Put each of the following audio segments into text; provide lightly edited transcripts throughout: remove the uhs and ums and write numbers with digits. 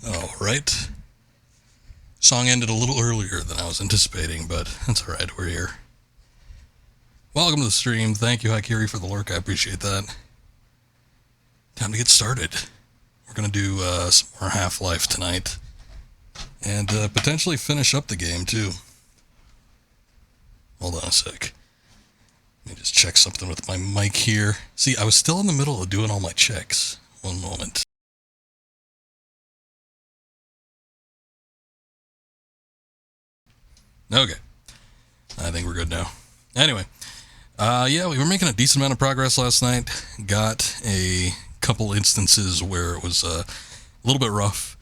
All right. Song ended a little earlier than I was anticipating, but that's all right. We're here. Welcome to the stream. Thank you, Haikiri, for the lurk. I appreciate that. Time to get started. We're going to do some more Half-Life tonight. And potentially finish up the game, too. Hold on a sec. Let me just check something with my mic here. See, I was still in the middle of doing all my checks. One moment. Okay. I think we're good now. Anyway. Yeah, we were making a decent amount of progress last night. Got a couple instances where it was a little bit rough.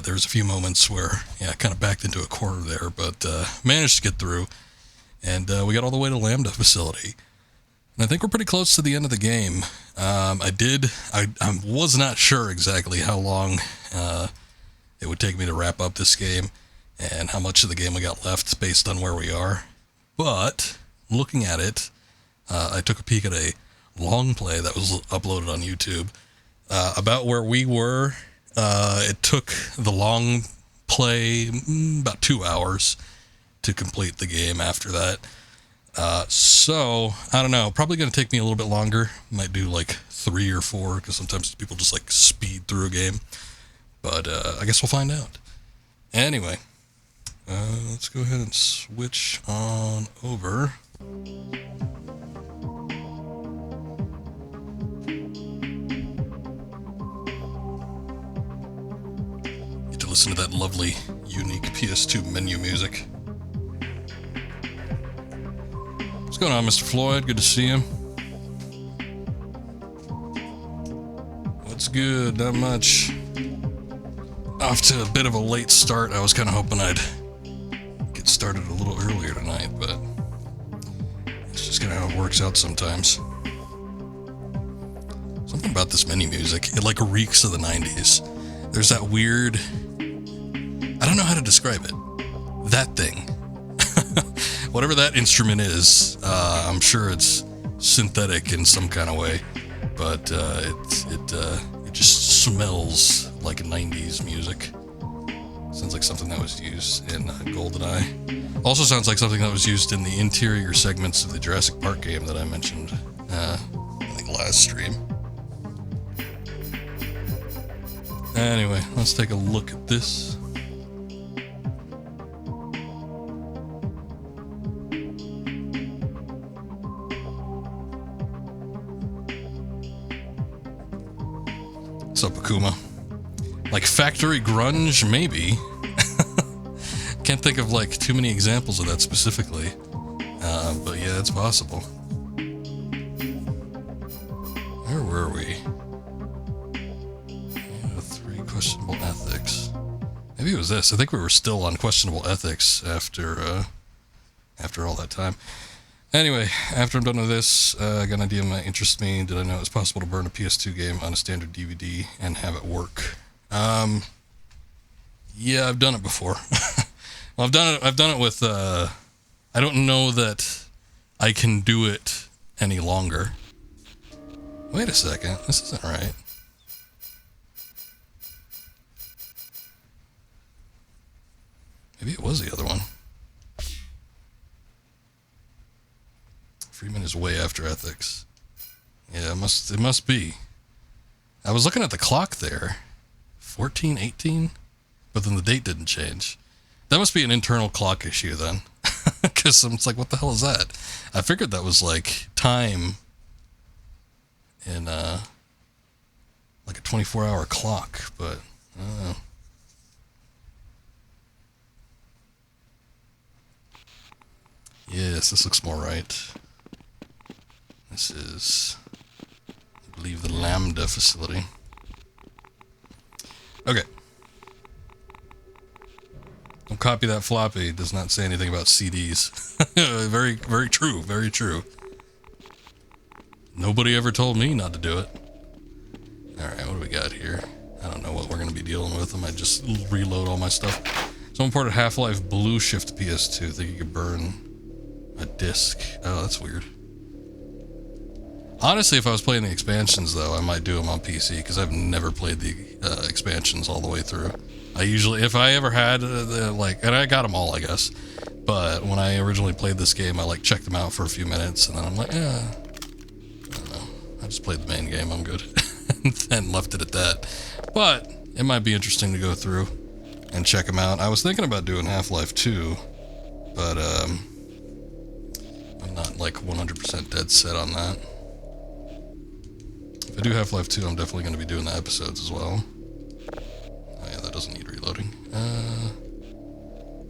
There was a few moments where, I kind of backed into a corner there, but managed to get through. And we got all the way to Lambda facility. And I think we're pretty close to the end of the game. I was not sure exactly how long it would take me to wrap up this game and how much of the game we got left based on where we are. But looking at it, I took a peek at a long play that was uploaded on YouTube about where we were. It took the long play about 2 hours to complete the game after that. So, I don't know, probably going to take me a little bit longer. Might do like 3 or 4, because sometimes people just like speed through a game. But I guess we'll find out. Anyway, let's go ahead and switch on over. Get to listen to that lovely, unique PS2 menu music. What's going on, Mr. Floyd? Good to see you. What's good? Not much. Off to a bit of a late start. I was kind of hoping I'd get started a little earlier tonight, but it's just kind of how it works out sometimes. Something about this menu music, it like reeks of the 90s. There's that weird, I don't know how to describe it. That thing. Whatever that instrument is, I'm sure it's synthetic in some kind of way, but it just smells like 90s music. Sounds like something that was used in GoldenEye. Also sounds like something that was used in the interior segments of the Jurassic Park game that I mentioned, I think last stream. Anyway, let's take a look at this. What's up, Akuma? Like factory grunge, maybe. Can't think of like too many examples of that specifically, but yeah, it's possible. Where were we? 3 questionable ethics. Maybe it was this. I think we were still on questionable ethics after all that time. Anyway, after I'm done with this, I got an idea that interests me. Did I know it's possible to burn a PS2 game on a standard DVD and have it work? Yeah, I've done it before. Well, I've done it with, I don't know that I can do it any longer. Wait a second, this isn't right. Maybe it was the other one. Freeman is way after ethics. Yeah, it must be. I was looking at the clock there. 1418? But then the date didn't change. That must be an internal clock issue then. Because it's like, what the hell is that? I figured that was like time in like a 24-hour clock, but I don't know. Yes, this looks more right. This is, I believe, the Lambda facility. Okay. Don't copy that floppy. It does not say anything about CDs. Very, very true. Very true. Nobody ever told me not to do it. Alright, what do we got here? I don't know what we're going to be dealing with. I might just reload all my stuff. Someone ported Half-Life Blue Shift PS2. Think you could burn a disc. Oh, that's weird. Honestly, if I was playing the expansions, though, I might do them on PC, because I've never played the expansions all the way through. I usually, if I ever had, and I got them all, I guess, but when I originally played this game, I, checked them out for a few minutes, and then I'm like, yeah, I don't know, I just played the main game, I'm good, and then left it at that. But it might be interesting to go through and check them out. I was thinking about doing Half-Life 2, but, I'm not, 100% dead set on that. If I do Half-Life 2, I'm definitely going to be doing the episodes as well. Oh yeah, that doesn't need reloading.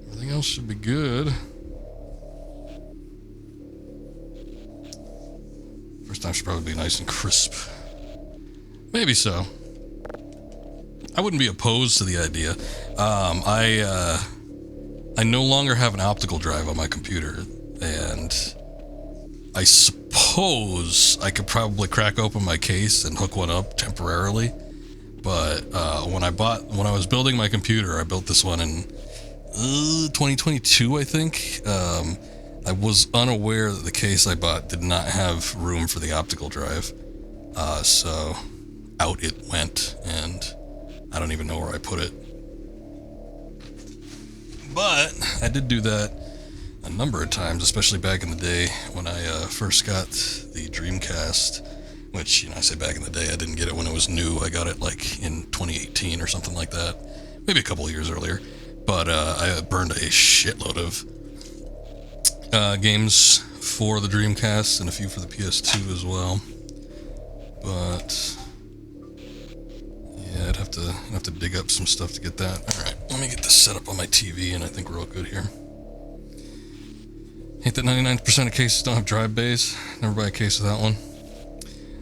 Everything else should be good. First time should probably be nice and crisp. Maybe so. I wouldn't be opposed to the idea. I no longer have an optical drive on my computer, and I suppose I could probably crack open my case and hook one up temporarily. But when I was building my computer, I built this one in 2022, I think. I was unaware that the case I bought did not have room for the optical drive. So out it went, and I don't even know where I put it. But I did do that a number of times, especially back in the day when I first got the Dreamcast, which, I say back in the day, I didn't get it when it was new. I got it in 2018 or something like that, maybe a couple of years earlier. But I burned a shitload of games for the Dreamcast and a few for the PS2 as well. But yeah, I'd have to dig up some stuff to get that. All right, let me get this set up on my TV, and I think we're all good here. Hate that 99% of cases don't have drive bays. Never buy a case of that one.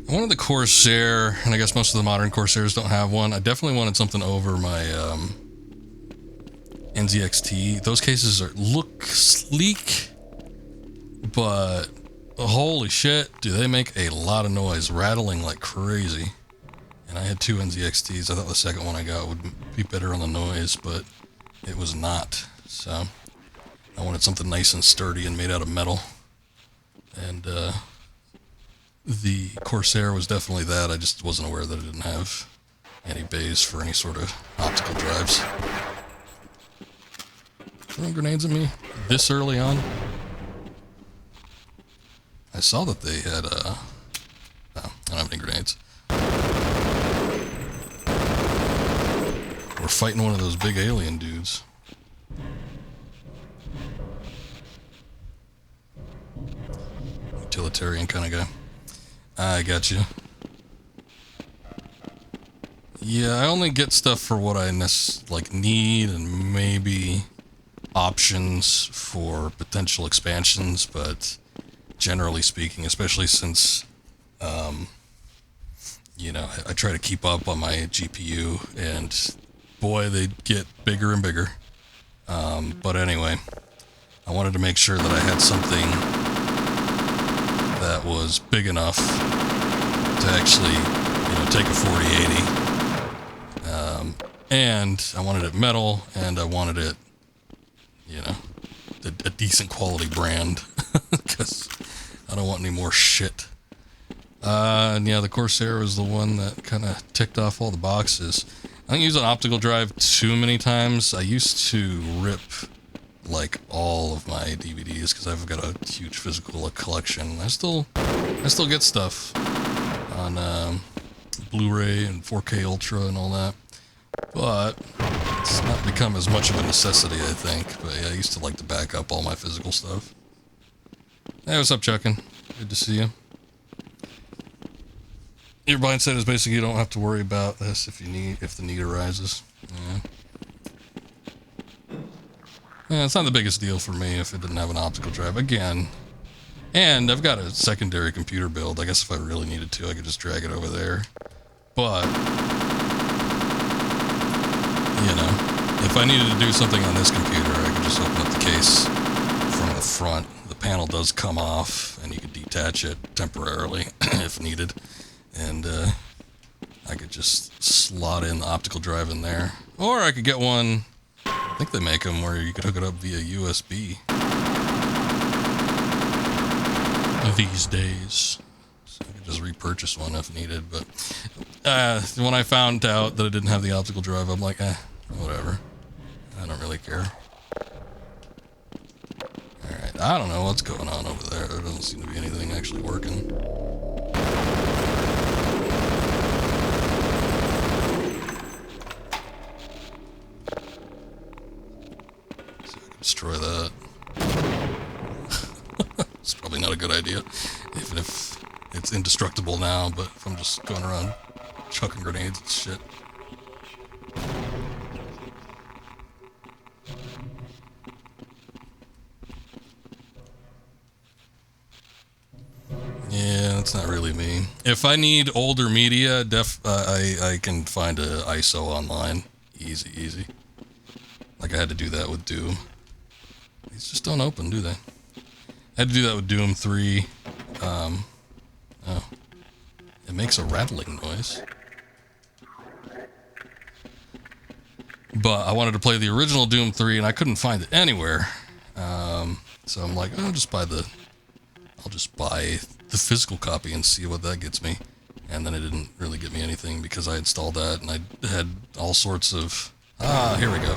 I wanted the Corsair, and I guess most of the modern Corsairs don't have one. I definitely wanted something over my NZXT. Those cases look sleek, but holy shit, do they make a lot of noise, rattling like crazy. And I had two NZXTs. I thought the second one I got would be better on the noise, but it was not. So I wanted something nice and sturdy and made out of metal. And the Corsair was definitely that. I just wasn't aware that it didn't have any bays for any sort of optical drives. Throwing grenades at me this early on? I saw that they had, no, I don't have any grenades. We're fighting one of those big alien dudes. Utilitarian kind of guy. I got you. Yeah, I only get stuff for what I need, and maybe options for potential expansions, but generally speaking, especially since, I try to keep up on my GPU, and boy, they get bigger and bigger. But anyway, I wanted to make sure that I had something that was big enough to actually, take a 4080. And I wanted it metal, and I wanted it, a decent quality brand, because I don't want any more shit. And yeah, the Corsair was the one that kind of ticked off all the boxes. I don't use an optical drive too many times. I used to rip all of my DVDs because I've got a huge physical collection. I still get stuff on Blu-ray and 4K Ultra and all that, but it's not become as much of a necessity, I think. But yeah, I used to like to back up all my physical stuff. Hey, what's up, Chuckin? Good to see you. Your mindset is basically you don't have to worry about this if the need arises. Yeah, it's not the biggest deal for me if it didn't have an optical drive. Again, and I've got a secondary computer build. I guess if I really needed to, I could just drag it over there. But, if I needed to do something on this computer, I could just open up the case from the front. The panel does come off, and you can detach it temporarily if needed. And I could just slot in the optical drive in there. Or I could get one, I think they make them where you could hook it up via USB these days. So I could just repurchase one if needed, but when I found out that it didn't have the optical drive, I'm like, whatever. I don't really care. Alright, I don't know what's going on over there. There doesn't seem to be anything actually working. So I can destroy that. It's probably not a good idea, even if it's indestructible now, but if I'm just going around chucking grenades and shit. Yeah, that's not really me. If I need older media, I can find a ISO online. Easy, easy. Like I had to do that with Doom. These just don't open, do they? I had to do that with Doom 3. Oh. It makes a rattling noise. But I wanted to play the original Doom 3 and I couldn't find it anywhere. So I'm like, I'll just buy the physical copy and see what that gets me. And then it didn't really get me anything because I installed that and I had all sorts of... here we go.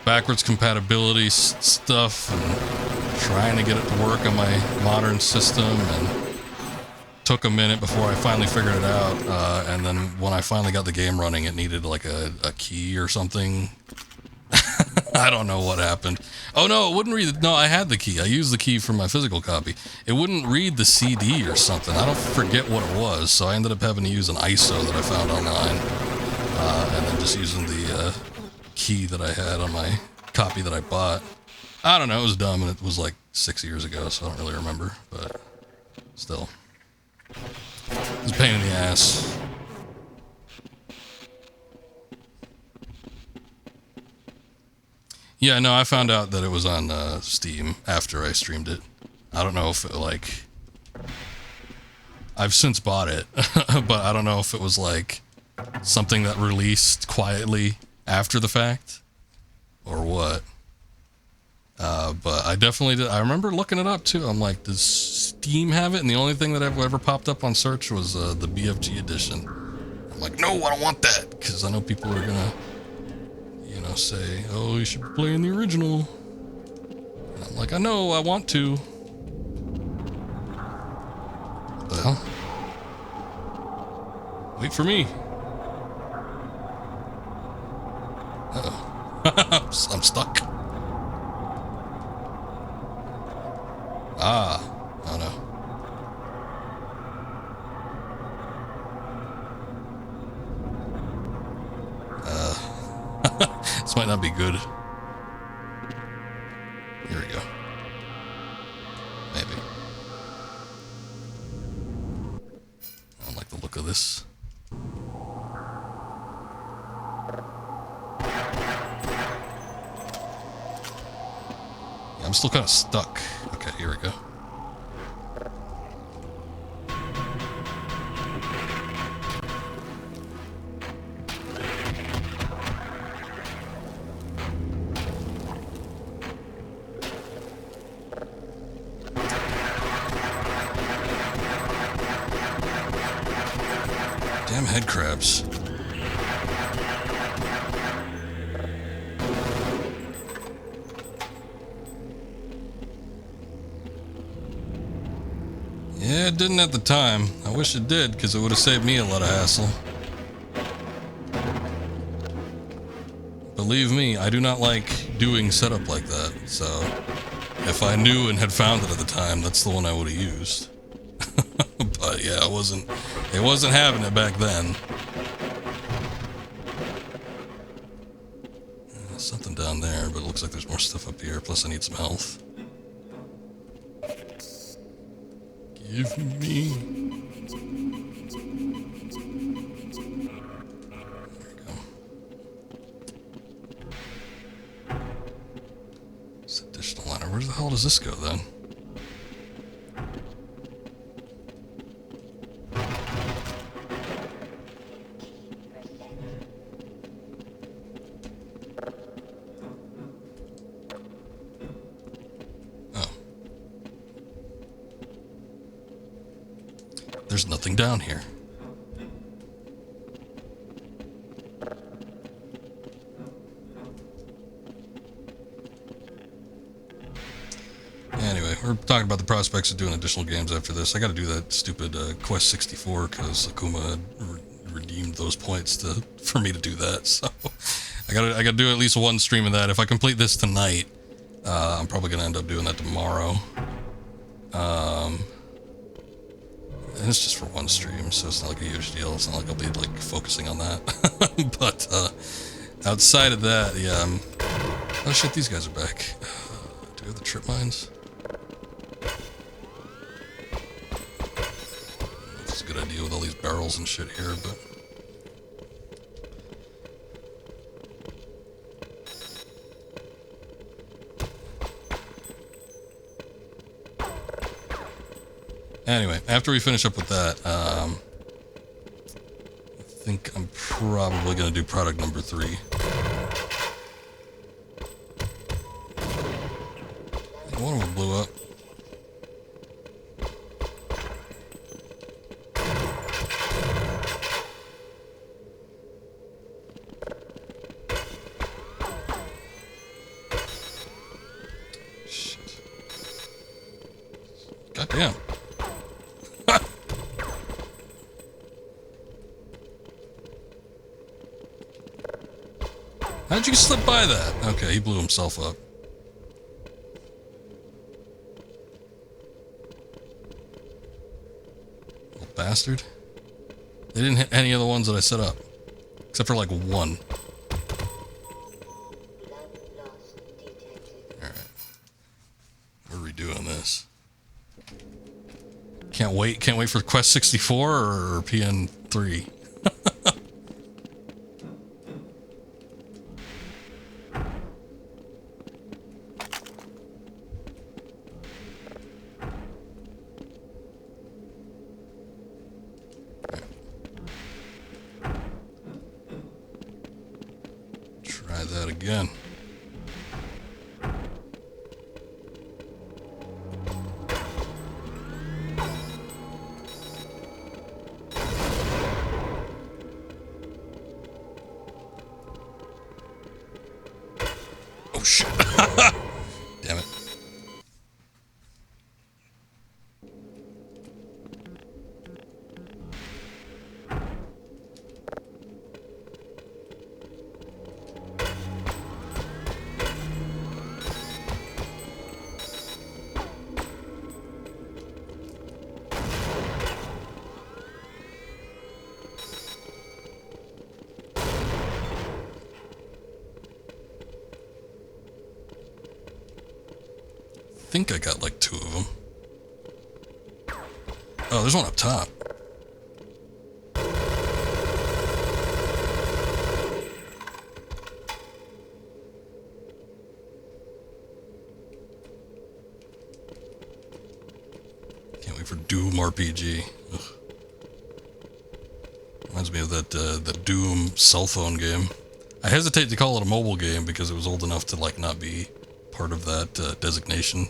Backwards compatibility stuff and trying to get it to work on my modern system, and took a minute before I finally figured it out. And then when I finally got the game running, it needed like a key or something. I don't know what happened. Oh no, it wouldn't read it. No, I had the key. I used the key from my physical copy. It wouldn't read the CD or something. I don't forget what it was, so I ended up having to use an ISO that I found online. And then just using the key that I had on my copy that I bought. I don't know, it was dumb, and it was like 6 years ago, so I don't really remember, but still. It was a pain in the ass. Yeah, no, I found out that it was on Steam after I streamed it. I don't know if it, like... I've since bought it, but I don't know if it was, like, something that released quietly after the fact, or what. But I definitely did. I remember looking it up, too. I'm like, does Steam have it? And the only thing that ever popped up on search was the BFG edition. I'm like, no, I don't want that, because I know people are gonna... say, oh, you should be playing the original. And I'm like, I know, I want to. Well, wait for me. Uh-oh. I'm stuck. Oh no. This might not be good. Here we go. Maybe. I don't like the look of this. Yeah, I'm still kind of stuck. Okay, here we go. Damn head crabs. Yeah, it didn't at the time. I wish it did, because it would have saved me a lot of hassle. Believe me, I do not like doing setup like that, so if I knew and had found it at the time, that's the one I would have used. But yeah, it wasn't having it back then. Something down there, but it looks like there's more stuff up here, plus I need some health. Give me... There we go. This additional ladder. Where the hell does this go, then? there's nothing down here. Anyway, we're talking about the prospects of doing additional games after this. I gotta do that stupid Quest 64 because Akuma had redeemed those points for me to do that. So I gotta do at least one stream of that. If I complete this tonight, I'm probably gonna end up doing that tomorrow. And it's just for one stream, so it's not like a huge deal. It's not like I'll be like focusing on that. But outside of that, yeah. Oh shit, these guys are back. Do we have the trip mines? It's a good idea with all these barrels and shit here, but. Anyway, after we finish up with that, I think I'm probably going to do product number 3. One of them blew up. Shit. Goddamn. How'd you slip by that? Okay, he blew himself up. Little bastard. They didn't hit any of the ones that I set up. Except for like one. Alright. We're redoing this. Can't wait for Quest 64 or PN3. That again. Oh shit. Damn it. I think I got like 2 of them. Oh, there's one up top. Can't wait for Doom RPG. Ugh. Reminds me of that Doom cell phone game. I hesitate to call it a mobile game because it was old enough to like not be part of that designation.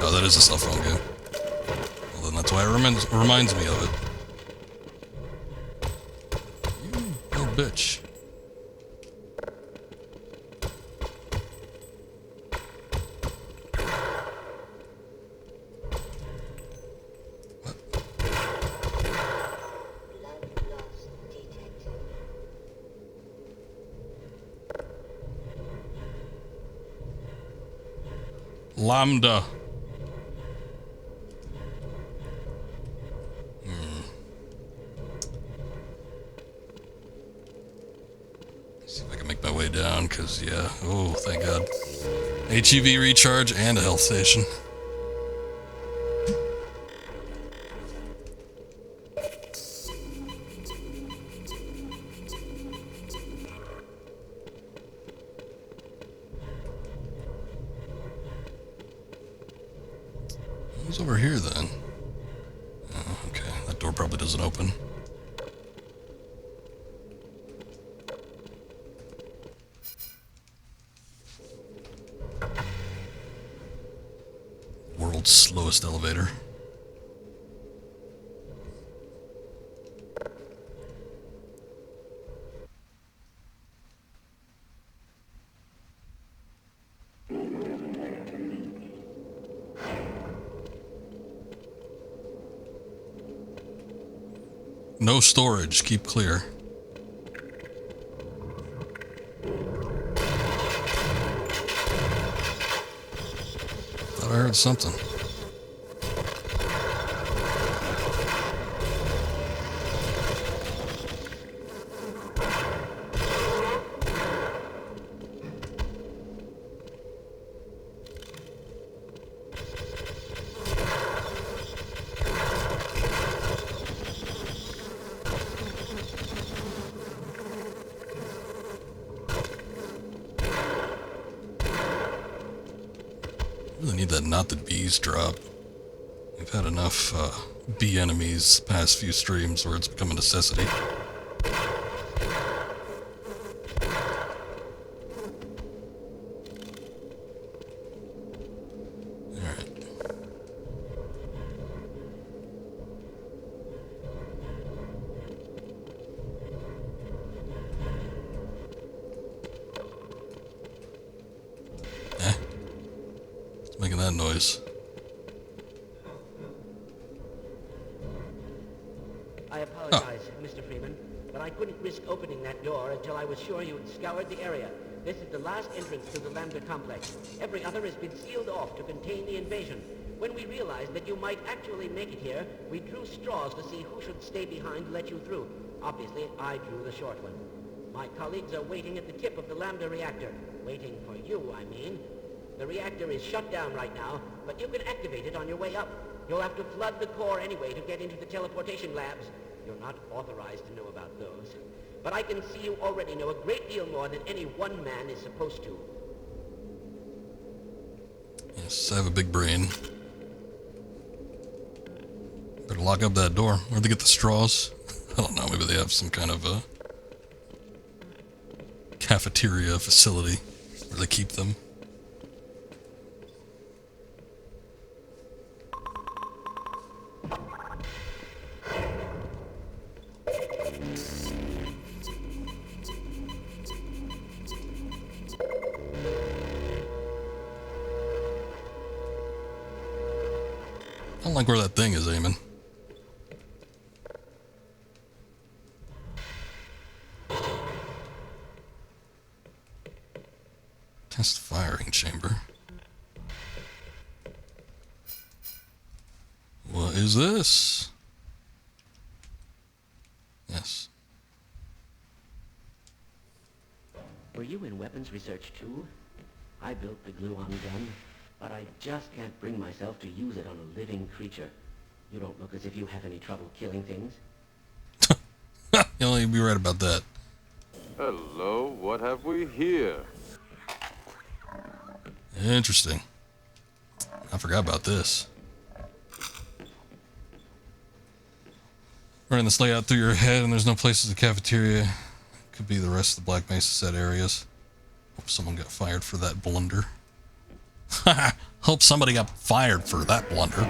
Oh, that is a cell phone game. Well, then that's why it reminds me of it. You little bitch. Lambda. See if I can make my way down, because, yeah. Oh, thank God. HEV recharge and a health station. Who's over here then? Oh, okay. That door probably doesn't open. world's slowest elevator. No storage, keep clear. Thought I heard something. Really need that not the bees drop. We've had enough bee enemies the past few streams where it's become a necessity. Making that noise. I apologize, Mr. Freeman, but I couldn't risk opening that door until I was sure you had scoured the area. This is the last entrance to the Lambda complex. Every other has been sealed off to contain the invasion. When we realized that you might actually make it here, we drew straws to see who should stay behind to let you through. Obviously, I drew the short one. My colleagues are waiting at the tip of the Lambda reactor. Waiting for you, I mean. The reactor is shut down right now, but you can activate it on your way up. You'll have to flood the core anyway to get into the teleportation labs. You're not authorized to know about those. But I can see you already know a great deal more than any one man is supposed to. Yes, I have a big brain. Better lock up that door. Where'd they get the straws? I don't know, maybe they have some kind of a cafeteria facility where they keep them. I don't like where that thing is aiming. Test firing chamber. What is this? Yes. Were you in weapons research too? I built the gluon gun, but I just can't bring myself to use it on a living creature. You don't look as if you have any trouble killing things. You'll only be right about that. Hello, what have we here? Interesting. I forgot about this. Running this layout through your head and there's no places in the cafeteria. Could be the rest of the Black Mesa set areas. Hope someone got fired for that blunder. Hope somebody got fired for that blunder.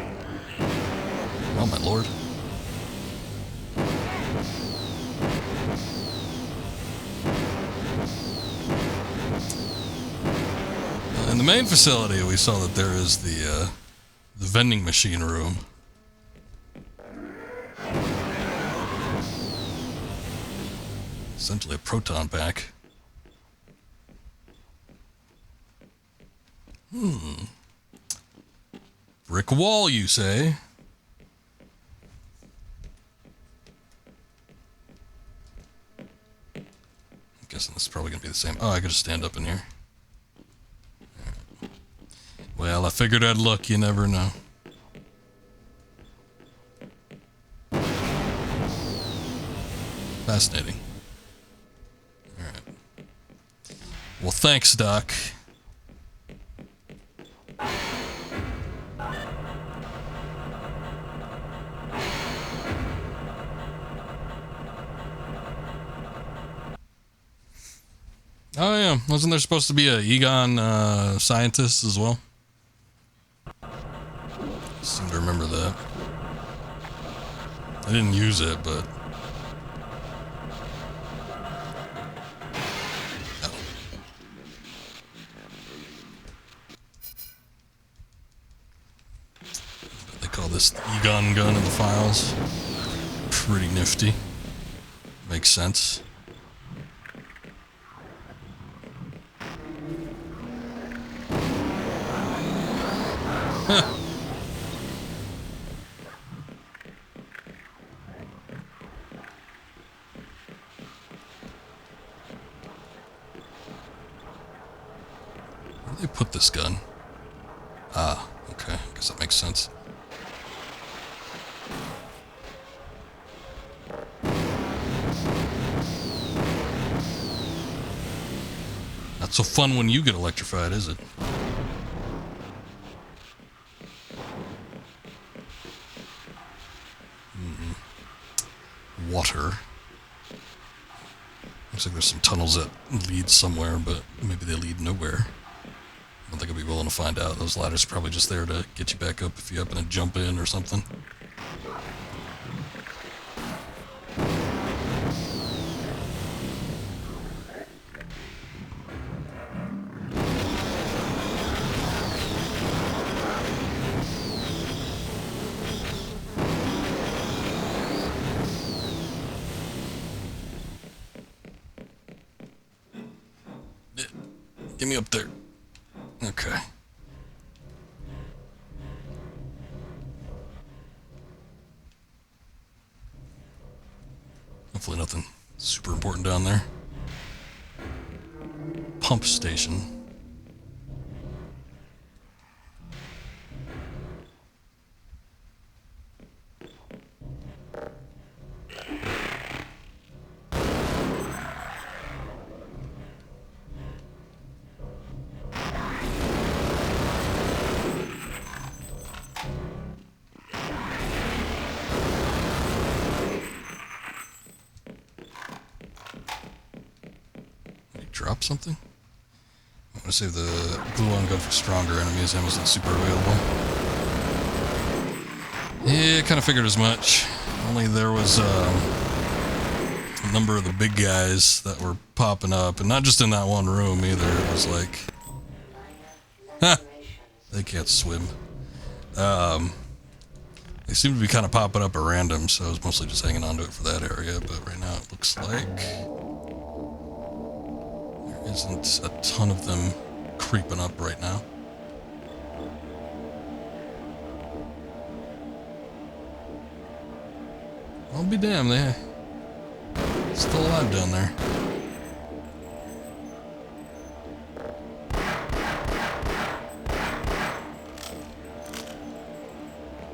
Oh my lord. In the main facility, we saw that there is the vending machine room. Essentially a proton pack. Brick wall, you say? I'm guessing this is probably going to be the same. Oh, I could just stand up in here. Well, I figured I'd look. You never know. Fascinating. Alright. Well, thanks, Doc. Oh yeah, wasn't there supposed to be a Egon scientist as well? Seem to remember that. I didn't use it, but... Oh. They call this the E-gun gun in the files. Pretty nifty. Makes sense. Huh. Where did they put this gun? Ah, okay. I guess that makes sense. Not so fun when you get electrified, is it? Water. Looks like there's some tunnels that lead somewhere, but maybe they lead nowhere. I don't think I'd be willing to find out. Those ladders are probably just there to get you back up if you happen to jump in or something. Get me up there. Okay. Hopefully nothing super important down there. Pump station. Drop something? I'm gonna save the glue on gun for stronger enemies. Ammo's not super available. Yeah, kind of figured as much. Only there was a number of the big guys that were popping up, and not just in that one room either. It was like, ha, they can't swim. They seem to be kind of popping up at random, so I was mostly just hanging on to it for that area. But right now it looks like isn't a ton of them creeping up right now. I'll be damned, they're still alive down there.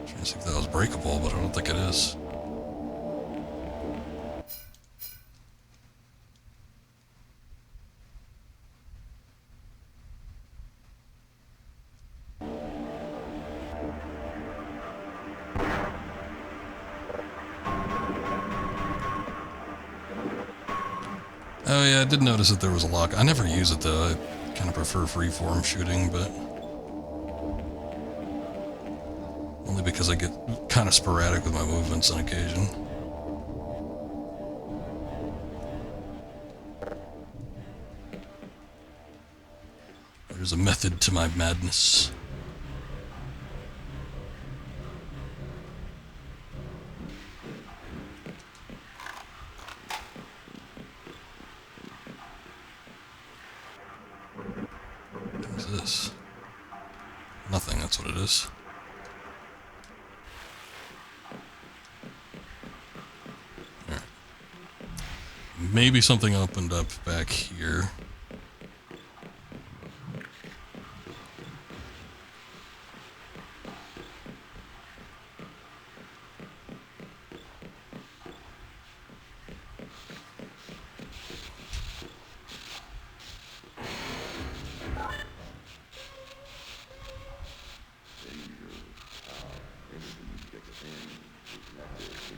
Trying to see if that was breakable, but I don't think it is. Oh yeah, I did notice that there was a lock. I never use it though. I kind of prefer freeform shooting, but only because I get kind of sporadic with my movements on occasion. There's a method to my madness. This? Nothing, that's what it is. Alright. Maybe something opened up back here.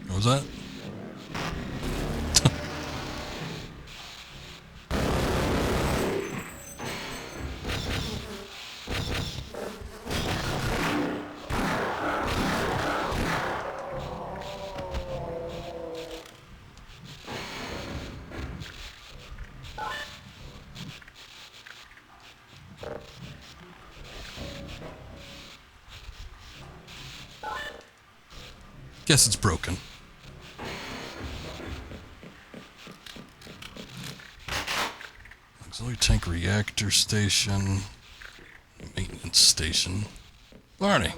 What was that? Guess it's broken. Auxiliary tank reactor station. Maintenance station. Barney.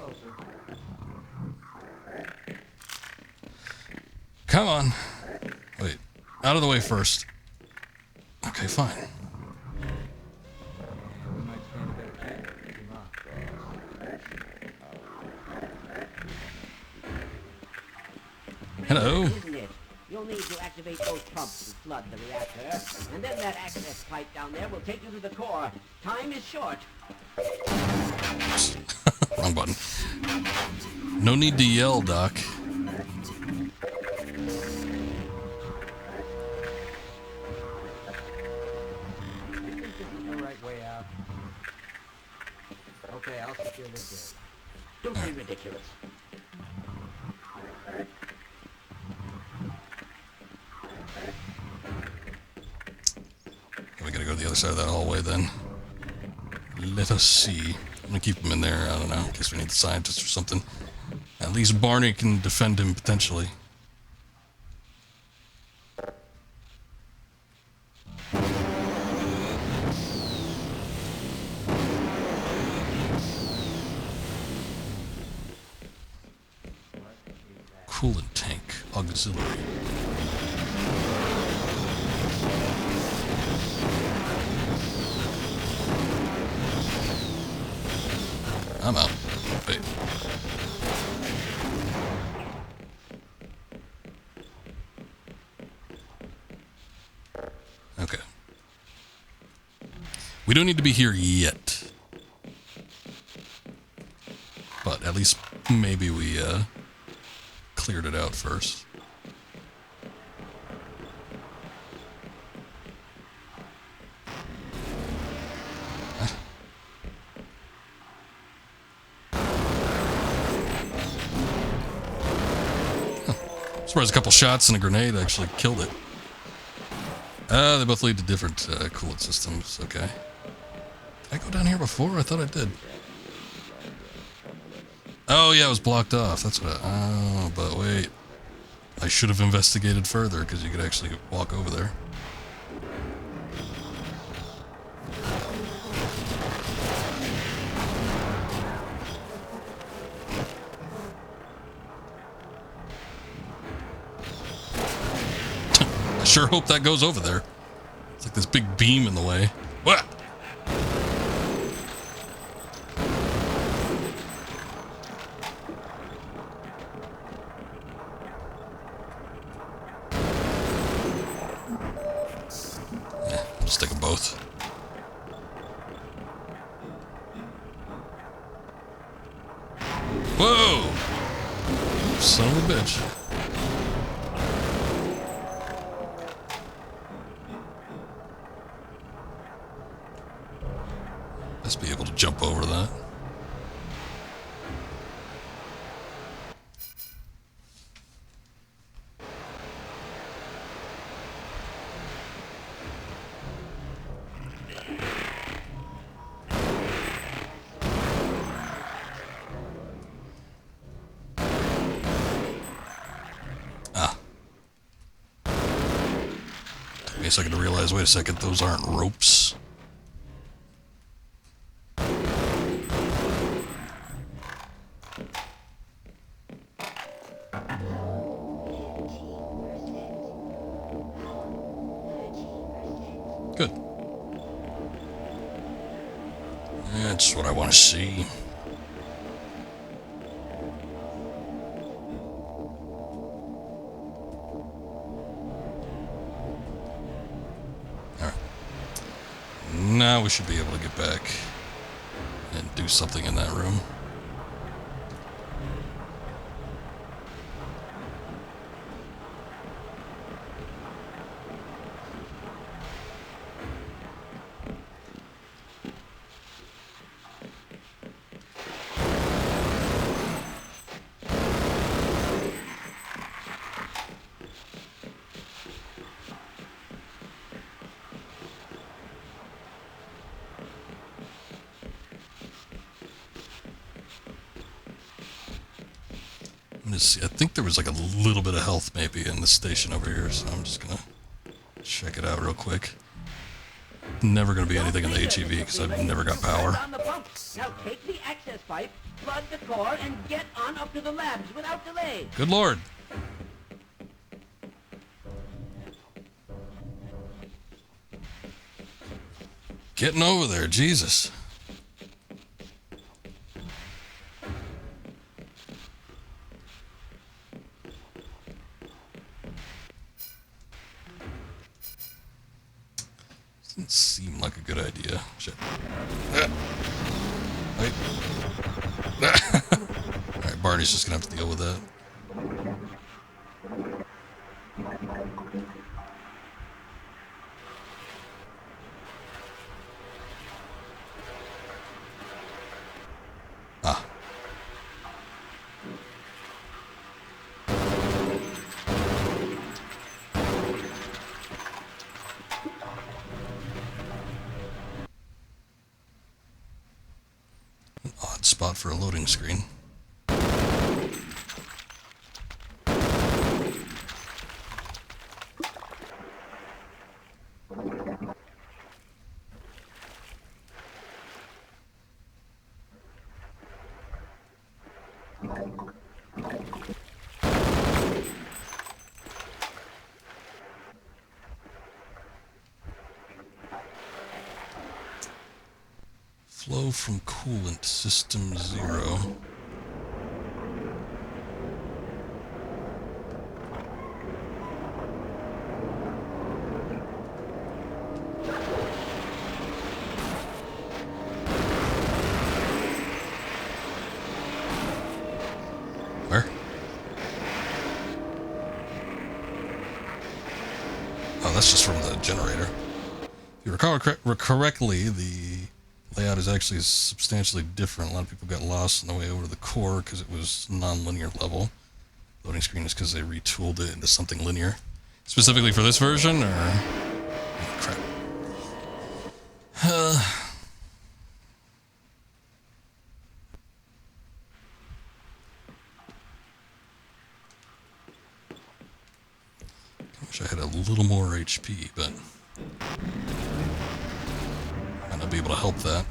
Come on. Wait. Out of the way first. Okay, fine. Hello. Isn't it? You'll need to activate those pumps to flood the reactor, and then that access pipe down there will take you to the core. Time is short. Wrong button. No need to yell, Doc. The right way out. Okay, I'll secure this door. Don't be ridiculous. We gotta go to the other side of that hallway then. Let us see. I'm gonna keep him in there, I don't know, in case we need the scientist or something. At least Barney can defend him potentially. Coolant tank auxiliary. I'm out. Wait. Okay. We don't need to be here yet. But at least maybe we cleared it out first. Surprised a couple shots and a grenade actually killed it. They both lead to different coolant systems. Okay. Did I go down here before? I thought I did. Oh, yeah, it was blocked off. That's what oh, but wait. I should have investigated further, because you could actually walk over there. I sure hope that goes over there. It's like this big beam in the way. What? Just take them both. Whoa! Son of a bitch. Must be able to jump over that. Took me a second to realize, wait a second, those aren't ropes. Good. That's what I want to see. Alright. Now we should be able to get back and do something in that room. I'm gonna see. I think there was like a little bit of health maybe in the station over here, so I'm just gonna check it out real quick. Never gonna be anything in the HEV because I've never got power. On the pump. Now take the access pipe, plug the core, and get on up to the labs without delay. Good lord. Getting over there, Jesus. Doesn't seem like a good idea. Shit. Wait. Alright, Barney's just gonna have to deal with that. Ah. An odd spot for a loading screen. Flow from coolant, system 0. Where? Oh, that's just from the generator. If you recall correctly, the layout is actually substantially different. A lot of people got lost on the way over to the core because it was non-linear level. Loading screen is because they retooled it into something linear. Specifically for this version, or... Oh, crap. I wish I had a little more HP, but... might not be able to help that.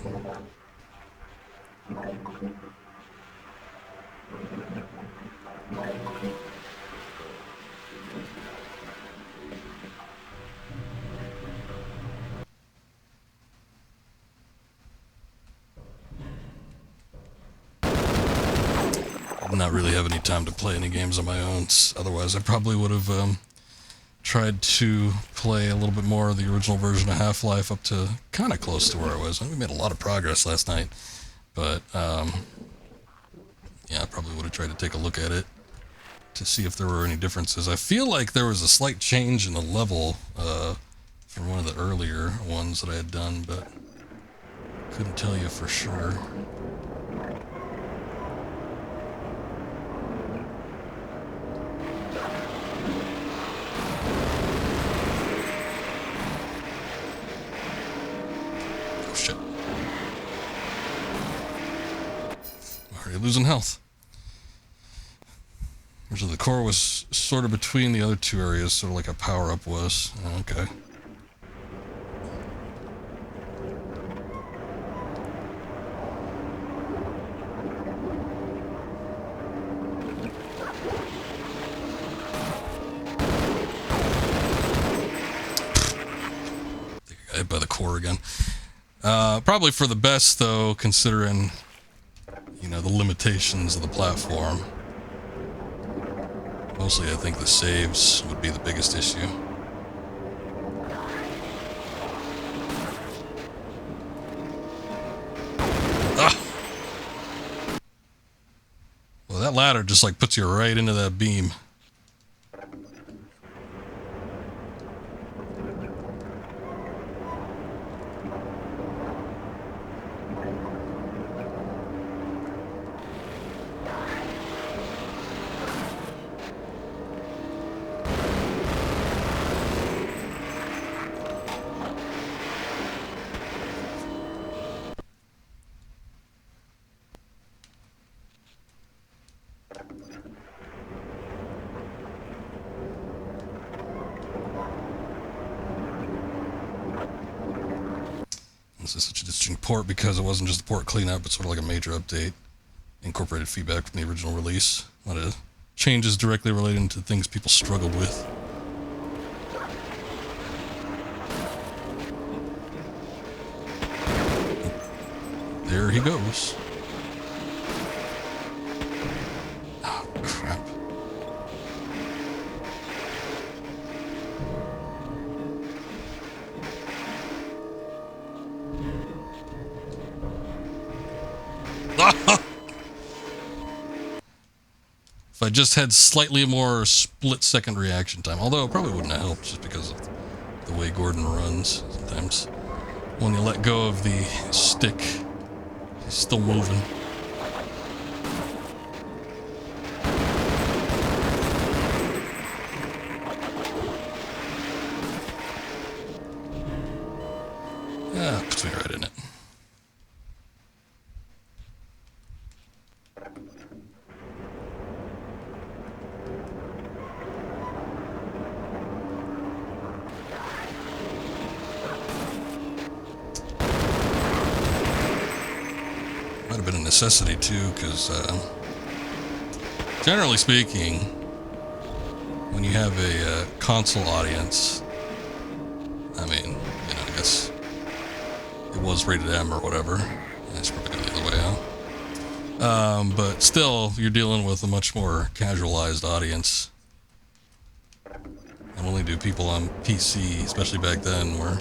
Not really have any time to play any games on my own. Otherwise, I probably would have tried to play a little bit more of the original version of Half-Life up to kind of close to where I was. I think we made a lot of progress last night, but yeah, I probably would have tried to take a look at it to see if there were any differences. I feel like there was a slight change in the level from one of the earlier ones that I had done, but couldn't tell you for sure. Losing health. So the core was sort of between the other two areas, sort of like a power-up was. Okay. I think I got hit by the core again. Probably for the best, though, considering... you know, the limitations of the platform. Mostly, I think the saves would be the biggest issue. Ah! Well, that ladder just, like, puts you right into that beam. This is such a distinct port because it wasn't just a port cleanup, but sort of like a major update. Incorporated feedback from the original release. A lot of changes directly related to things people struggled with. There he goes. Oh, crap. If I just had slightly more split-second reaction time, although it probably wouldn't have helped just because of the way Gordon runs. Sometimes when you let go of the stick, he's still moving. Ah, puts me right in it. Might have been a necessity too, because generally speaking, when you have a console audience, I mean, you know, I guess it was rated M or whatever. It's probably the other way out. But still, you're dealing with a much more casualized audience. Not only do people on PC, especially back then, were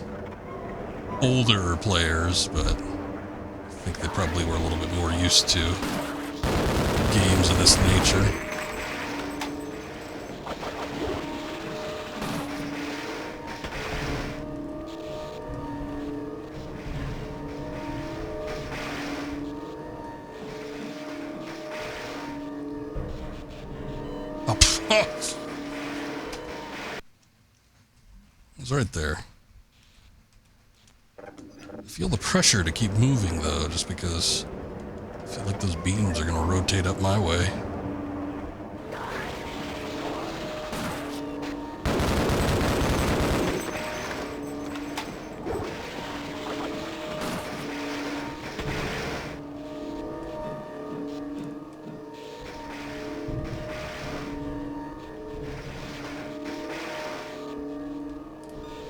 older players, but I think they probably were a little bit more used to games of this nature. Oh, it was right there. I feel the pressure to keep moving, though, just because I feel like those beams are going to rotate up my way.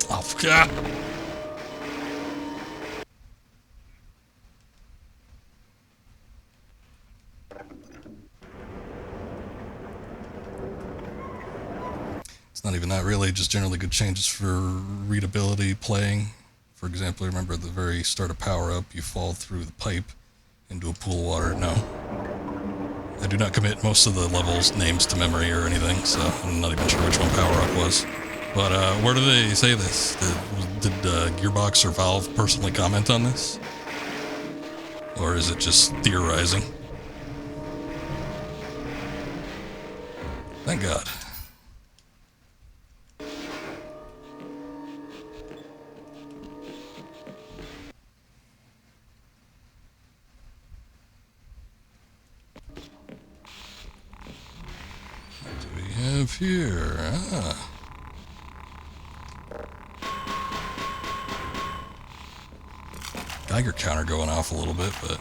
Oh, God. Not even that, really, just generally good changes for readability, playing. For example, remember at the very start of Power Up, you fall through the pipe into a pool of water. No. I do not commit most of the levels' names to memory or anything, so I'm not even sure which one Power Up was. But where do they say this? Did Gearbox or Valve personally comment on this? Or is it just theorizing? Thank God. Here, Geiger counter going off a little bit, but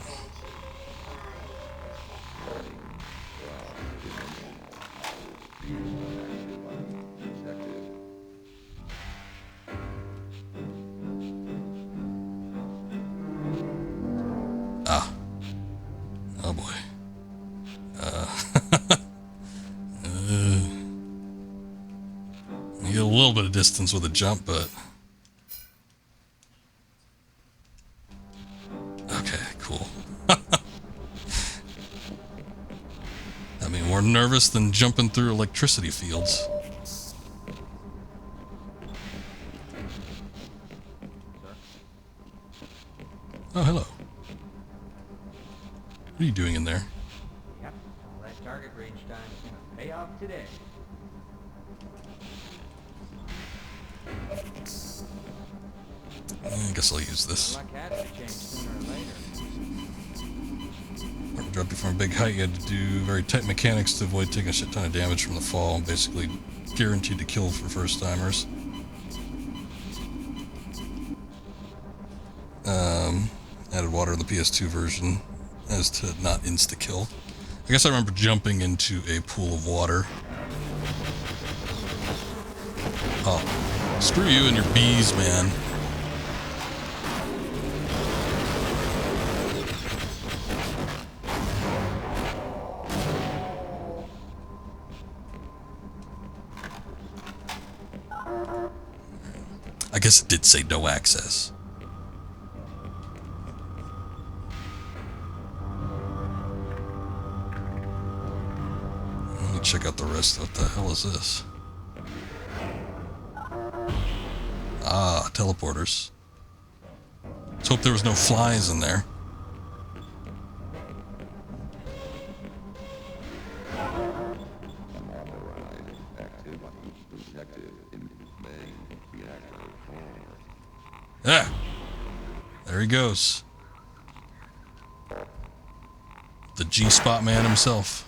oh boy. You get a little bit of distance with a jump, but okay, cool. I mean, more nervous than jumping through electricity fields. Oh, hello. What are you doing in there? Yep, all that target range time is gonna pay off today. I guess I'll use this. Luck has to change sooner or later. When dropping from a big height, you had to do very tight mechanics to avoid taking a shit ton of damage from the fall, and basically guaranteed to kill for first timers. water in the PS2 version as to not insta-kill. I guess I remember jumping into a pool of water. Oh, screw you and your bees, man. I guess it did say no access. Let me check out the rest. What the hell is this? Ah, teleporters. Let's hope there was no flies in there. Ah! There he goes. The G-Spot man himself.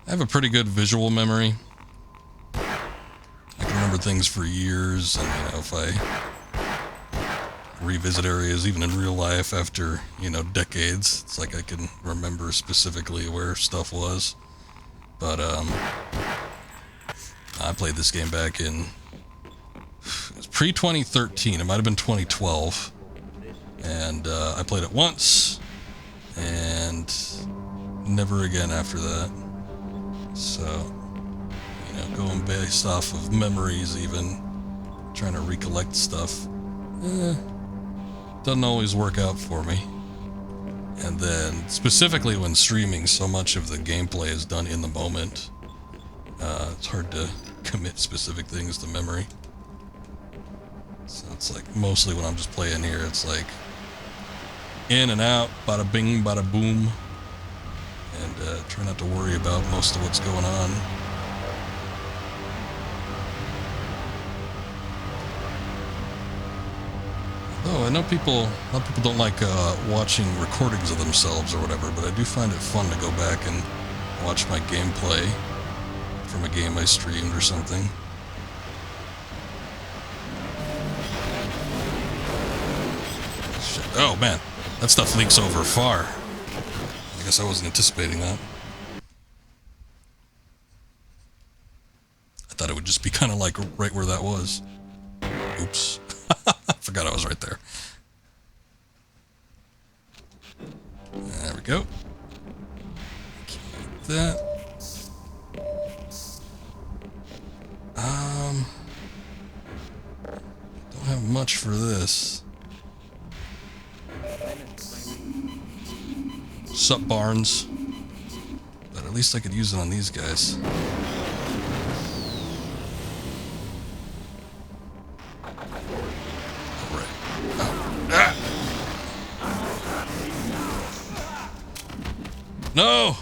I have a pretty good visual memory. I can remember things for years, and if I revisit areas, even in real life, after, decades, it's like I can remember specifically where stuff was. But, I played this game back in, it was pre-2013, it might have been 2012, and, I played it once, and never again after that. So, going based off of memories even, trying to recollect stuff, doesn't always work out for me. And then, specifically when streaming, so much of the gameplay is done in the moment. It's hard to commit specific things to memory. So it's like, mostly when I'm just playing here, it's like, in and out, bada bing, bada boom. And try not to worry about most of what's going on. Oh, I know a lot of people don't like watching recordings of themselves or whatever, but I do find it fun to go back and watch my gameplay from a game I streamed or something. Shit. Oh man, that stuff leaks over far. I guess I wasn't anticipating that. I thought it would just be kind of like right where that was. Oops. I forgot I was right there. There we go. Keep that. Don't have much for this. Sup, Barnes. But at least I could use it on these guys. No!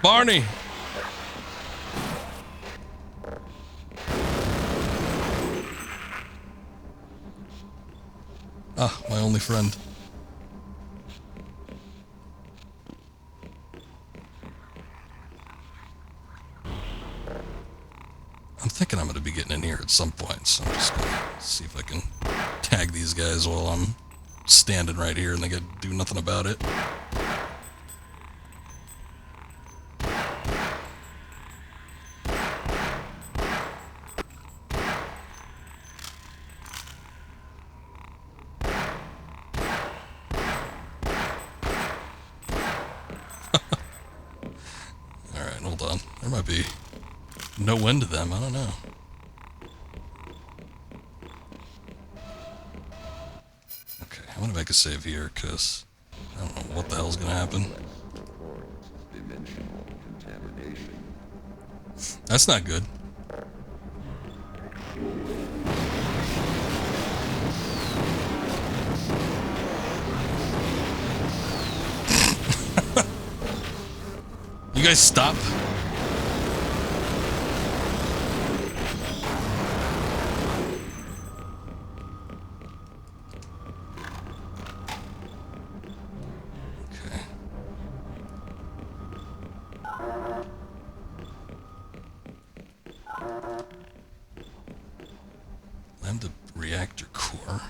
Barney! Ah, my only friend. I'm thinking I'm going to be getting in here at some point, so I'm just going to see if I can tag these guys while I'm standing right here and they get do nothing about it. Alright, hold on. There might be no end to them, I don't know. Okay, I'm gonna make a save here, because I don't know what the hell's gonna happen. That's not good. You guys stop. Okay. the reactor core.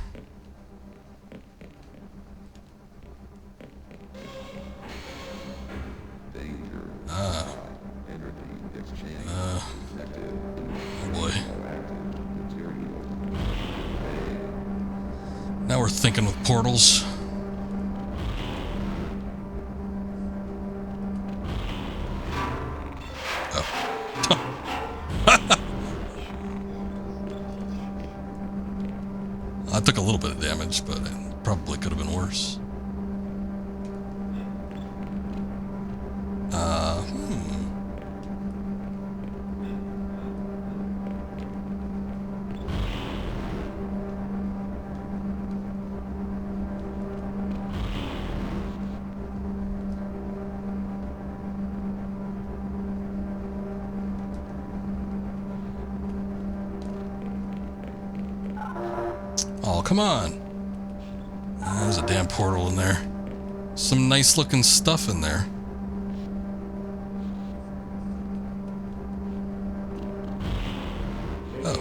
Ah. Oh boy. Now we're thinking with portals. I took a little bit of damage, but it probably could have been worse. Oh, come on. There's a damn portal in there. Some nice looking stuff in there. Oh.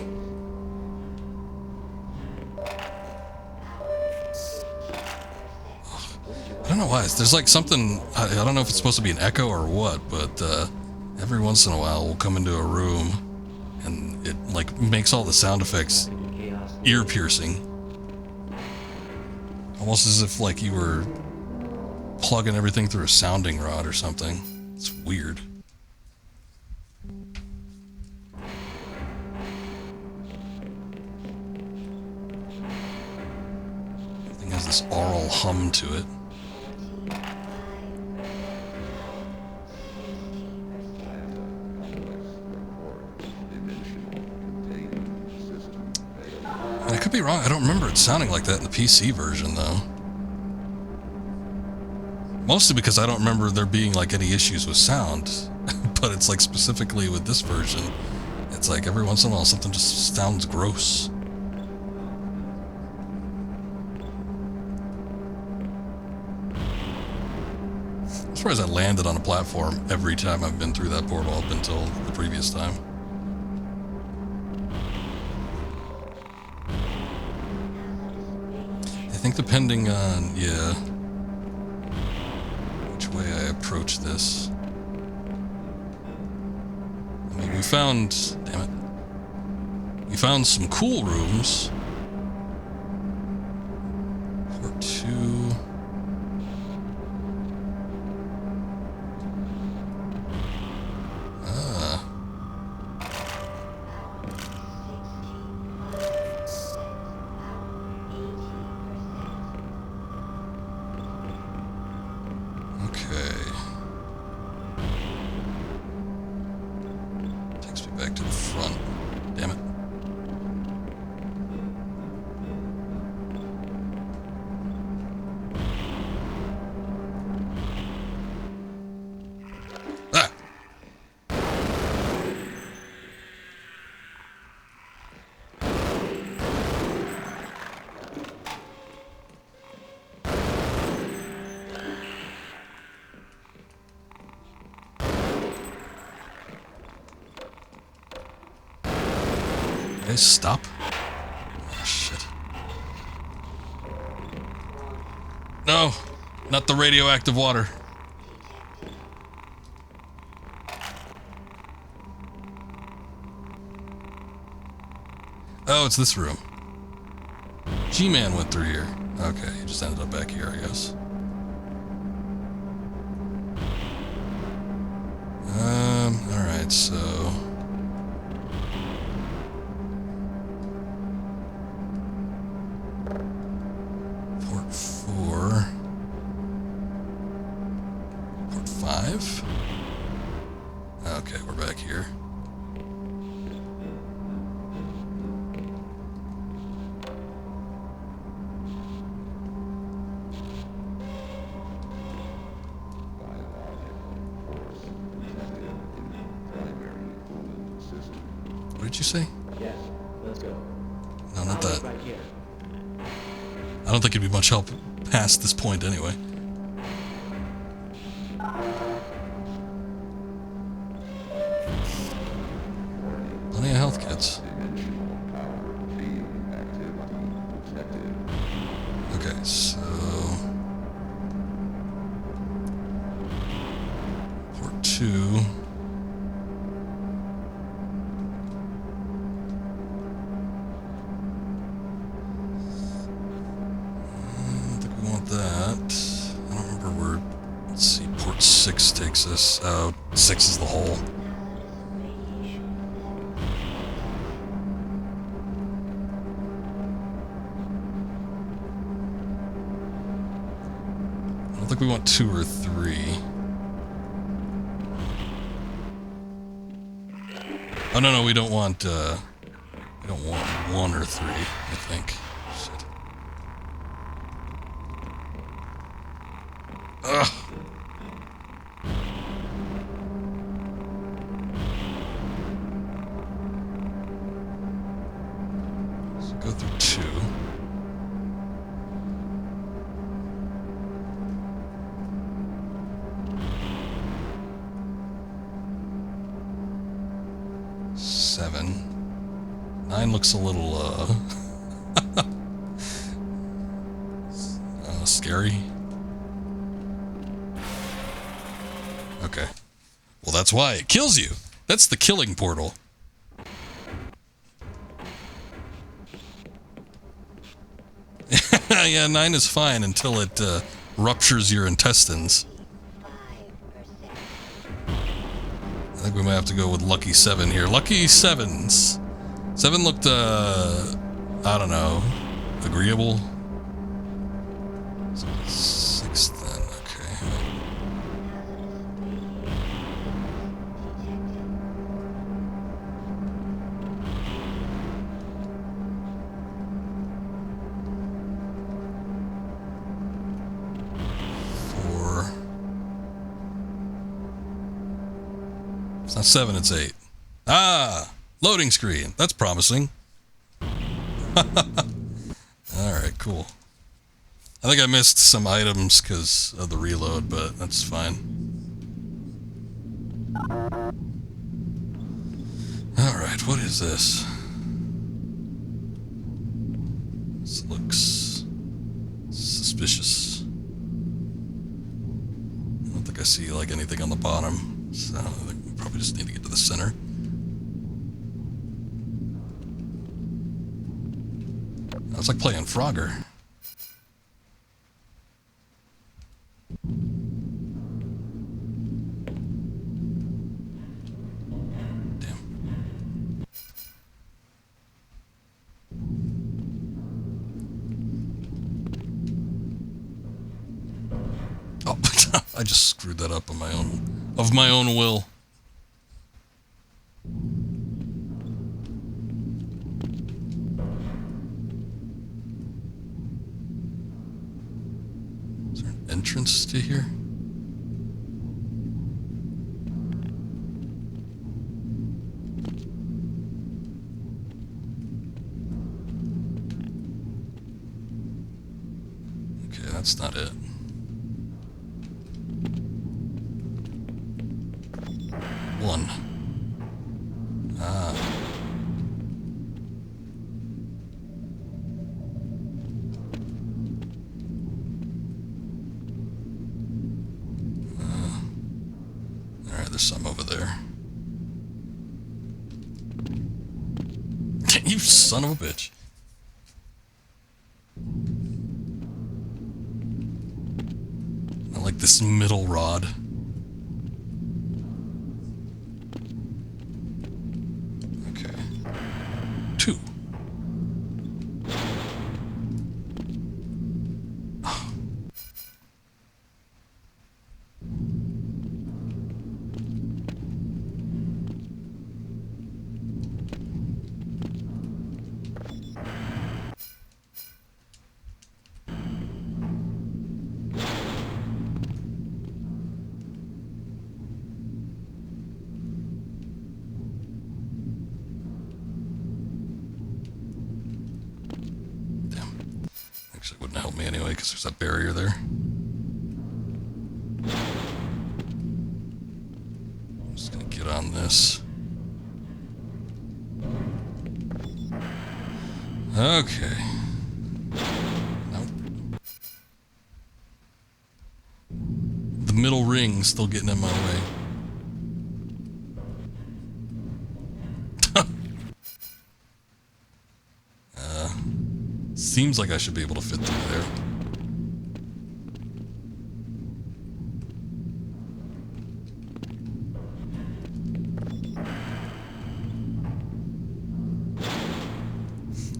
I don't know why. There's like something, I don't know if it's supposed to be an echo or what, but every once in a while we'll come into a room and it like makes all the sound effects ear piercing. Almost as if like you were plugging everything through a sounding rod or something. It's weird. Everything has this aural hum to it. And I could be wrong, I don't remember it sounding like that in the PC version though. Mostly because I don't remember there being like any issues with sound. But it's like specifically with this version, it's like every once in a while something just sounds gross. I'm surprised I landed on a platform every time I've been through that portal up until the previous time. I think depending on, yeah, which way I approach this. I mean, we found, damn it, we found some cool rooms. Port 2. Guys, stop. Oh, shit. No, not the radioactive water. Oh, it's this room. G-Man went through here. Okay, he just ended up back here, I guess. Alright, so... Port 4... Port 5? Okay, we're back here. What did you say? Yes, let's go. No, not that. Right here. I don't think it'd be much help past this point anyway. Plenty of health kits. detected. Okay, so port 2. I don't think we want that. I don't remember where. Let's see, port 6 takes us. Oh, 6 is the hole. I don't think we want 2 or 3. Oh no, we don't want 1 or 3, I think. Shit. Ugh. So go through 2. Seven. 9 looks a little, scary. Okay. Well, that's why it kills you. That's the killing portal. Yeah, 9 is fine until it, ruptures your intestines. I think we might have to go with Lucky 7 here. Lucky 7s. 7 looked, I don't know, agreeable. 6 then, okay. It's not 7, it's 8. Ah! Loading screen. That's promising. Alright, cool. I think I missed some items because of the reload, but that's fine. Alright, what is this? This looks suspicious. I don't think I see like anything on the bottom, so I think we probably just need to get to the center. It's like playing Frogger. Damn. Oh, I just screwed that up on my own, of my own will. Is there an entrance to here? Okay, that's not it. One. Ah. Alright, there's some over there. You son of a bitch. I like this middle rod. Okay. 2. Oh. Actually, it wouldn't help me anyway because there's that barrier there. I'm just gonna get on this. Okay. ring still getting in my way. Seems like I should be able to fit through there.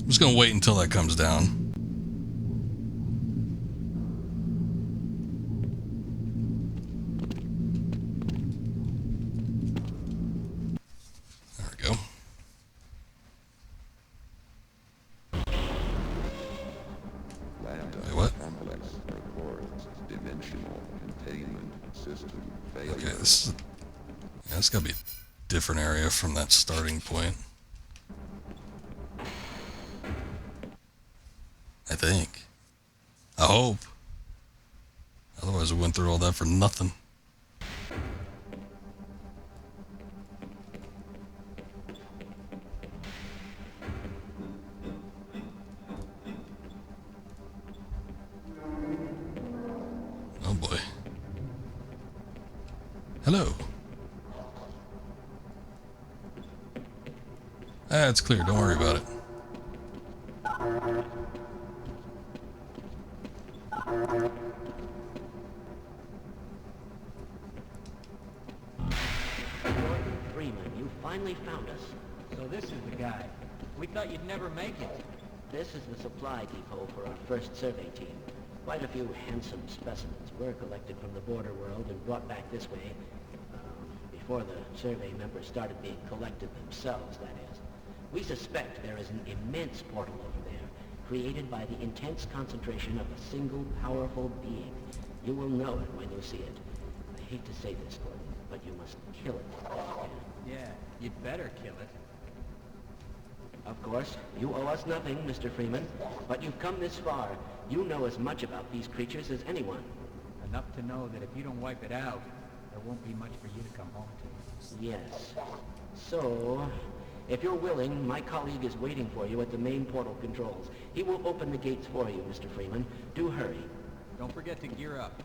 I'm just gonna wait until that comes down. There we go. Wait, what? Okay, this is, yeah, it's gotta be a different area from that starting point. I think. I hope. Otherwise we went through all that for nothing. Oh boy. Hello. Ah, it's clear. Don't worry about it. Freeman, you finally found us. So this is the guy. We thought you'd never make it. This is the supply depot for our first survey team. Quite a few handsome specimens were collected from the border world and brought back this way. Before the survey members started being collected themselves, that is. We suspect there is an immense portal over there, created by the intense concentration of a single powerful being. You will know it when you see it. I hate to say this, Gordon, but you must kill it if you can. Yeah, you'd better kill it. Of course, you owe us nothing, Mr. Freeman, but you've come this far. You know as much about these creatures as anyone. Enough to know that if you don't wipe it out, there won't be much for you to come home to. Yes. So, if you're willing, my colleague is waiting for you at the main portal controls. He will open the gates for you, Mr. Freeman. Do hurry. Don't forget to gear up,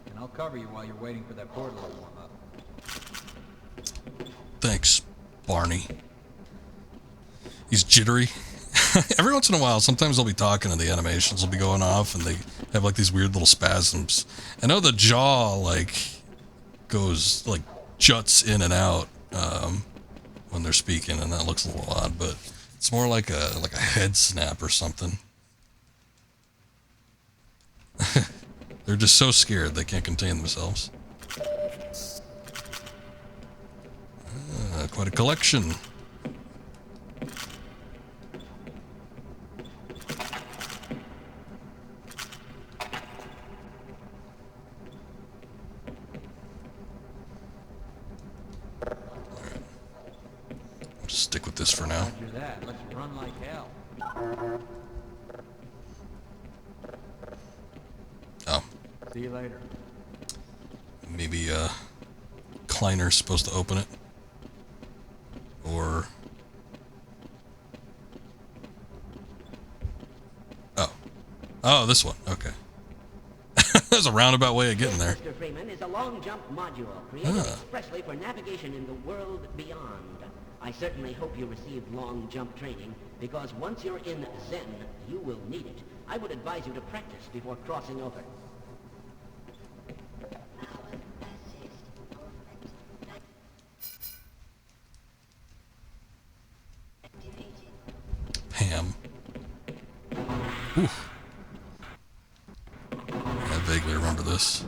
and I'll cover you while you're waiting for that portal to warm up. Thanks, Barney. He's jittery. Every once in a while, sometimes they'll be talking and the animations will be going off and they have like these weird little spasms. I know the jaw like goes like juts in and out when they're speaking, and that looks a little odd, but it's more like a head snap or something. They're just so scared they can't contain themselves. Quite a collection. Stick with this for now. Roger that. Let's run like hell. Oh. See you later. Maybe Kleiner's supposed to open it. Or... Oh. Oh, this one. Okay. There's a roundabout way of getting there. Mr. Freeman is a long jump module created expressly for navigation in the world beyond. I certainly hope you received long jump training, because once you're in Zen, you will need it. I would advise you to practice before crossing over. Pam. Oof. I vaguely remember this.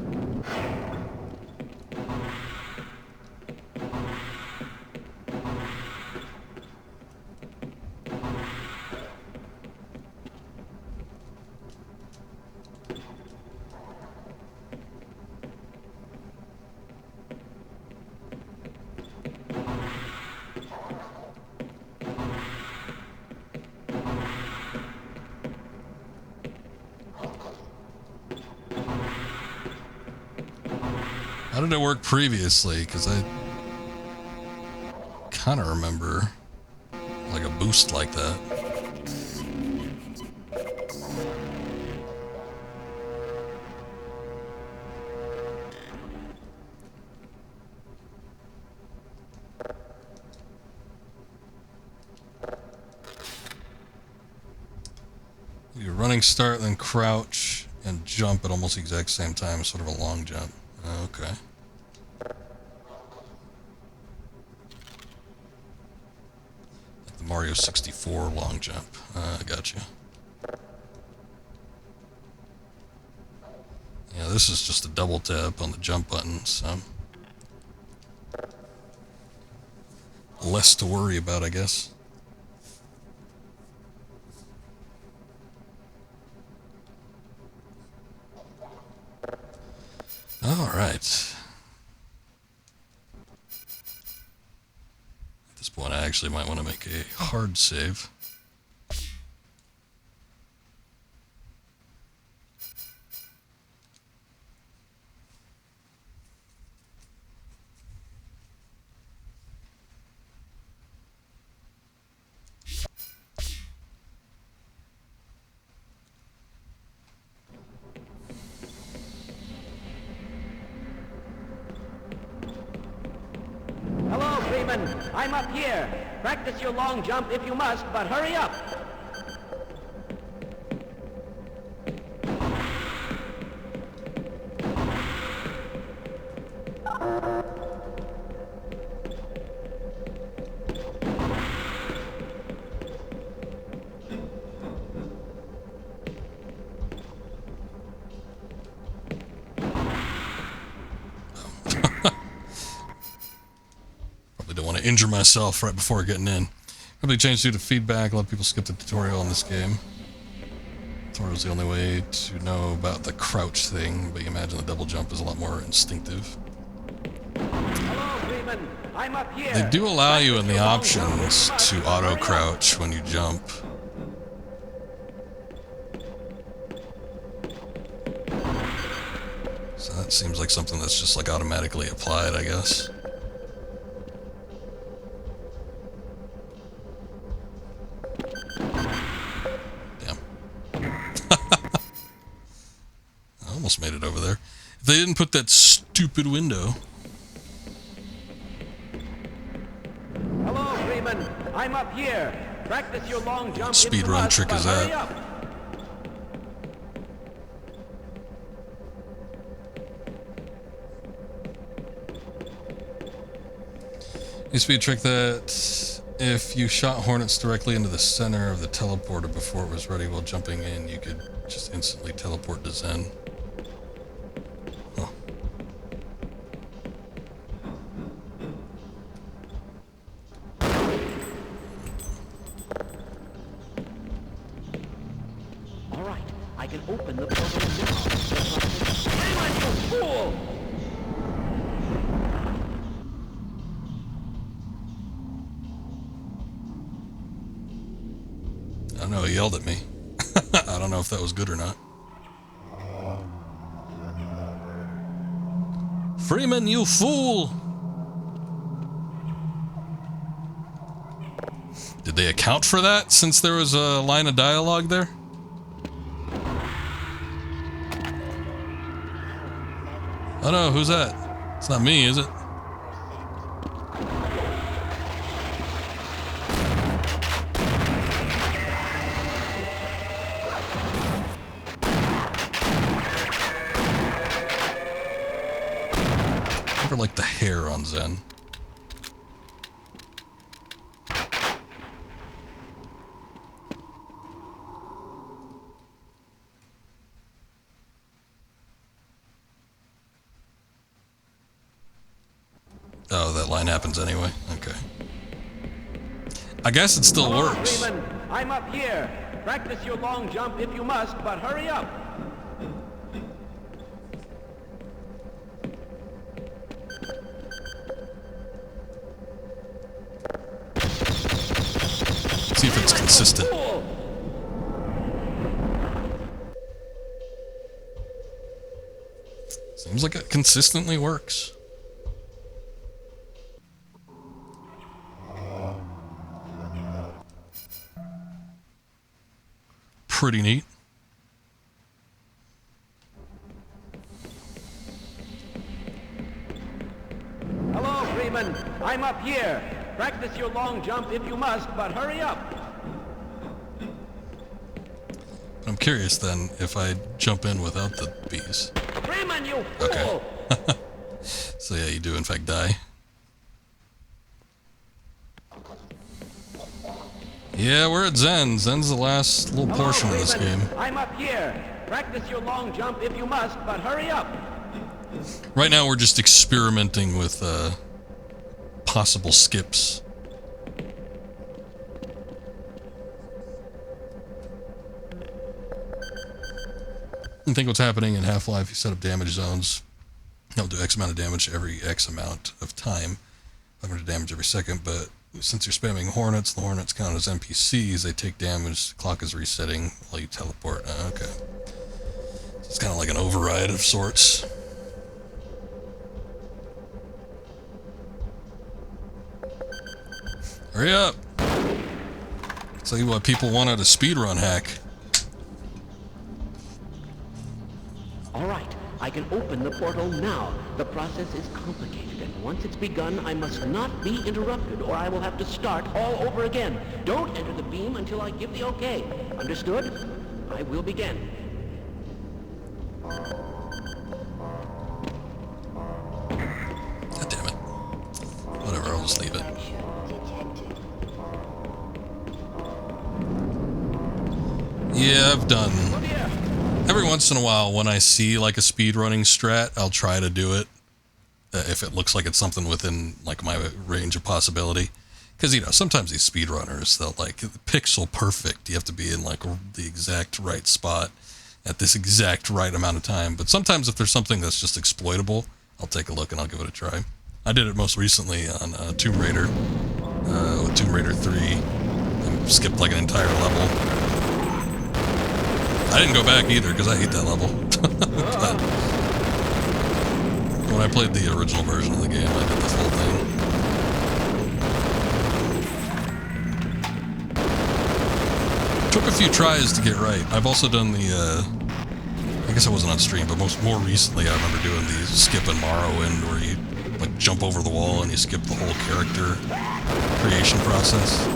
How did it work previously? Because I kind of remember like a boost like that. You running start, then crouch and jump at almost the exact same time, sort of a long jump. Okay. Like the Mario 64 long jump. I gotcha. Yeah, this is just a double tap on the jump button, so less to worry about, I guess. All right. At this point, I actually might want to make a hard save. Hello, Freeman. I'm up here. Practice your long jump if you must, but hurry up. Probably don't want to injure myself right before getting in. Probably change due to feedback. A lot of people skip the tutorial in this game. Tutorial's the only way to know about the crouch thing, but you imagine the double jump is a lot more instinctive. Hello, Freeman. I'm up here. They do allow you in the options to auto crouch when you jump. So that seems like something that's just like automatically applied, I guess. Damn. I almost made it over there. If they didn't put that stupid window. Hello, Freeman. I'm up here. Practice your long jump. Speed run trick is that? Hurry up. Used to be a trick that if you shot hornets directly into the center of the teleporter before it was ready while jumping in, you could just instantly teleport to Zen. Huh. All right, I can open the portal now. Freeman, you fool! I don't know, he yelled at me. I don't know if that was good or not. Freeman, you fool! Did they account for that since there was a line of dialogue there? Oh no, who's that? It's not me, is it? Never liked the hair on Zen. Oh, that line happens anyway. Okay. I guess it still Hello, works. Freeman. I'm up here. Practice your long jump if you must, but hurry up. See if it's consistent. Fool! Seems like it consistently works. Pretty neat. Hello, Freeman. I'm up here. Practice your long jump if you must, but hurry up. But I'm curious then if I jump in without the bees. Freeman, you fool! Okay. So yeah, you do in fact die. Yeah, we're at Zen. Zen's the last little portion of this game. I'm up here. Practice your long jump if you must, but hurry up. Right now we're just experimenting with possible skips. I think what's happening in Half-Life, you set up damage zones. They'll do X amount of damage every X amount of time. I'm going to damage every second, but since you're spamming Hornets, the Hornets count as NPCs. They take damage, the clock is resetting while you teleport. Okay. So it's kind of like an override of sorts. Hurry up! Tell you what, people wanted a speedrun hack. All right, I can open the portal now. The process is complicated, and once it's begun, I must not be interrupted, or I will have to start all over again. Don't enter the beam until I give the okay. Understood? I will begin. God damn it. Whatever, I'll just leave it. Yeah, I've done... Every once in a while, when I see like a speedrunning strat, I'll try to do it. If it looks like it's something within like my range of possibility. Because, you know, sometimes these speedrunners, they'll like pixel perfect. You have to be in like the exact right spot at this exact right amount of time. But sometimes if there's something that's just exploitable, I'll take a look and I'll give it a try. I did it most recently on Tomb Raider, with Tomb Raider 3. I skipped like an entire level. I didn't go back either because I hate that level. But when I played the original version of the game, I did this whole thing. Took a few tries to get right. I've also done the, I guess I wasn't on stream, but more recently I remember doing the skip and Morrowind where you like jump over the wall and you skip the whole character creation process.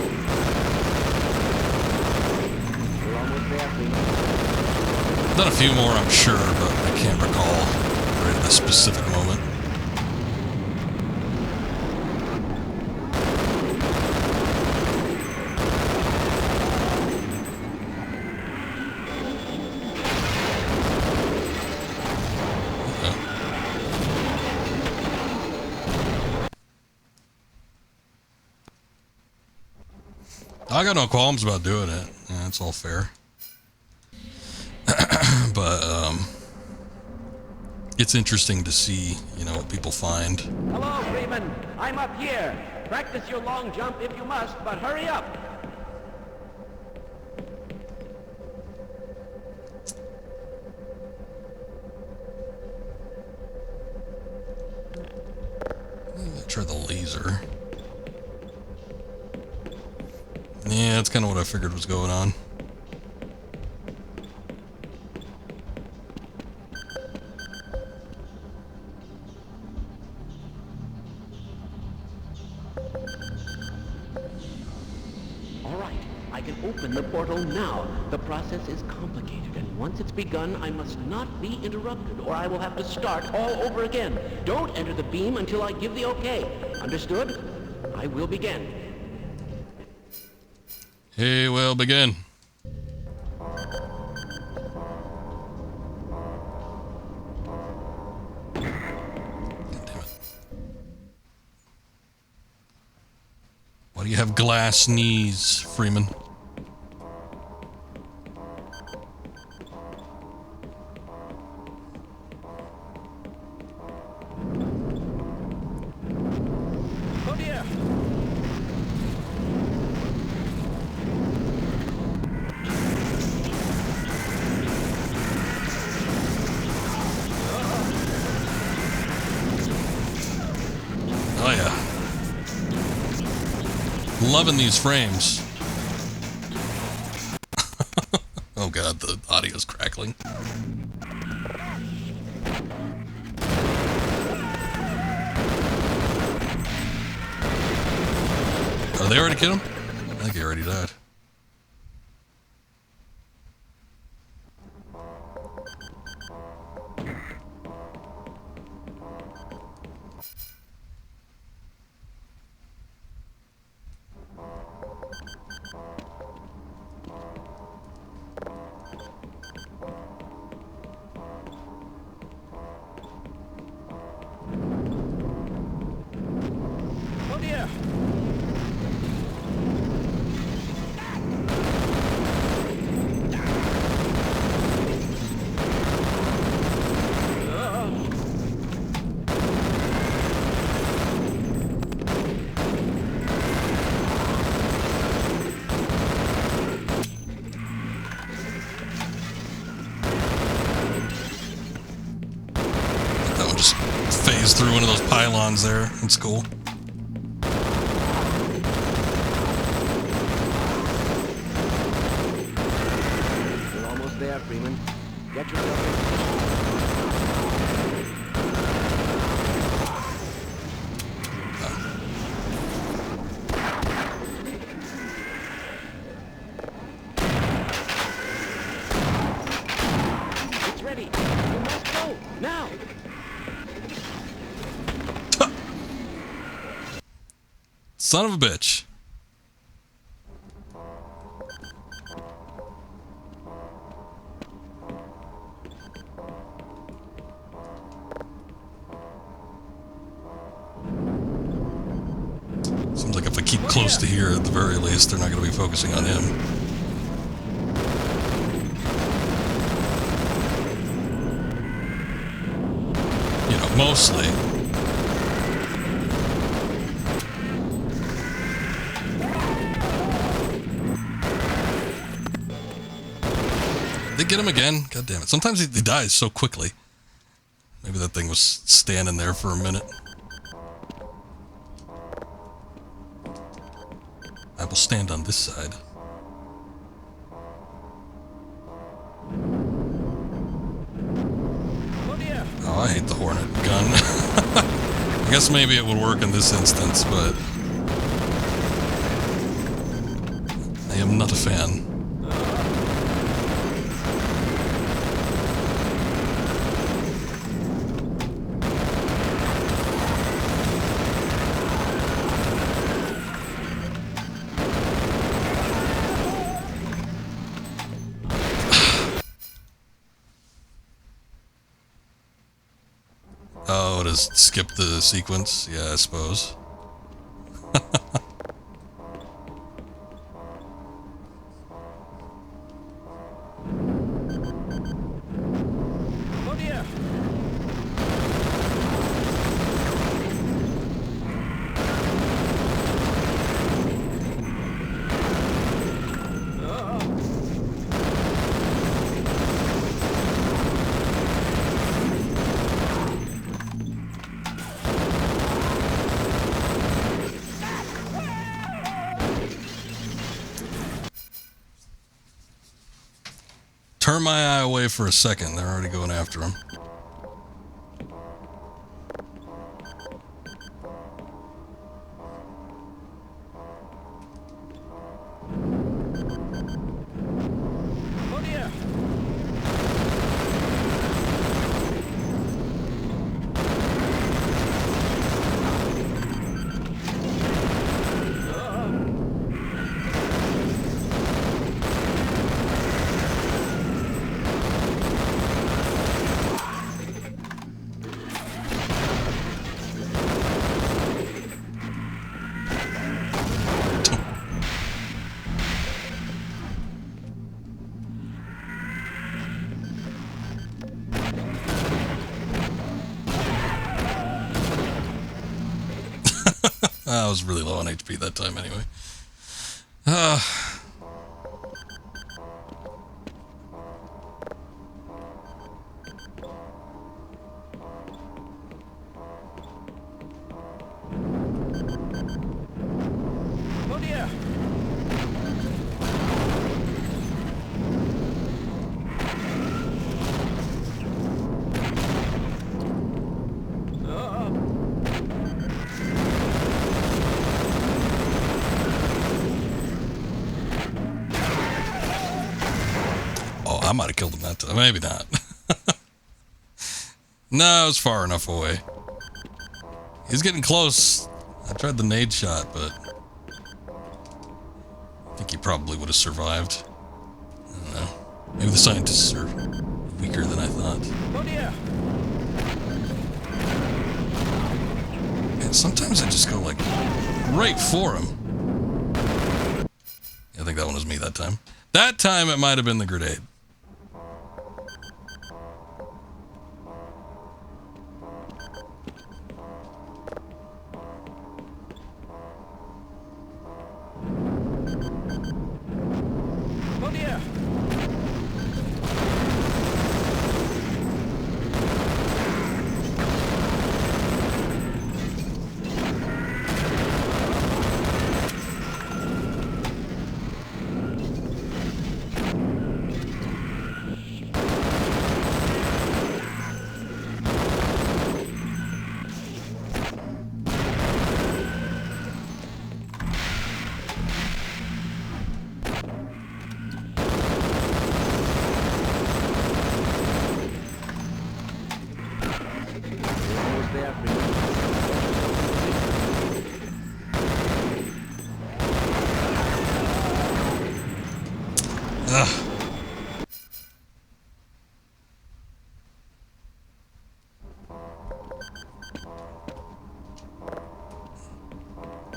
Done a few more, I'm sure, but I can't recall right at this specific moment. I got no qualms about doing it. Yeah, it's all fair. But it's interesting to see, you know, what people find. Hello, Freeman. I'm up here. Practice your long jump if you must, but hurry up. Try the laser. Yeah, that's kind of what I figured was going on. Open the portal now. The process is complicated, and once it's begun, I must not be interrupted, or I will have to start all over again. Don't enter the beam until I give the okay. Understood? I will begin. He will begin. Why do you have glass knees, Freeman? Loving these frames. Oh god, the audio's crackling. Oh, they already killed him? I think he already died. blaze through one of those pylons there. That's cool. We're almost there, Freeman. Get yourself in. It's ready. You must go now. Son of a bitch. Seems like if I keep close to here, at the very least, they're not going to be focusing on him. You know, mostly. They get him again? God damn it. Sometimes he dies so quickly. Maybe that thing was standing there for a minute. I will stand on this side. Oh, I hate the Hornet gun. I guess maybe it would work in this instance, but I am not a fan. Oh, to skip the sequence? Yeah, I suppose. Oh dear. Turn my eye away for a second. They're already going after him. Oh dear. I was really low on HP that time anyway. Oh dear. Oh, I might have killed him that time. Maybe not. No, it was far enough away. He's getting close. I tried the nade shot, but I think he probably would have survived. I don't know. Maybe the scientists are weaker than I thought. Oh dear. And sometimes I just go like right for him. Yeah, I think that one was me that time. That time it might have been the grenade. Oh dear.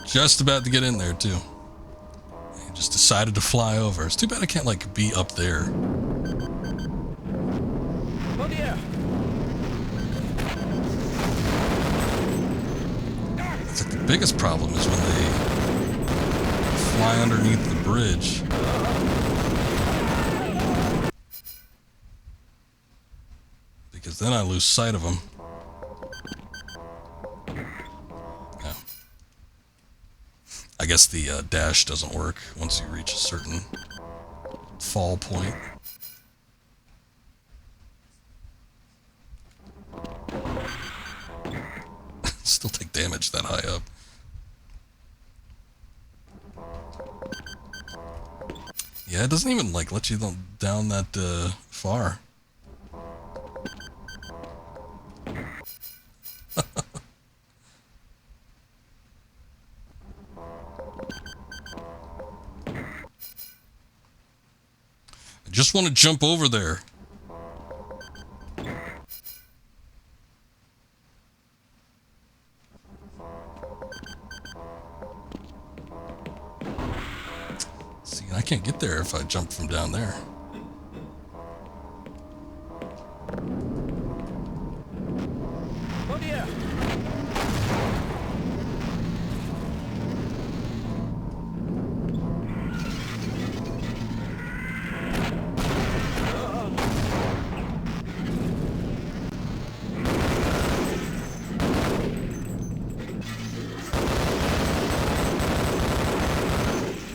Just about to get in there, too. He just decided to fly over. It's too bad I can't, like, be up there. Oh dear! It's like the biggest problem is when they fly underneath the bridge. Because then I lose sight of them. Yeah. I guess the dash doesn't work once you reach a certain fall point. Still take damage that high up. Yeah, it doesn't even like let you down that far. I just want to jump over there. See, I can't get there if I jump from down there. Oh dear!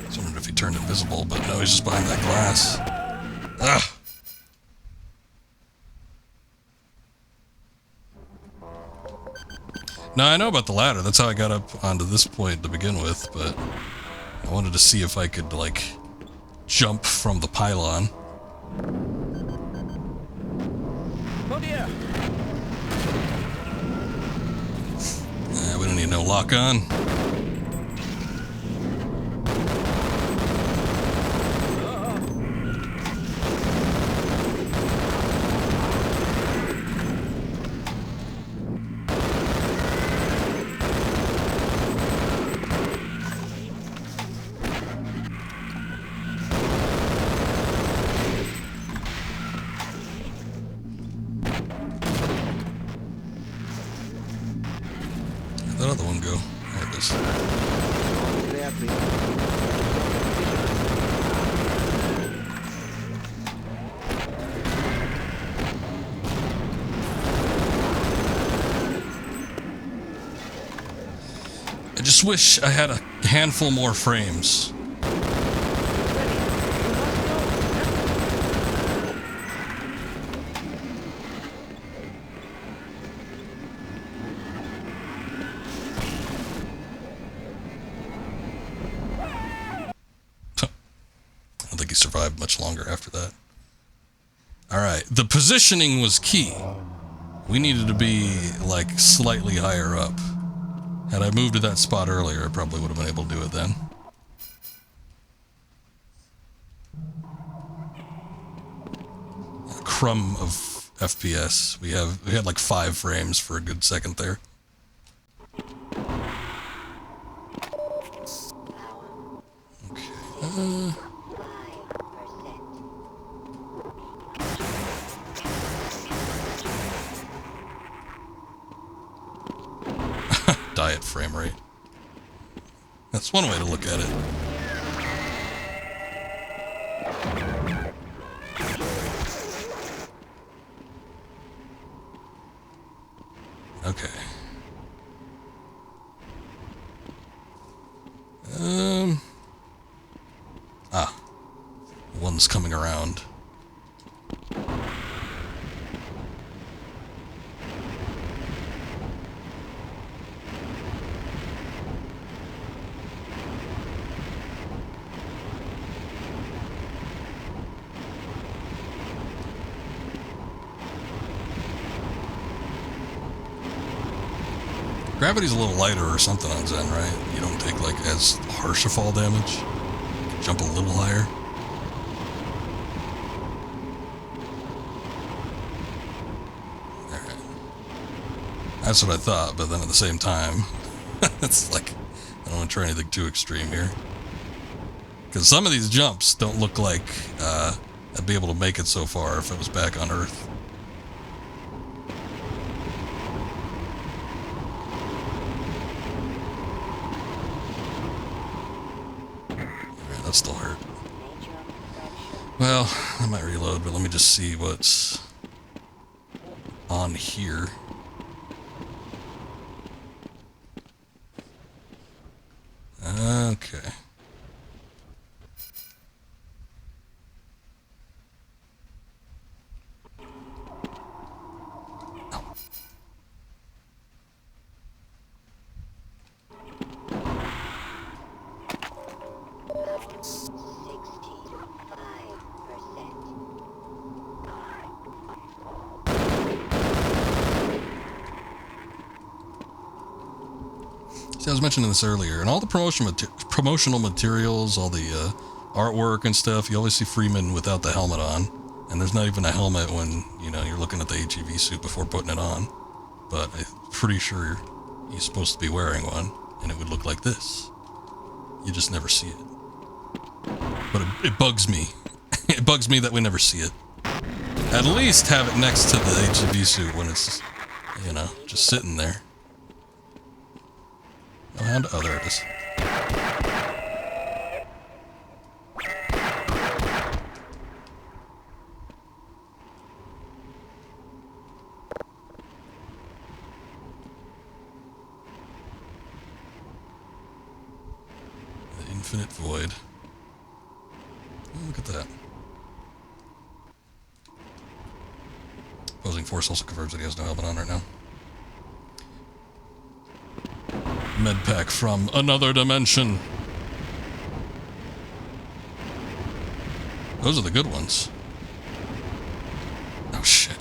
I was wondering if he turned invisible, but no, he's just behind that glass. Ugh. No, I know about the ladder. That's how I got up onto this point to begin with, but I wanted to see if I could, like, jump from the pylon. Oh dear! We don't need no lock on. Where'd that other one go? There it is. I just wish I had a handful more frames. I don't think he survived much longer after that. Alright, the positioning was key. We needed to be, like, slightly higher up. Had I moved to that spot earlier, I probably would have been able to do it then. A crumb of FPS. We had like 5 frames for a good second there. Okay. Diet frame rate. That's one way to look at it. Okay. One's coming around. Gravity's a little lighter or something on Zen, right? You don't take like as harsh a fall damage. You can jump a little higher. Alright. That's what I thought, but then at the same time, it's like, don't want to try anything too extreme here. Because some of these jumps don't look like I'd be able to make it so far if it was back on Earth. Alright, that still hurt. Well, I might reload, but let me just see what's on here. Okay. See, I was mentioning this earlier, and all the promotional materials, all the artwork and stuff, you always see Freeman without the helmet on, and there's not even a helmet when, you know, you're looking at the HEV suit before putting it on, but I'm pretty sure he's supposed to be wearing one, and it would look like this. You just never see it. But it bugs me. It bugs me that we never see it. At least have it next to the HEV suit when it's, you know, just sitting there. Oh, there it is. The infinite void. Oh, look at that. Opposing force also confirms that he has no helmet on right now. Medpack from another dimension. Those are the good ones. Oh shit.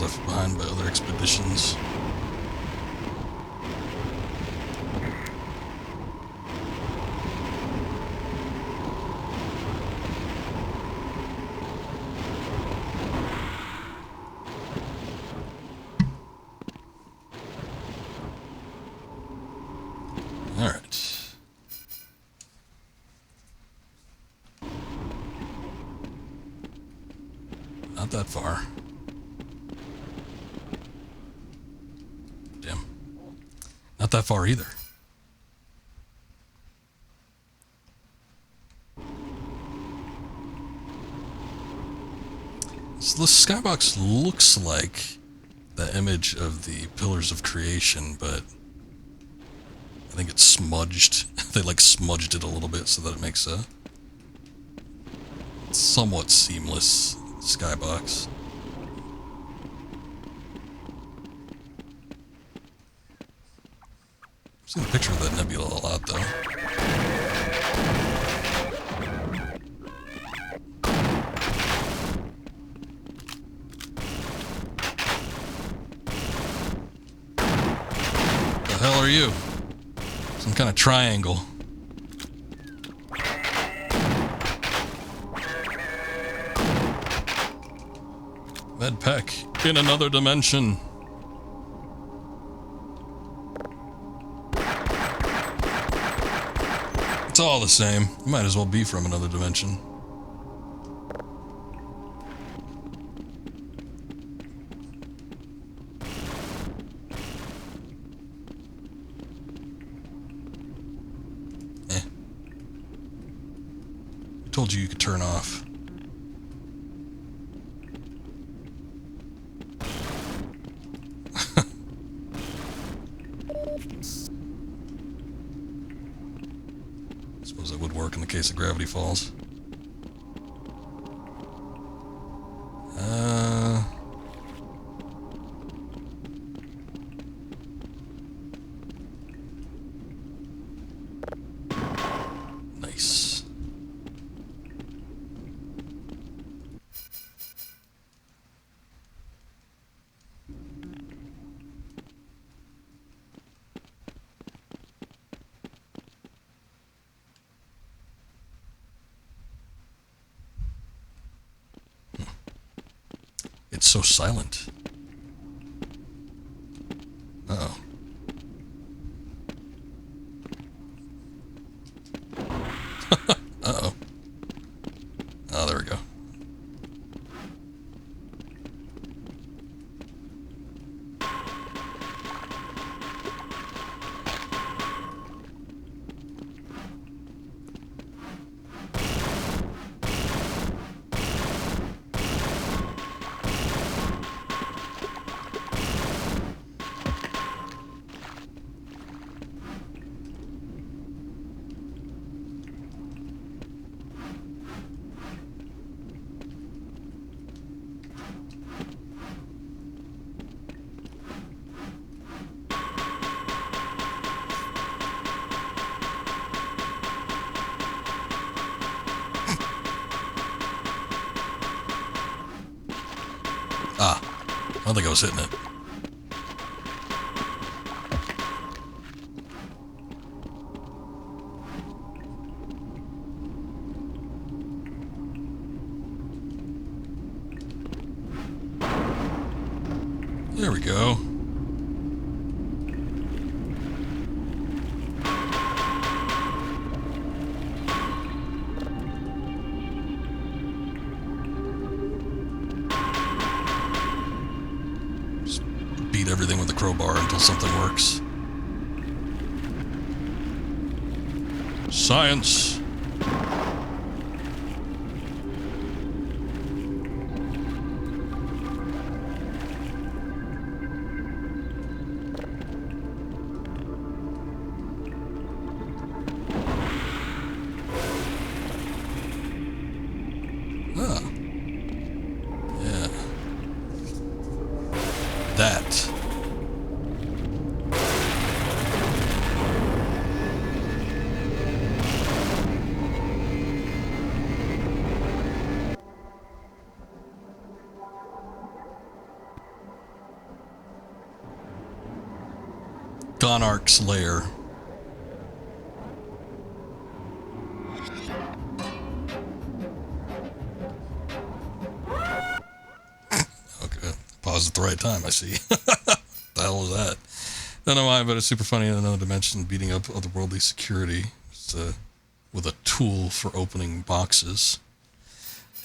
Left behind by other expeditions. All right. Not that far. Not that far either. So the skybox looks like the image of the Pillars of Creation, but I think it's smudged. They like smudged it a little bit so that it makes a somewhat seamless skybox. I've seen a picture of that nebula a lot, though. The hell are you? Some kind of triangle. Medpack in another dimension. It's all the same. Might as well be from another dimension. told you could turn off. Suppose that would work in the case of Gravity Falls. Nice. It's so silent. Uh-oh. Uh-oh. Oh, there we go. Ah, I don't think I was hitting it. There we go. Just beat everything with the crowbar until something works. Science! Ah. Yeah. That. Gonarch's lair. Okay, pause at the right time, I see. The hell was that? Don't know why, but it's super funny in another dimension, beating up otherworldly security with a tool for opening boxes.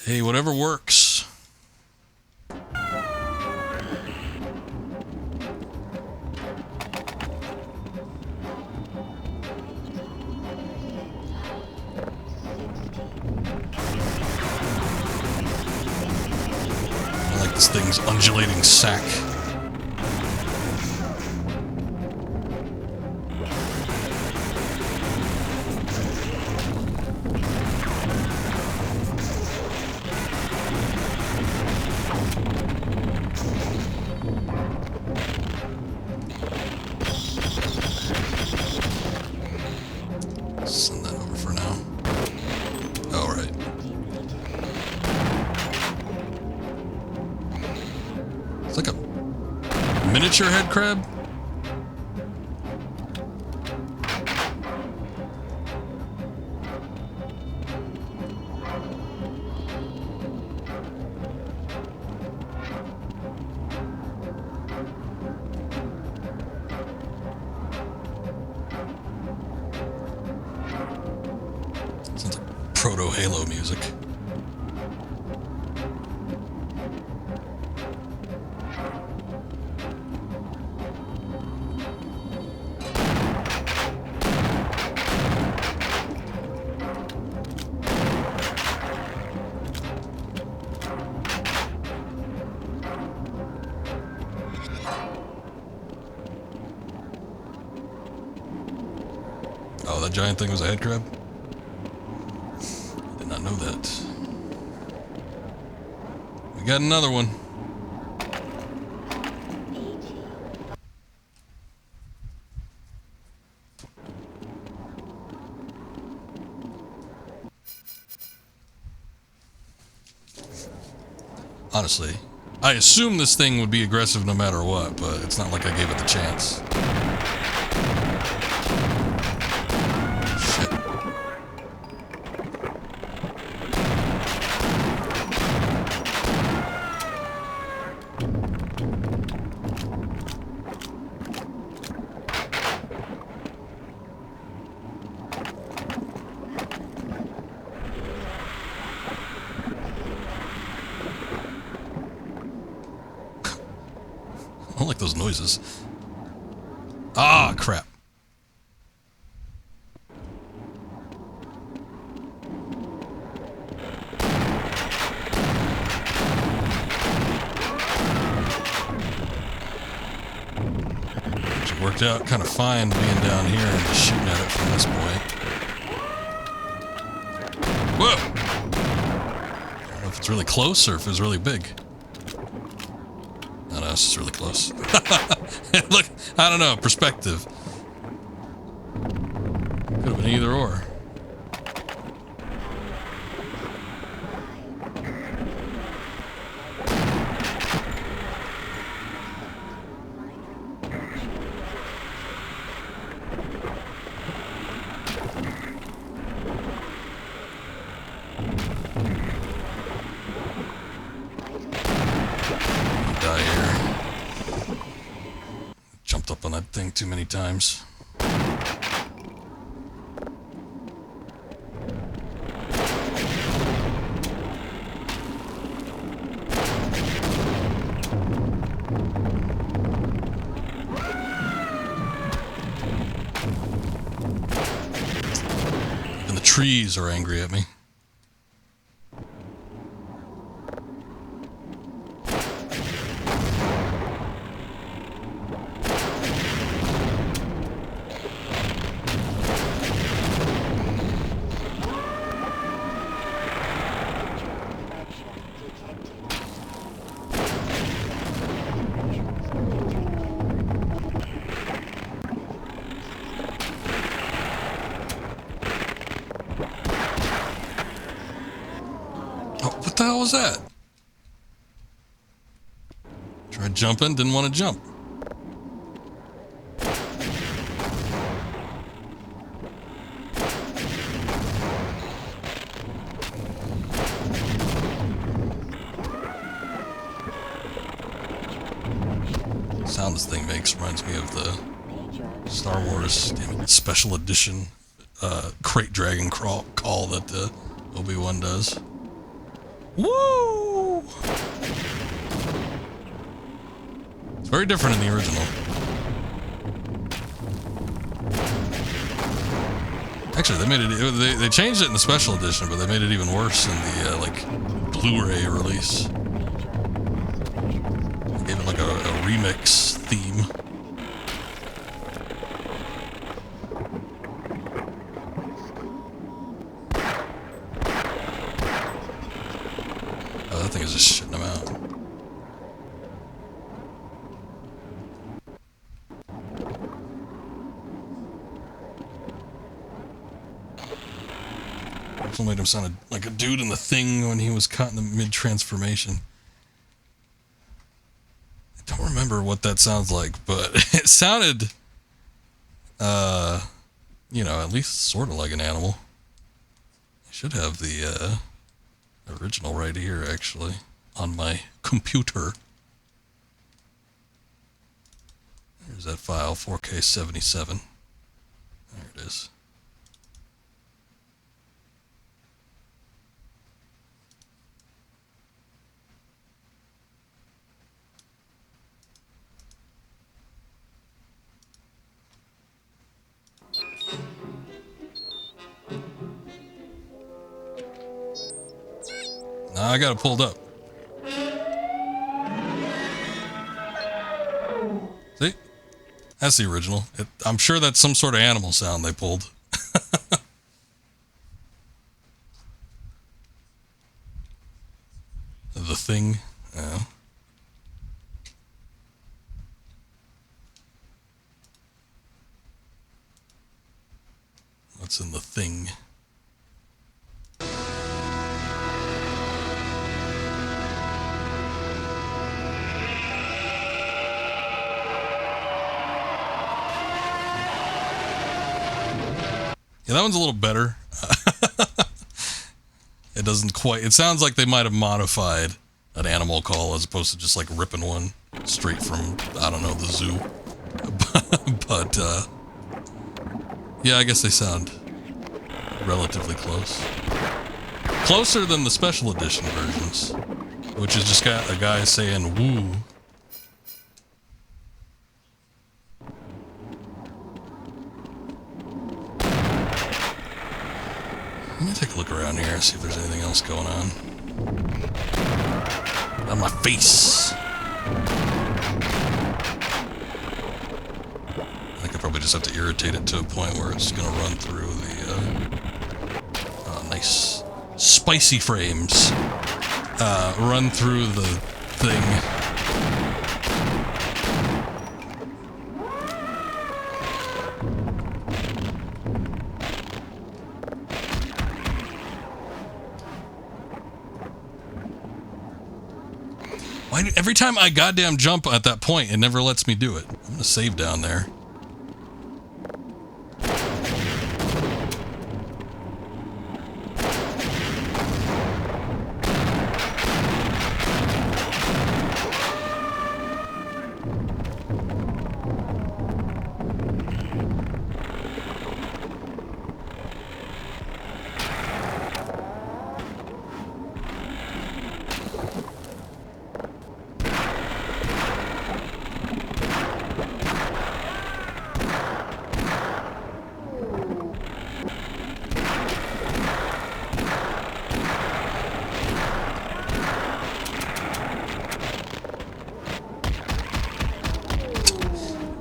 Hey, whatever works. I like this thing's undulating sack. Send that over for now. All right. It's like a miniature head crab. Sounds like proto-Halo music. that giant thing was a head crab? I did not know that. We got another one. Honestly, I assume this thing would be aggressive no matter what, but it's not like I gave it the chance. Shit. I don't like those noises. Ah, crap. It worked out kind of fine being down here and just shooting at it from this point. Whoa! I don't know if it's really close or if it's really big. No, it's just really close. Look, I don't know, perspective. Could have been either or. Die here. Jumped up on that thing too many times. Even the trees are angry at me. What the hell was that? Tried jumping, didn't want to jump. The sound this thing makes reminds me of the Star Wars special edition crate dragon call that Obi-Wan does. Woo! It's very different in the original. Actually, they made it. They changed it in the special edition, but they made it even worse in the like Blu-ray release. They gave it like a remix theme. Oh, that thing is just shitting them out. Definitely made him sound like a dude in the Thing when he was caught in the mid-transformation. I don't remember what that sounds like, but it sounded, you know, at least sort of like an animal. I should have the original right here, actually, on my computer. There's that file, 4K 77. There it is. Now I got it pulled up. See? That's the original. I'm sure that's some sort of animal sound they pulled. thing. What's in the thing? Yeah, that one's a little better. It doesn't quite... It sounds like they might have modified an animal call as opposed to just like ripping one straight from, I don't know, the zoo. But, yeah, I guess they sound relatively close. Closer than the special edition versions, which is just got a guy saying woo. Let me take a look around here, see if there's anything else going on. On my face. I think I probably just have to irritate it to a point where it's going to run through the nice spicy frames. Run through the thing. Every time I goddamn jump at that point, it never lets me do it. I'm gonna save down there.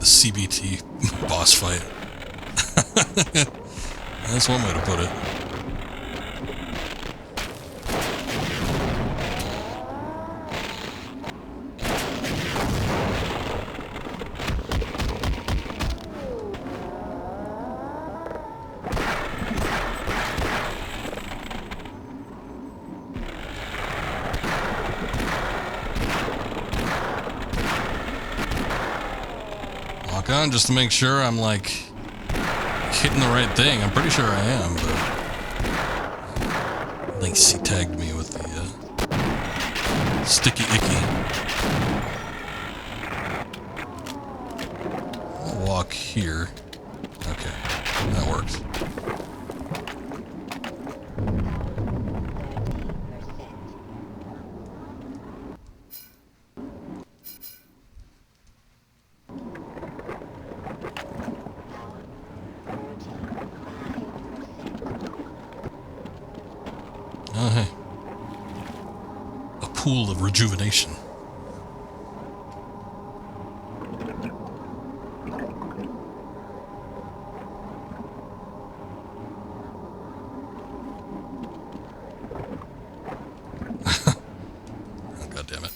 CBT boss fight. That's one way to put it. On just to make sure I'm like hitting the right thing. I'm pretty sure I am, but I think he tagged me with the sticky icky. I'll walk here. Okay, that works. Hey. A pool of rejuvenation. Oh, God damn it.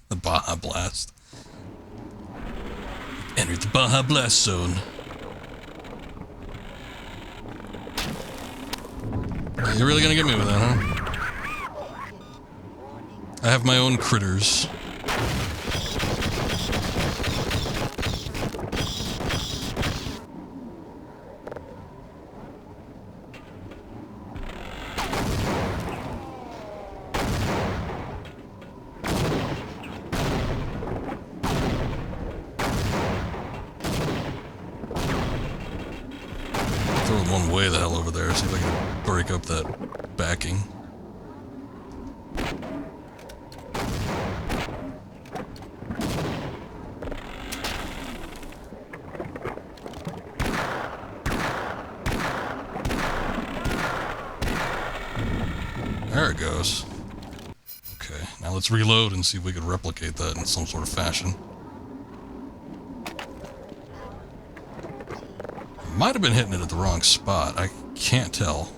The Baja Blast. Entered the Baja Blast zone. You're really gonna get me with that, huh? I have my own critters. Throw one way the hell over there, see if I can break up that backing. There it goes. Okay, now let's reload and see if we can replicate that in some sort of fashion. Might have been hitting it at the wrong spot. I can't tell.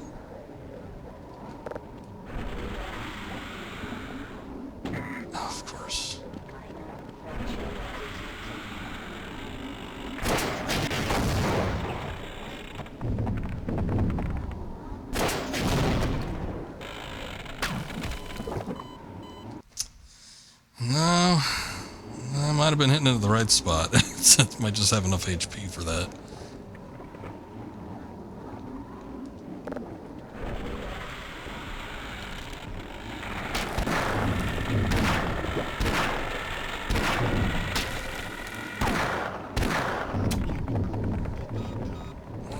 No, I might have been hitting it at the right spot. Might just have enough HP for that.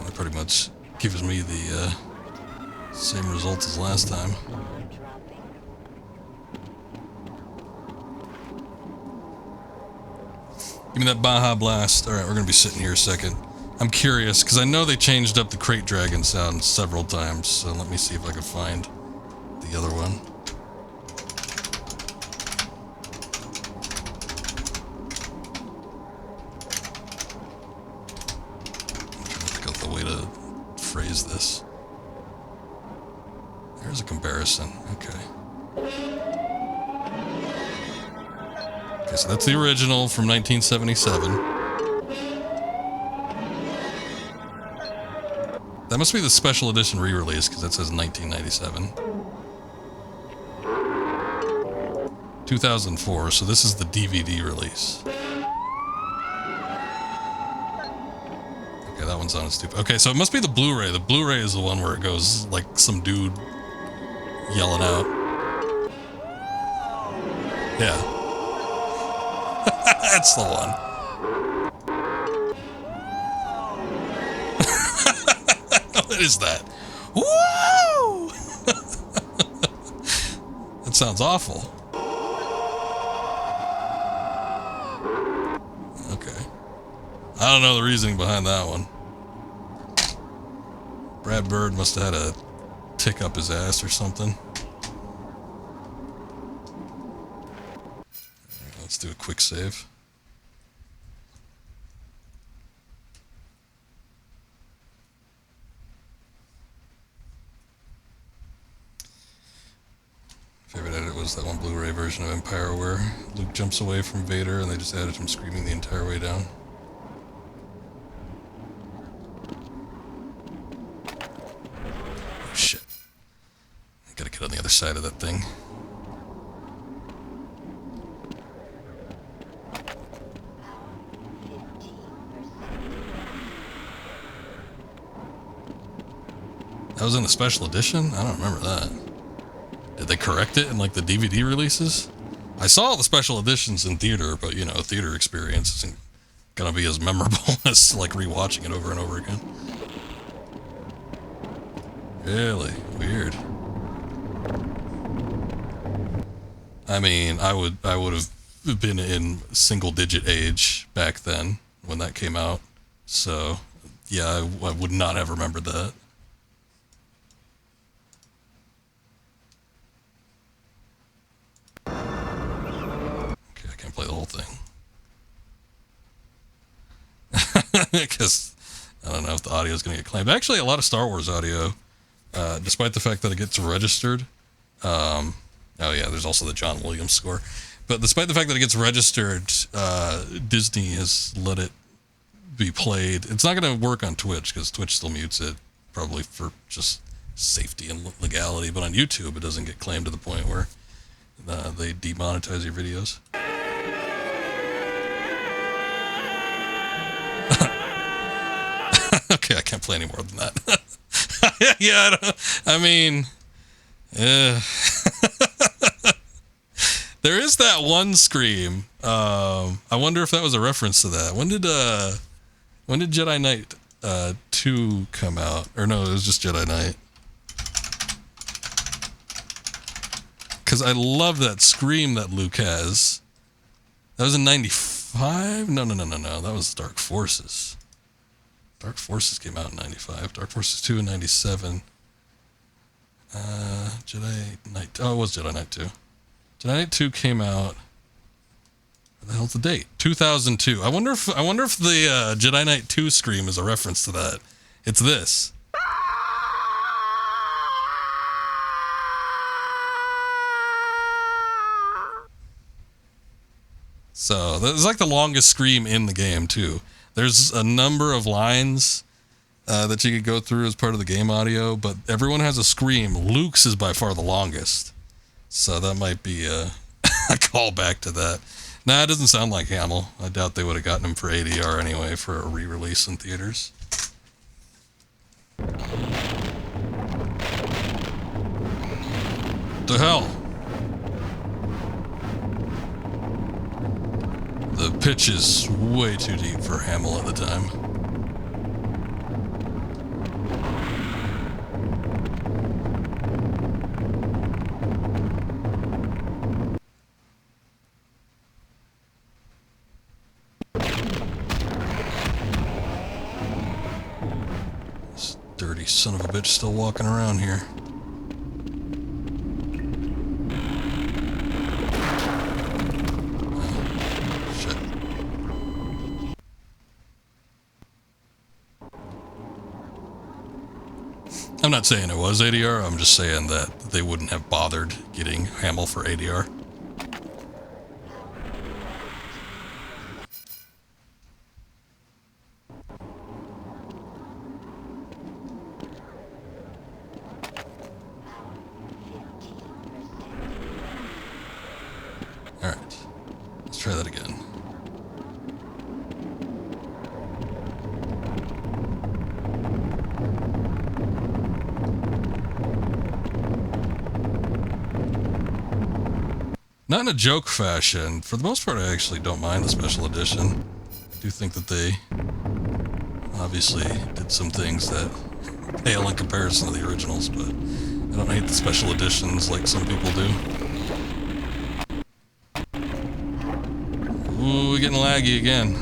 That pretty much gives me the same results as last time. Give me that Baja Blast. Alright, we're gonna be sitting here a second. I'm curious, because I know they changed up the crate dragon sound several times, so let me see if I can find the other one. I'm trying to think of the way to phrase this. There's a comparison. Okay. Okay, so that's the original from 1977. That must be the special edition re-release, because that says 1997. 2004, so this is the DVD release. Okay, that one sounded stupid. Okay, so it must be the Blu-ray. The Blu-ray is the one where it goes like some dude yelling out. Yeah. That's the one. What is that? Woo! That sounds awful. Okay. I don't know the reasoning behind that one. Brad Bird must have had a tick up his ass or something. Let's do a quick save. Favorite edit was that one Blu-ray version of Empire where Luke jumps away from Vader and they just added him screaming the entire way down. Oh shit. I gotta get on the other side of that thing. That was in the special edition? I don't remember that. Did they correct it in like the DVD releases? I saw the special editions in theater, but you know, theater experience isn't gonna be as memorable as like rewatching it over and over again. Really weird. I mean, I would have been in single digit age back then when that came out, so yeah, I would not have remembered that. Play the whole thing because I don't know if the audio is going to get claimed. Actually, a lot of Star Wars audio, despite the fact that it gets registered. Oh yeah, there's also the John Williams score. But despite the fact that it gets registered, Disney has let it be played. It's not going to work on Twitch because Twitch still mutes it, probably for just safety and legality. But on YouTube, it doesn't get claimed to the point where they demonetize your videos. Okay, I can't play any more than that. Yeah, I mean, there is that one scream. I wonder if that was a reference to that. When did Jedi Knight 2 come out? Or no, it was just Jedi Knight. Because I love that scream that Luke has. That was in 95? No. That was Dark Forces. Dark Forces came out in 95. Dark Forces 2 in 97. Jedi Knight... Oh, it was Jedi Knight 2. Jedi Knight 2 came out... What the hell's the date? 2002. I wonder if the Jedi Knight 2 scream is a reference to that. It's this. So, that's like the longest scream in the game, too. There's a number of lines that you could go through as part of the game audio, but everyone has a scream. Luke's is by far the longest. So that might be a call back to that. Nah, it doesn't sound like Hamill. I doubt they would have gotten him for ADR anyway for a re-release in theaters. The hell? The pitch is way too deep for Hamill at the time. Dirty son of a bitch still walking around here. Oh, shit. I'm not saying it was ADR, I'm just saying that they wouldn't have bothered getting Hamill for ADR. Alright, let's try that again. Not in a joke fashion. For the most part, I actually don't mind the special edition. I do think that they obviously did some things that pale in comparison to the originals, but I don't hate the special editions like some people do. Ooh, we're getting laggy again.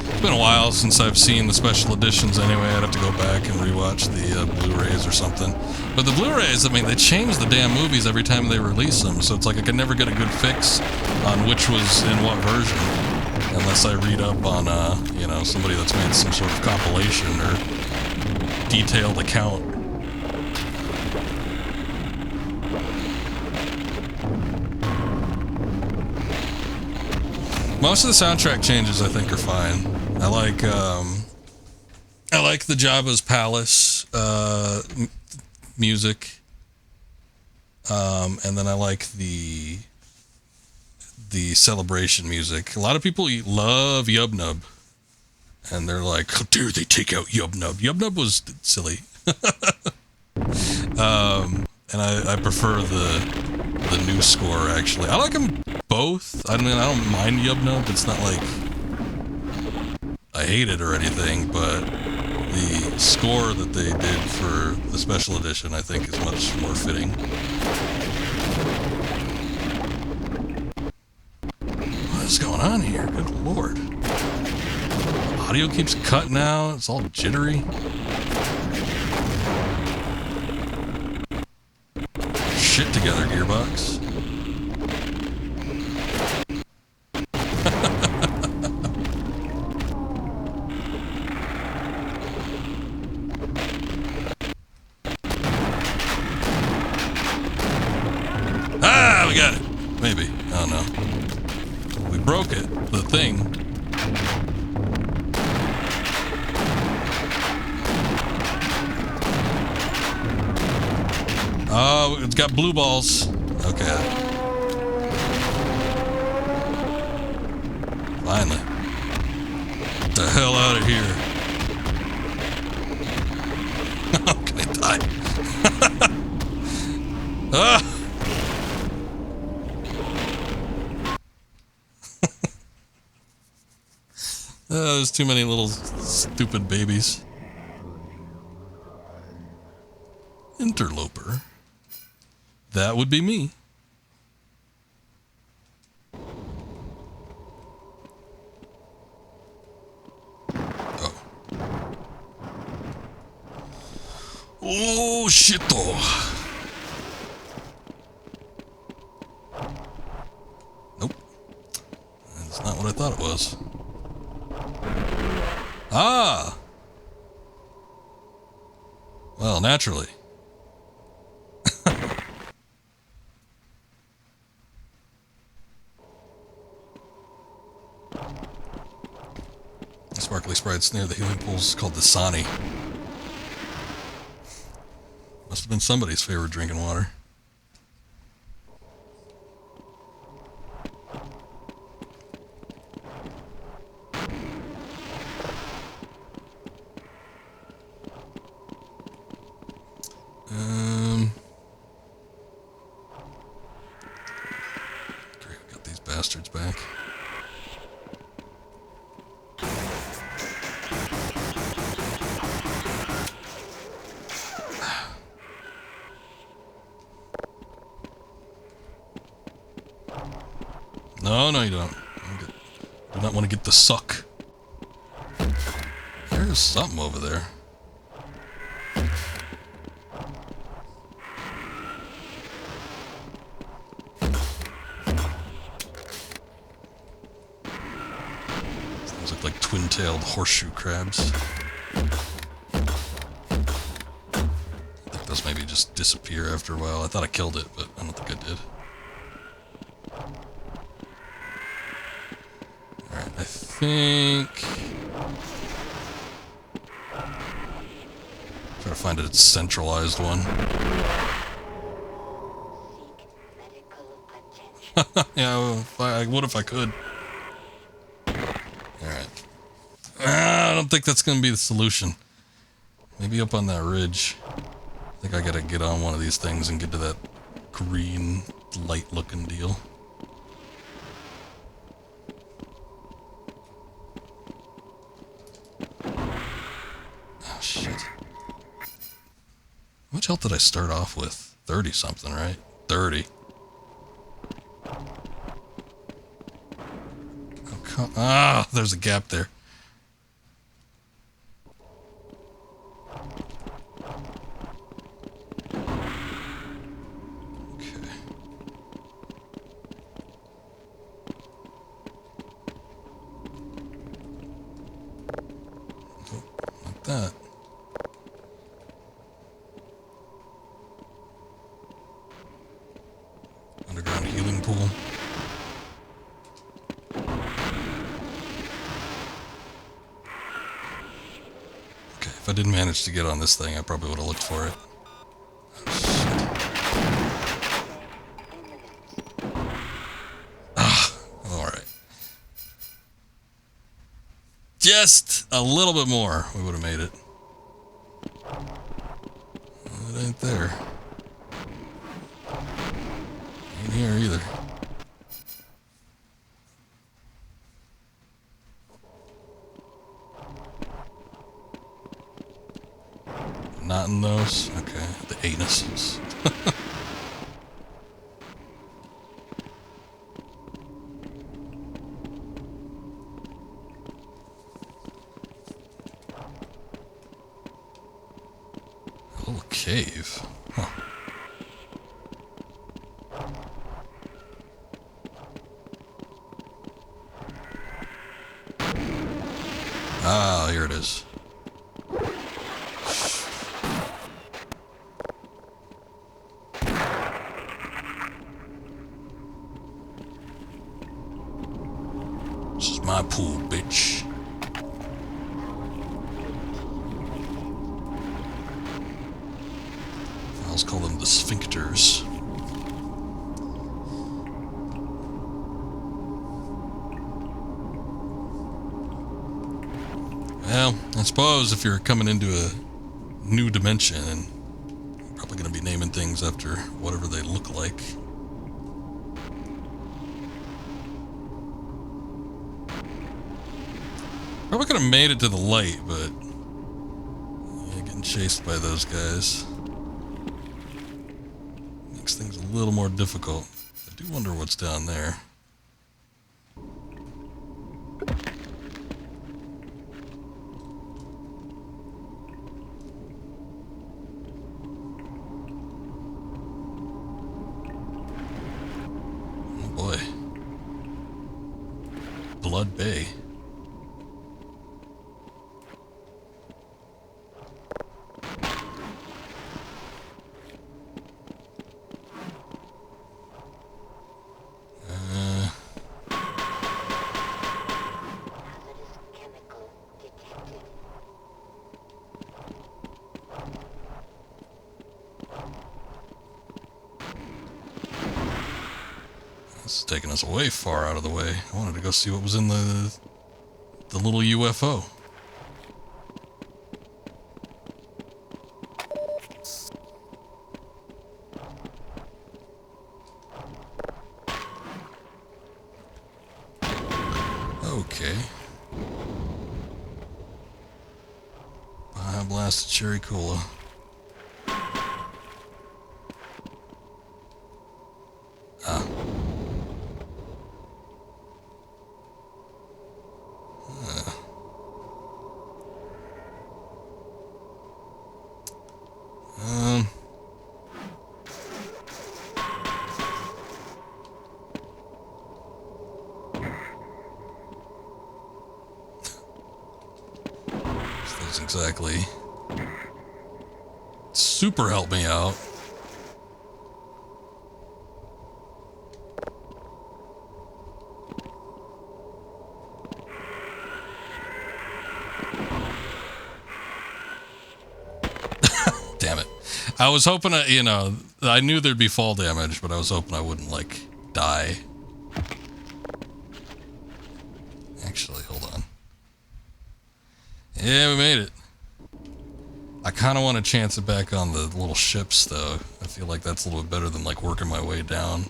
It's been a while since I've seen the special editions anyway. I'd have to go back and rewatch the Blu-rays or something. But the Blu-rays, I mean, they change the damn movies every time they release them, so it's like I could never get a good fix on which was in what version. Unless I read up on, you know, somebody that's made some sort of compilation or detailed account. Most of the soundtrack changes, I think, are fine. I like the Jabba's Palace music, and then I like the celebration music. A lot of people love Yub Nub, and they're like, "How dare they take out Yub Nub?" Yub Nub was silly, and I prefer the new score actually. I like them both. I mean, I don't mind Yub Nub. It's not like I hate it or anything, but the score that they did for the special edition, I think, is much more fitting. What is going on here? Good lord. Audio keeps cutting out. It's all jittery. Shit together, Gearbox. Ah, we got it. Maybe. I don't know. We broke it. The thing. Oh, it's got blue balls. Okay. Finally. Get the hell out of here. Oh, can I die? Ah! There's too many little stupid babies. Interloper. That would be me. Oh. Oh, shit, though. Nope. That's not what I thought it was. Ah! Well, naturally. sparkly sprites near the healing pools called the Sony. Must have been somebody's favorite drinking water. Great, we got these bastards back. No, no, you don't. Do not want to get the suck. There's something over there. Those look like twin-tailed horseshoe crabs. I think those maybe just disappear after a while. I thought I killed it, but I don't think I did. Alright, I think... Try to find a centralized one. Yeah, well, I would if I could. Alright. I don't think that's going to be the solution. Maybe up on that ridge. I think I gotta get on one of these things and get to that green, light-looking deal. Oh, shit. How much health did I start off with? 30-something, right? 30. Ah, there's a gap there. Okay. Oh, like that. Underground healing pool. If I didn't manage to get on this thing, I probably would have looked for it. Ah, alright. Just a little bit more, we would have made it. Well, it ain't there. Ain't here either. Not in those? Okay. The anuses. A little cave. Huh. Ah, here it is. This is my pool, bitch. I'll call them the sphincters. Well, I suppose if you're coming into a new dimension, and you're probably going to be naming things after whatever they look like. Probably could have made it to the light, but yeah, getting chased by those guys makes things a little more difficult. I do wonder what's down there. Oh boy. Blood Bay. It's taking us way far out of the way. I wanted to go see what was in the little UFO. Okay. Blasted cherry cola. Ah. Doesn't exactly super help me out. Damn it. I was hoping, I knew there'd be fall damage, but I was hoping I wouldn't, like, die. Actually, hold on. Yeah, we made it. I kind of want to chance it back on the little ships, though. I feel like that's a little bit better than, like, working my way down.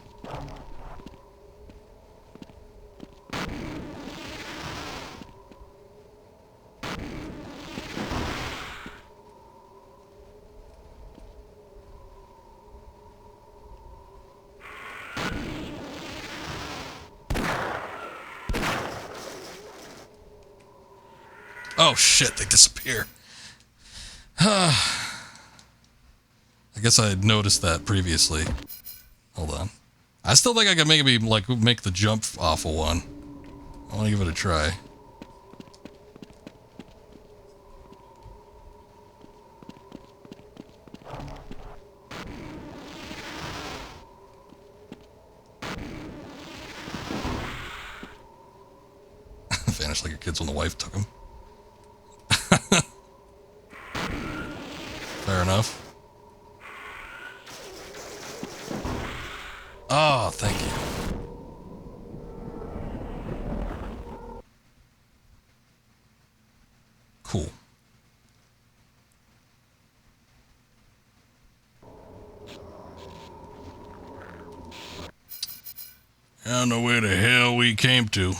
Oh shit, they disappear. I guess I had noticed that previously. Hold on. I still think I could maybe, like, make the jump off of one. I want to give it a try. Vanished like your kids when the wife took them. Fair enough. Oh, thank you. Cool. I don't know where the hell we came to.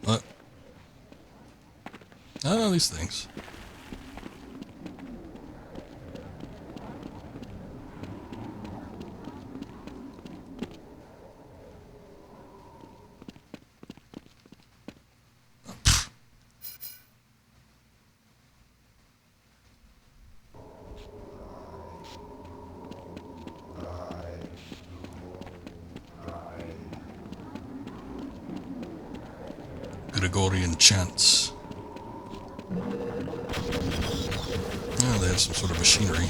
What? I don't know these things. Gregorian chants. Oh, they have some sort of machinery.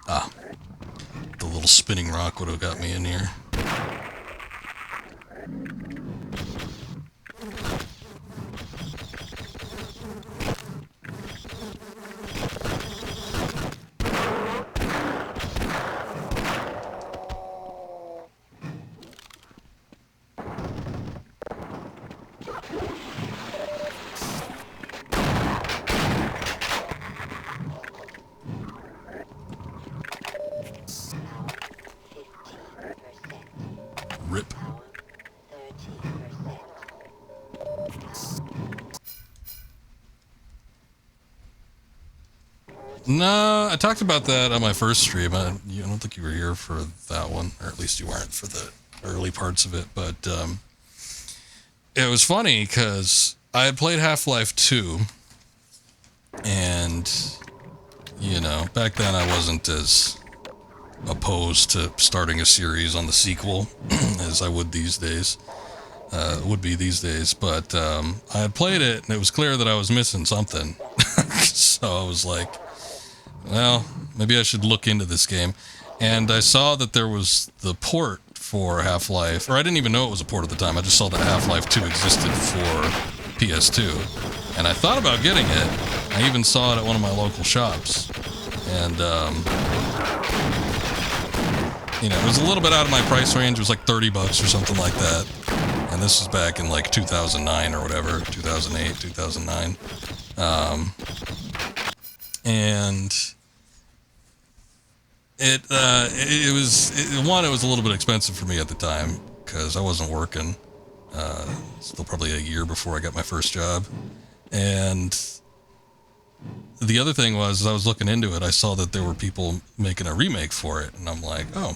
Ah. The little spinning rock would have got me in here. Rip. No, I talked about that on my first stream. I don't think you were here for that one, or at least you weren't for the early parts of it. But it was funny because I had played Half-Life 2, and back then I wasn't as opposed to starting a series on the sequel as I would these days. But I had played it, and it was clear that I was missing something. So I was like, well, maybe I should look into this game. And I saw that there was the port for Half-Life, or I didn't even know it was a port at the time. I just saw that Half-Life 2 existed for PS2, and I thought about getting it. I even saw it at one of my local shops, and you know, it was a little bit out of my price range. It was like $30 or something like that, and this was back in like 2009 or whatever, 2008, 2009, and it was a little bit expensive for me at the time because I wasn't working. Still probably a year before I got my first job. And the other thing was, as I was looking into it, I saw that there were people making a remake for it. And I'm like, oh,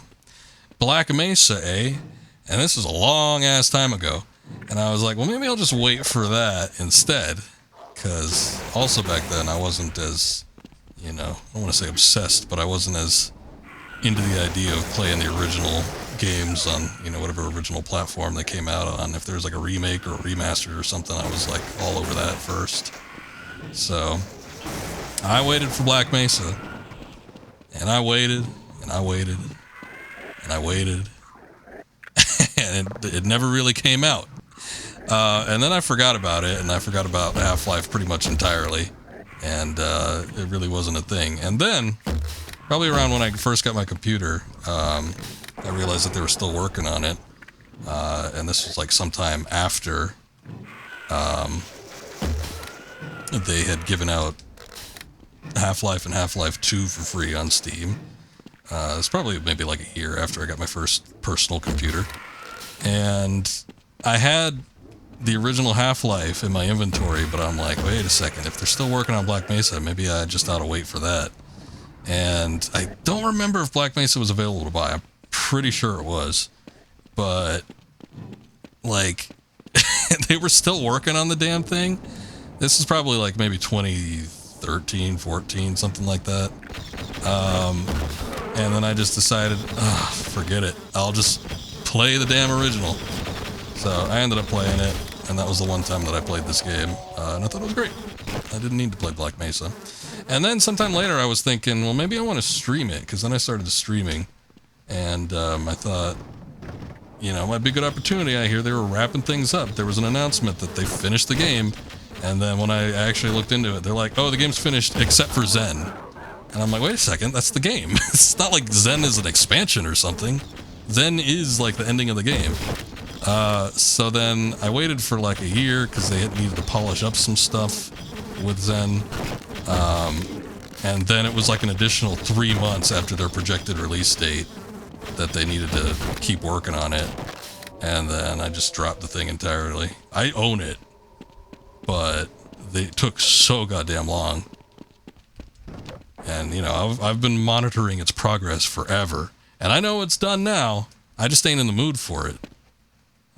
Black Mesa, eh? And this is a long ass time ago. And I was like, well, maybe I'll just wait for that instead. Because also back then I wasn't as, you know, I don't want to say obsessed, but I wasn't as into the idea of playing the original games on, you know, whatever original platform they came out on. If there was like a remake or a remaster or something, I was like all over that first. So I waited for Black Mesa, and I waited, and I waited, and I waited, and it never really came out. And then I forgot about it, and I forgot about Half-Life pretty much entirely, and it really wasn't a thing. And then probably around when I first got my computer, I realized that they were still working on it, and this was like sometime after they had given out Half-Life and Half-Life 2 for free on Steam. It's probably maybe like a year after I got my first personal computer, and I had the original Half-Life in my inventory, but I'm like, wait a second, if they're still working on Black Mesa, maybe I just ought to wait for that. And I don't remember if Black Mesa was available to buy. I'm pretty sure it was. But, like, they were still working on the damn thing. This is probably like maybe 2013, 14, something like that. And then I just decided, forget it. I'll just play the damn original. So I ended up playing it, and that was the one time that I played this game. And I thought it was great. I didn't need to play Black Mesa. And then sometime later I was thinking, well, maybe I want to stream it, because then I started streaming, and I thought, you know, it might be a good opportunity. I hear they were wrapping things up. There was an announcement that they finished the game, and then when I actually looked into it, they're like, oh, the game's finished except for Zen. And I'm like, wait a second, that's the game. It's not like Zen is an expansion or something. Zen is like the ending of the game. So then I waited for like a year, because they needed to polish up some stuff with Zen. And then it was like an additional 3 months after their projected release date that they needed to keep working on it. And then I just dropped the thing entirely. I own it, but they took so goddamn long. And, you know, I've been monitoring its progress forever. And I know it's done now. I just ain't in the mood for it.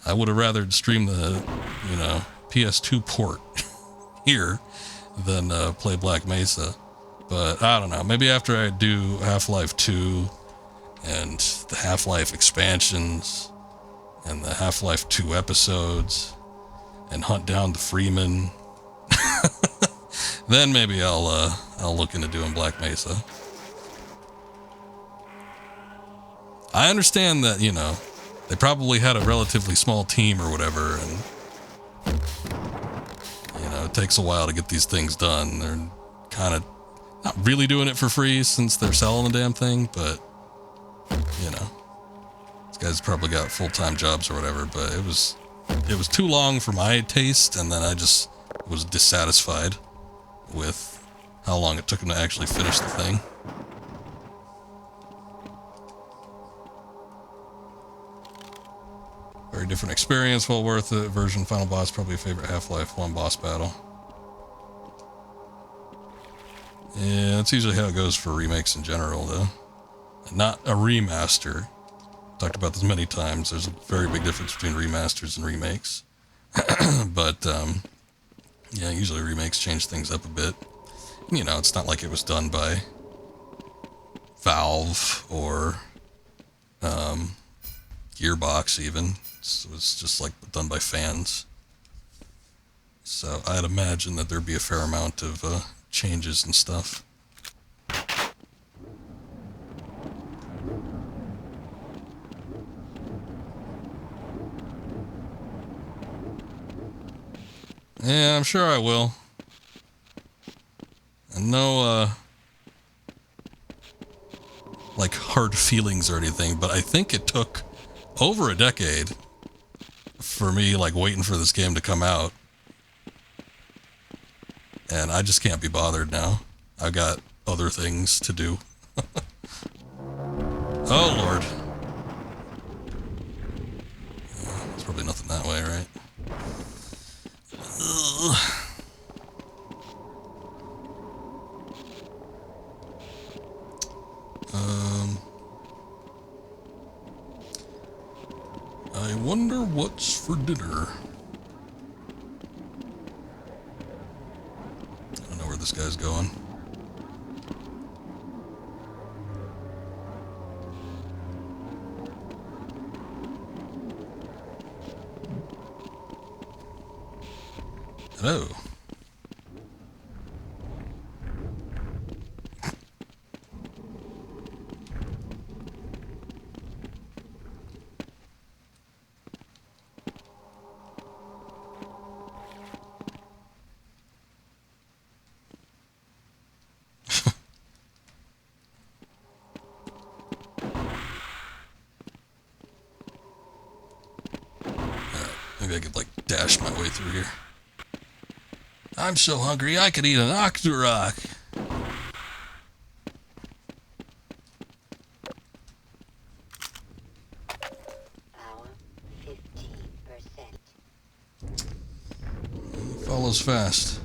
I would have rather stream the, you know, PS2 port here than play Black Mesa. But I don't know, maybe after I do Half-Life 2 and the Half-Life expansions and the Half-Life 2 episodes and hunt down the Freeman, then maybe I'll look into doing Black Mesa. I understand that, you know, they probably had a relatively small team or whatever, and you know, it takes a while to get these things done. They're kind of not really doing it for free since they're selling the damn thing, but, you know, these guys probably got full-time jobs or whatever, but it was too long for my taste, and then I just was dissatisfied with how long it took them to actually finish the thing. Very different experience, well worth it. Version final boss, probably a favorite Half-Life 1 boss battle. Yeah, that's usually how it goes for remakes in general, though. Not a remaster. Talked about this many times. There's a very big difference between remasters and remakes. But, yeah, usually remakes change things up a bit. You know, it's not like it was done by Valve or Gearbox, even. It was just, like, done by fans. So I'd imagine that there'd be a fair amount of changes and stuff. Yeah, I'm sure I will. And no, like, hard feelings or anything, but I think it took over a decade for me, like, waiting for this game to come out. And I just can't be bothered now. I've got other things to do. Oh, Lord. There's probably nothing that way, right? Ugh. I wonder what's for dinner. I don't know where this guy's going. Hello. Maybe I could, like, dash my way through here. I'm so hungry I could eat an octorok. Power 15%. Follows fast.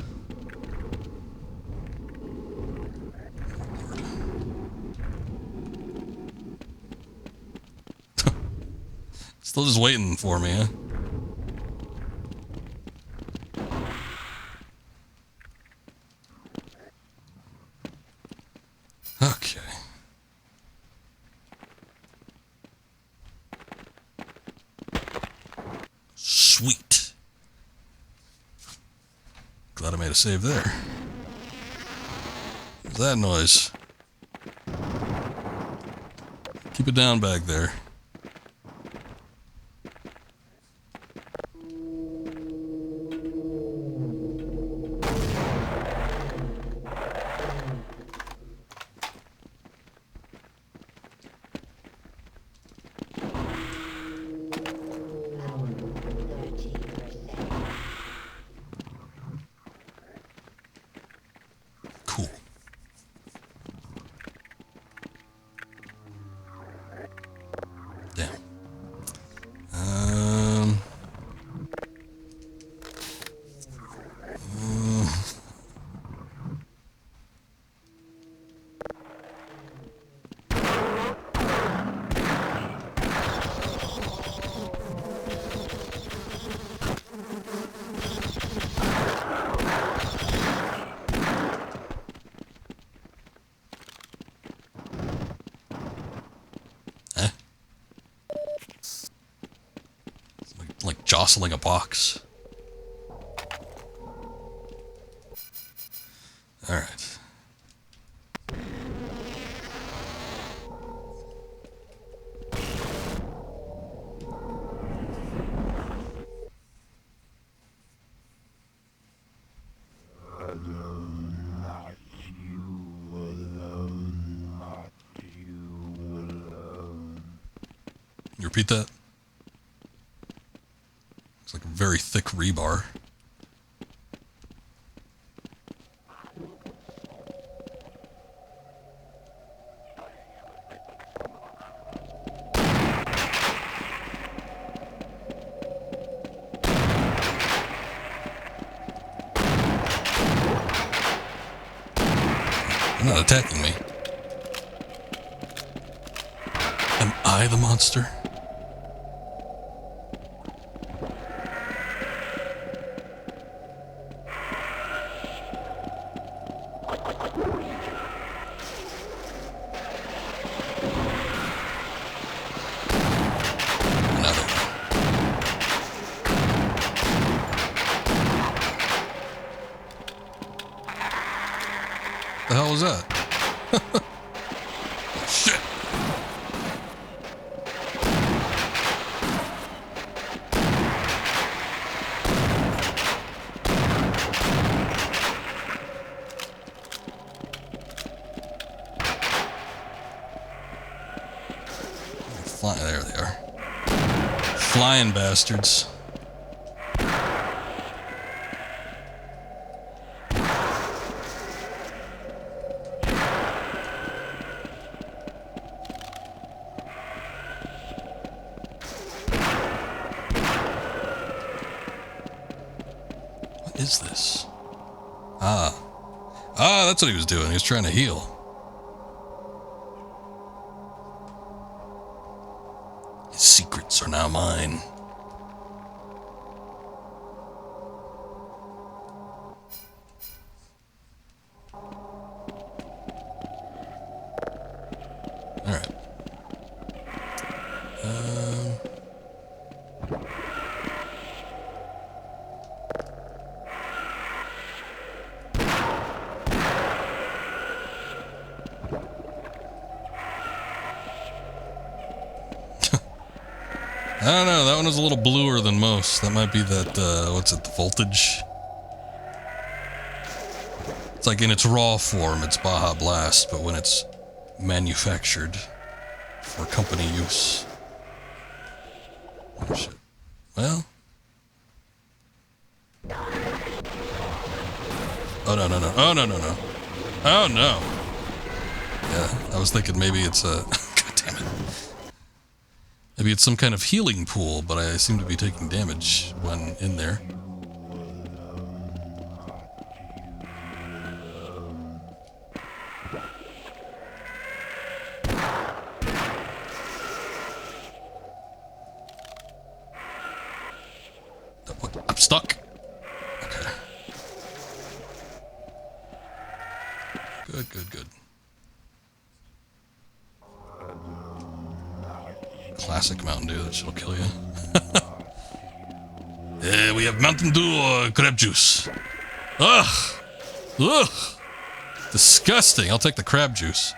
Lord. Still just waiting for me, huh? Okay. Sweet. Glad I made a save there. What's that noise? Keep it down back there. Power 13%. Cool. Damn. Eh? Like jostling a box. All right. You repeat that? It's like a very thick rebar. They're not attacking me. Am I the monster? Another one. The hell was that? Shit. flying. There they are. Flying bastards. What is this? Ah, that's what he was doing. He was trying to heal. His secrets are now mine. All right. I don't know, that one was a little bluer than most. That might be that, what's it, the voltage? It's like in its raw form, it's Baja Blast, but when it's manufactured for company use. Oh shit. Well. Oh no, no, no. Oh no, no, no. Oh no. Yeah, I was thinking maybe it's a... God damn it. Maybe it's some kind of healing pool, but I seem to be taking damage when in there. I'm stuck. Okay. Good, good, good. Classic Mountain Dew, that shit'll kill you. We have Mountain Dew or crab juice. Ugh! Ugh! Disgusting. I'll take the crab juice.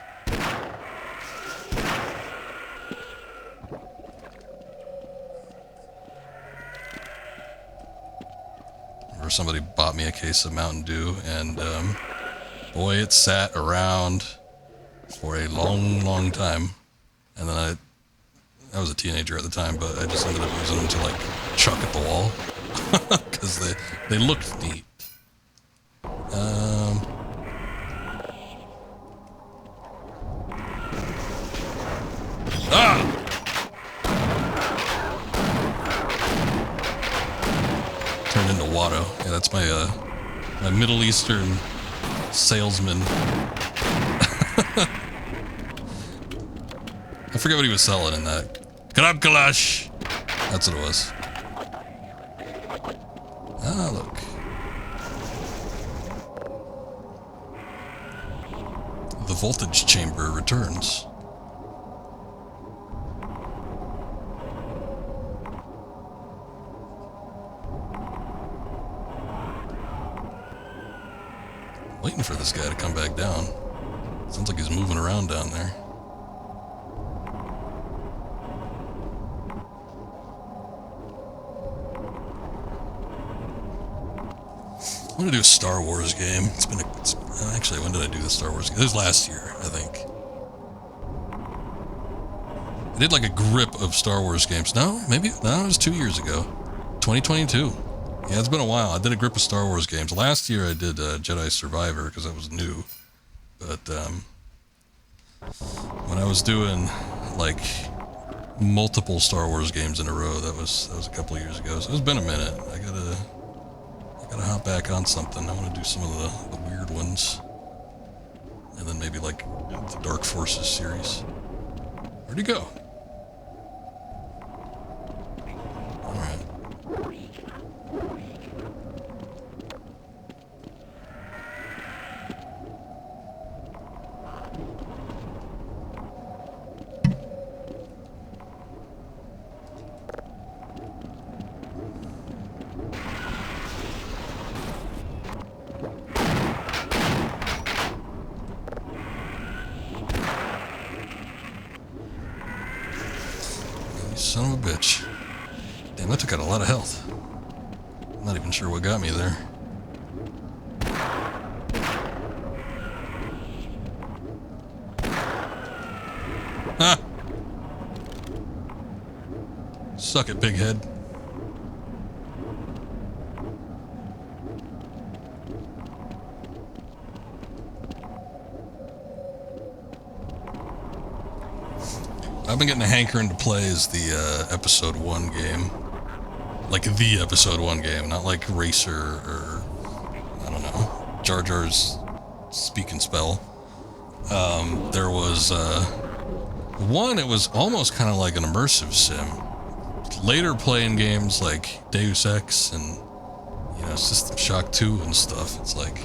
Or somebody bought me a case of Mountain Dew, and boy, it sat around for a long, long time. And then I was a teenager at the time, but I just ended up using them to like chuck at the wall because they looked neat. Turned into Watto. Yeah, that's my my Middle Eastern salesman. I forget what he was selling in that. Krab Kalash! That's what it was. Ah, look. The voltage chamber returns. Waiting for this guy to come back down. Sounds like he's moving around down there. I want to do a Star Wars game. Actually, when did I do the Star Wars game? It was last year, I think. I did like a grip of Star Wars games. No, it was 2 years ago. 2022. Yeah, it's been a while. I did a grip of Star Wars games. Last year I did Jedi Survivor because that was new. But when I was doing like multiple Star Wars games in a row, that was a couple of years ago. So it's been a minute. I gotta hop back on something. I want to do some of the weird ones. And then maybe like the Dark Forces series. Where'd he go? Alright. Son of a bitch. Damn, that took out a lot of health. I'm not even sure what got me there. Ha! Suck it, big head. I've been getting a hankering to play as the episode 1 game. Like the episode 1 game, not like Racer or, I don't know, Jar Jar's Speak and Spell. There was one, it was almost kind of like an immersive sim. Later playing games like Deus Ex and, System Shock 2 and stuff, it's like,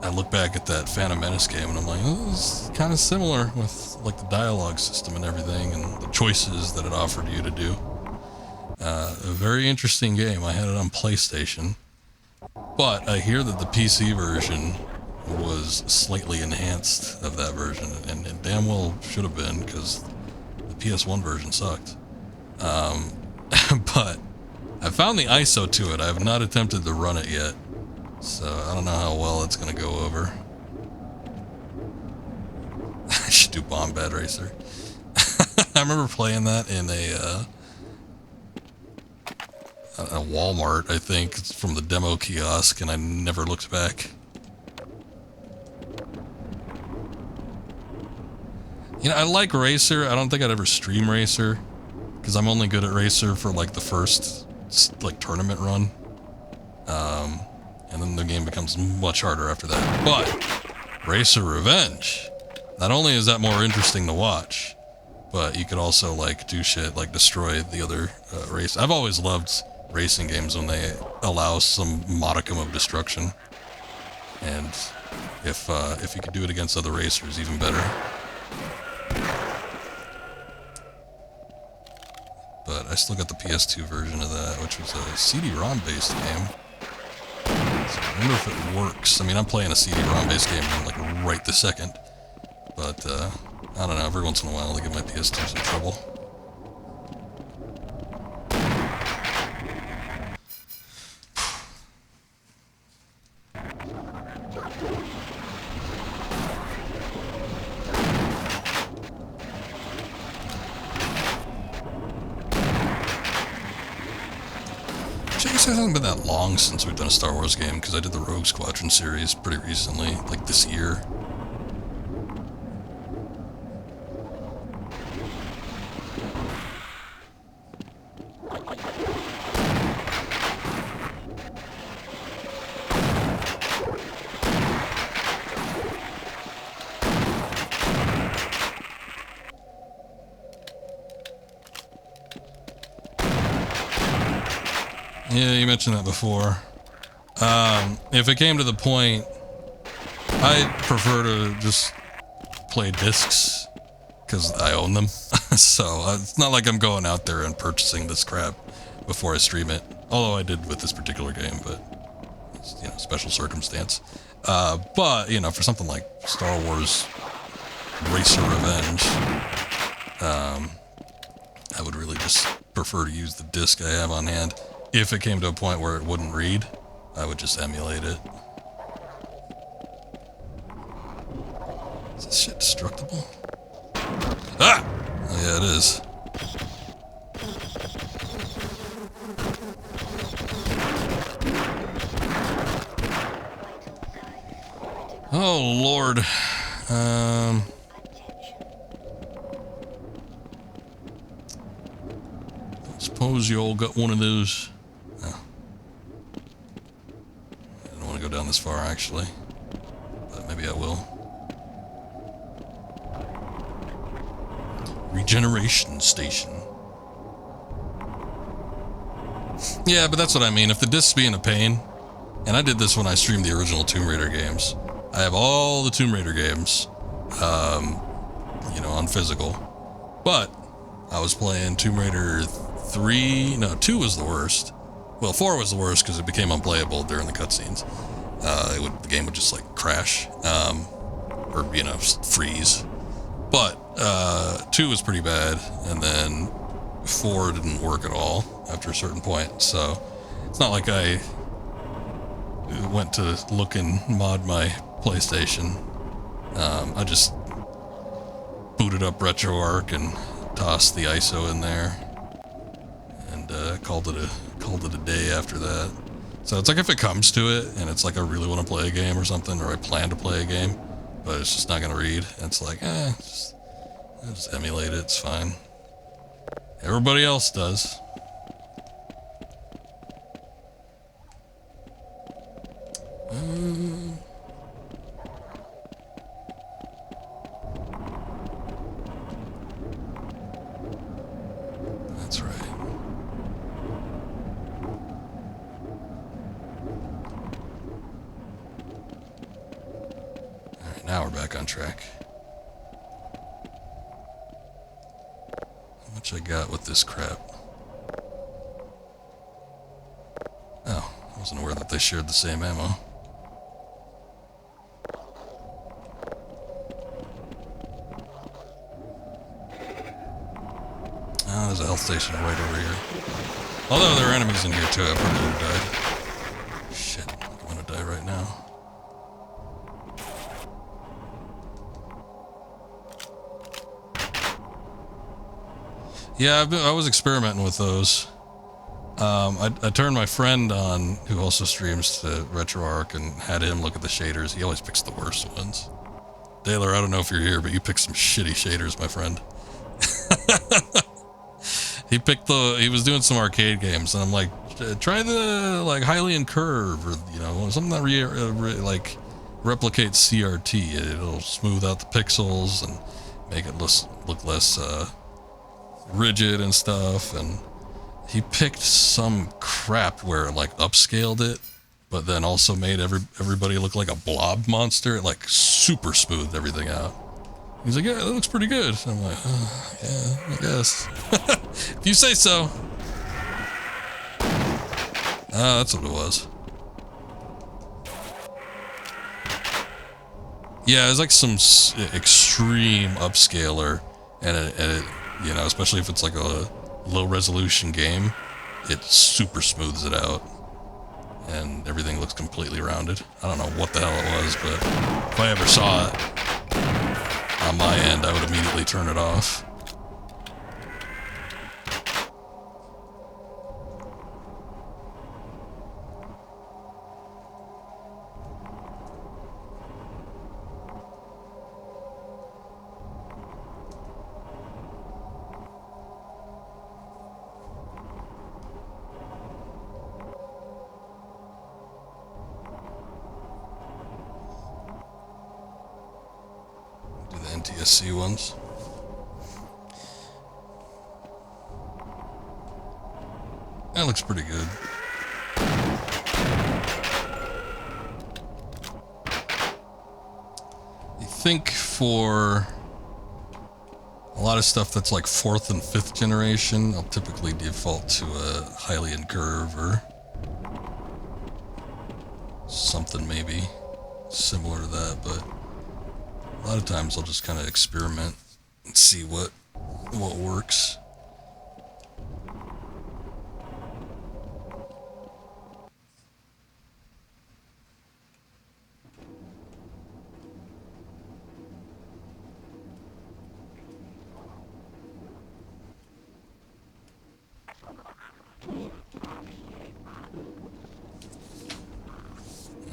I look back at that Phantom Menace game and I'm like, oh, this is kind of similar with like the dialogue system and everything and the choices that it offered you to do. A very interesting game. I had it on PlayStation, but I hear that the PC version was slightly enhanced of that version, and it damn well should have been, because the PS1 version sucked. But I found the ISO to it. I have not attempted to run it yet, so I don't know how well it's going to go over. I should do Bomb Bad Racer. I remember playing that in a Walmart, I think. It's from the demo kiosk, and I never looked back. I like Racer. I don't think I'd ever stream Racer, because I'm only good at Racer for like the first tournament run. And then the game becomes much harder after that. But Racer Revenge, not only is that more interesting to watch, but you could also do shit like destroy the other race. I've always loved racing games when they allow some modicum of destruction, and if you could do it against other racers, even better. But I still got the PS2 version of that, which was a CD-ROM based game. So I wonder if it works. I mean, I'm playing a CD-ROM based game right this second, but I don't know, every once in a while they give my PS2 some trouble. It hasn't been that long since we've done a Star Wars game, because I did the Rogue Squadron series pretty recently, like this year. Yeah, you mentioned that before. If it came to the point, I'd prefer to just play discs, because I own them. So it's not like I'm going out there and purchasing this crap before I stream it. Although I did with this particular game, but it's, special circumstance. But, for something like Star Wars Racer Revenge, I would really just prefer to use the disc I have on hand. If it came to a point where it wouldn't read, I would just emulate it. Is this shit destructible? Ah! Oh, yeah, it is. Oh, Lord. Suppose you all got one of those. I don't want to go down this far, actually, but maybe I will. Regeneration station. Yeah, but that's what I mean. If the disc's being a pain, and I did this when I streamed the original Tomb Raider games. I have all the Tomb Raider games, on physical, but I was playing Tomb Raider 2 was the worst. Well, 4 was the worst because it became unplayable during the cutscenes. The game would just crash, or freeze. But 2 was pretty bad, and then 4 didn't work at all after a certain point. So it's not like I went to look and mod my PlayStation. I just booted up RetroArch and tossed the ISO in there. called it a day after that. So it's like if it comes to it and it's like I really want to play a game or something, or I plan to play a game, but it's just not gonna read. It's like, just emulate it. It's fine. Everybody else does. That's right. Alright, now we're back on track. How much I got with this crap? Oh, I wasn't aware that they shared the same ammo. Oh, there's a health station right over here. Although there are enemies in here too, I probably would have died. Shit, I'm gonna die right now. Yeah, I was experimenting with those. I turned my friend on, who also streams to RetroArch, and had him look at the shaders. He always picks the worst ones. Daylor, I don't know if you're here, but you picked some shitty shaders, my friend. He was doing some arcade games, and I'm like, try the, like, Hylian Curve, or, you know, something that like, replicates CRT. It'll smooth out the pixels and make it look less, rigid and stuff, and he picked some crap where it like upscaled it, but then also made everybody look like a blob monster. It like super smoothed everything out. He's like, yeah, that looks pretty good. I'm like, yeah, I guess. If you say so. Ah, that's what it was. Yeah, it's like some extreme upscaler, and it, you know, especially if it's like a low resolution game, it super smooths it out, and everything looks completely rounded. I don't know what the hell it was, but if I ever saw it on my end, I would immediately turn it off. NTSC ones. That looks pretty good. You think for a lot of stuff that's like 4th and 5th generation, I'll typically default to a Hylian Curve or something maybe similar to that, but a lot of times I'll just kind of experiment and see what works.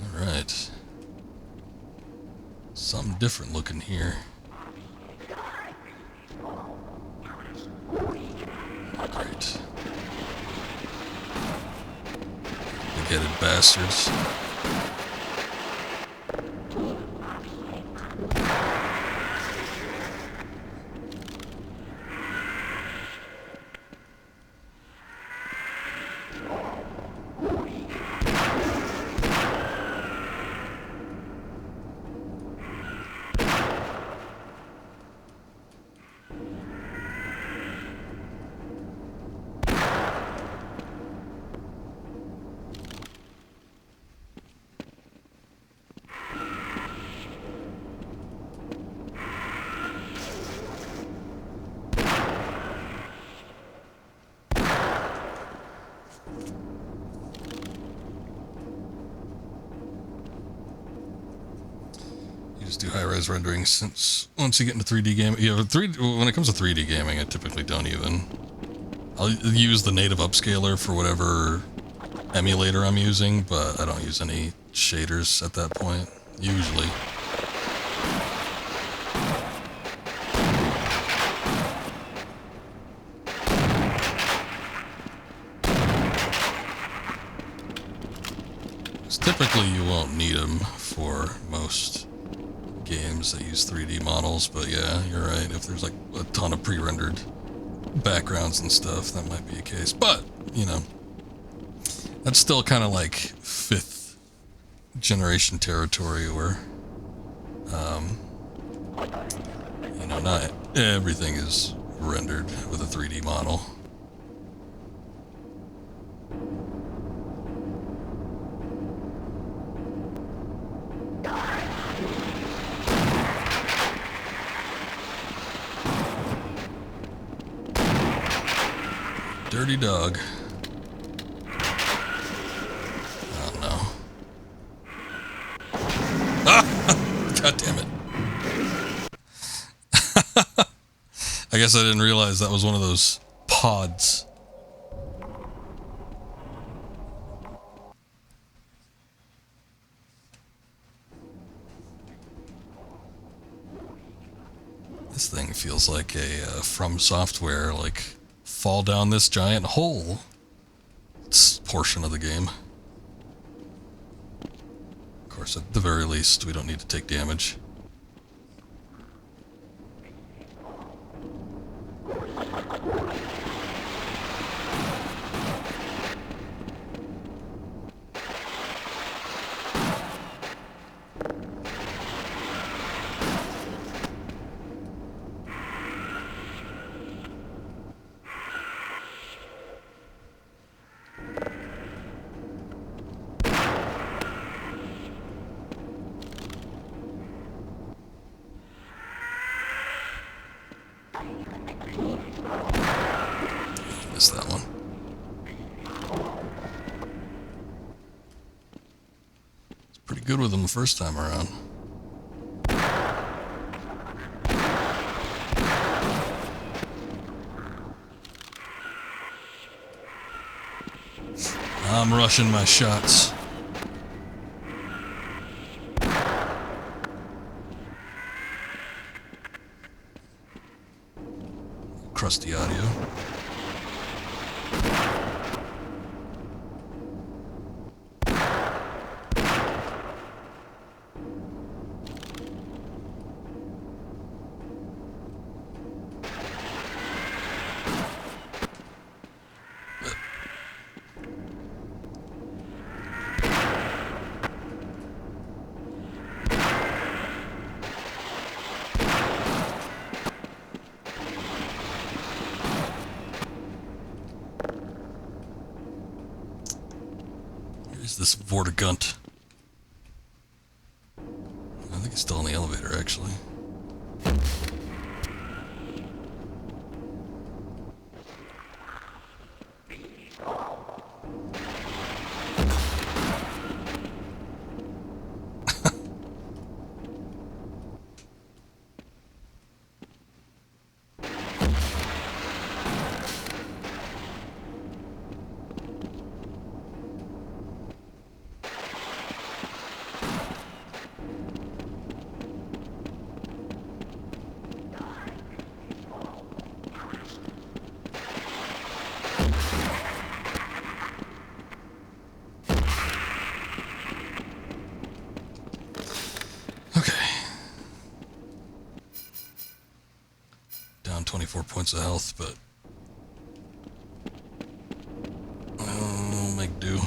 All right. Something different looking here. Great. Big-headed bastards. Just do high-res rendering, since once you get into 3D gaming, when it comes to 3D gaming, I typically don't even I'll use the native upscaler for whatever emulator I'm using, but I don't use any shaders at that point, usually. Typically you won't need them for most games that use 3D models, but yeah, you're right. If there's like a ton of pre-rendered backgrounds and stuff, that might be a case. But, you know, that's still kind of like 5th generation territory where, you know, not everything is rendered with a 3D model. Dirty dog. Oh no. Ah! God damn it. I guess I didn't realize that was one of those pods. This thing feels like a From Software, like, fall down this giant hole portion of the game. Of course, at the very least, we don't need to take damage. Missed that one. It's pretty good with them the first time around. I'm rushing my shots. Crusty audio. This Vortigaunt. I think he's still in the elevator, actually. Okay. Down 24 points of health, but I'll make do.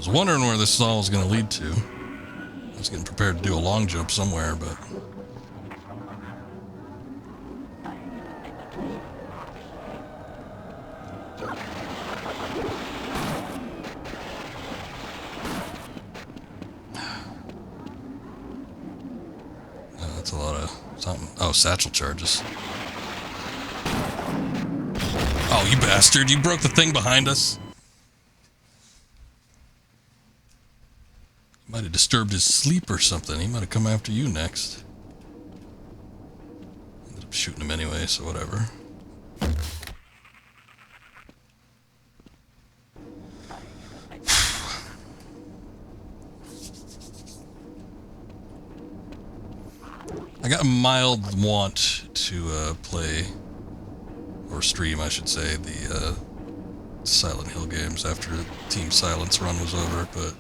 was wondering where this all was going to lead to. I was getting prepared to do a long jump somewhere, but... that's a lot of something. Oh, satchel charges. Oh, you bastard. You broke the thing behind us. Might have disturbed his sleep or something. He might have come after you next. Ended up shooting him anyway, so whatever. I got a mild want to play, or stream I should say, the Silent Hill games after Team Silent's run was over, but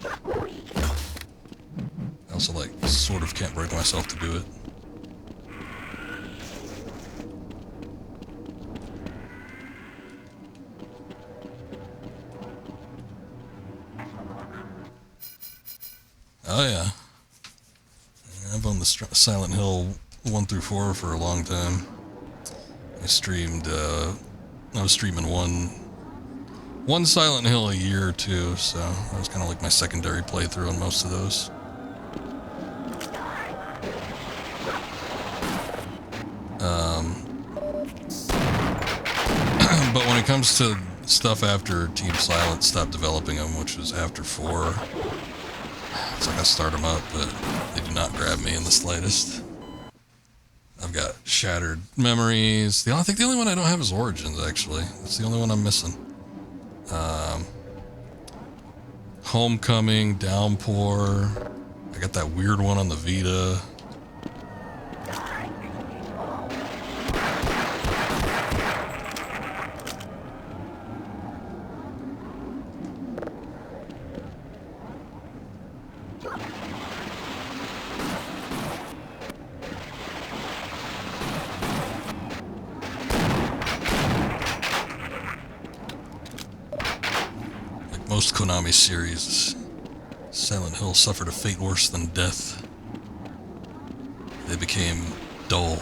I also sort of can't bring myself to do it. Oh yeah. I've owned the Silent Hill 1 through 4 for a long time. I was streaming one Silent Hill a year or two, so that was kind of like my secondary playthrough on most of those. But when it comes to stuff after Team Silent stopped developing them, which was after 4, it's like I start them up, but they do not grab me in the slightest. I've got shattered memories. I think the only one I don't have is Origins, actually. That's the only one I'm missing. Homecoming, Downpour. I got that weird one on the Vita. Most Konami series, Silent Hill suffered a fate worse than death. They became dull.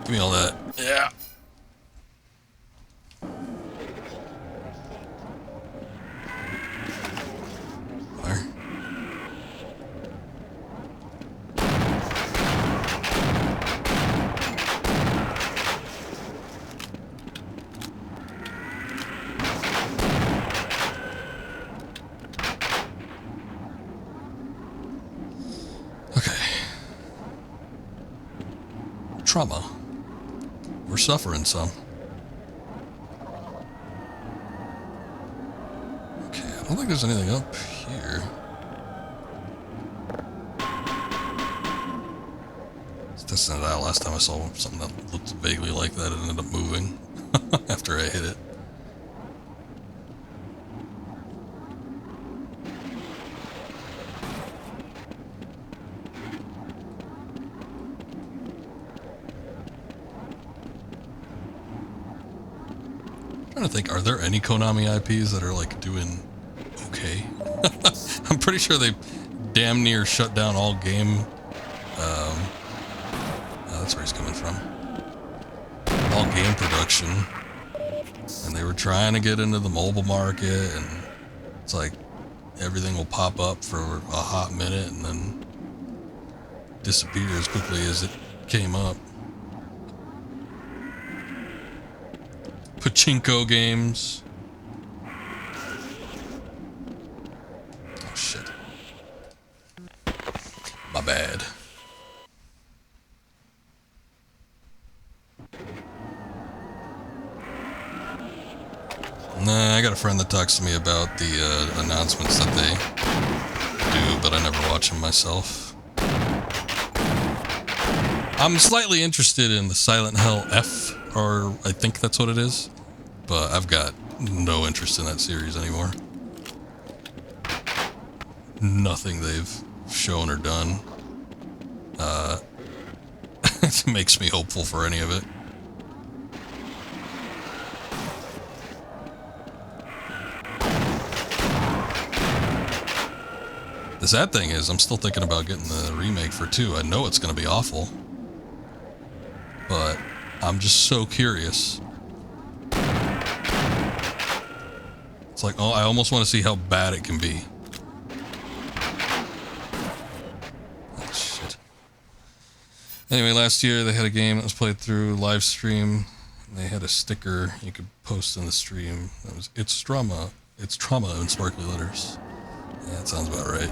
Give me all that. Yeah. There. Trauma. We're suffering some. Okay, I don't think there's anything up here. It's testing it out. Last time I saw something that looked vaguely like that, it ended up moving after I hit it. I'm trying to think, are there any Konami IPs that are doing okay? I'm pretty sure they damn near shut down all game. That's where he's coming from. All game production, and they were trying to get into the mobile market, and it's like everything will pop up for a hot minute and then disappear as quickly as it came up. Pachinko games. Oh shit. My bad. Nah, I got a friend that talks to me about the announcements that they do, but I never watch them myself. I'm slightly interested in the Silent Hill F, or I think that's what it is, but I've got no interest in that series anymore. Nothing they've shown or done. It makes me hopeful for any of it. The sad thing is, I'm still thinking about getting the remake for 2. I know it's going to be awful, but I'm just so curious. It's like, oh, I almost want to see how bad it can be. Oh, shit. Anyway, last year they had a game that was played through Livestream. They had a sticker you could post in the stream. That was, it's trauma in sparkly letters. Yeah, that sounds about right.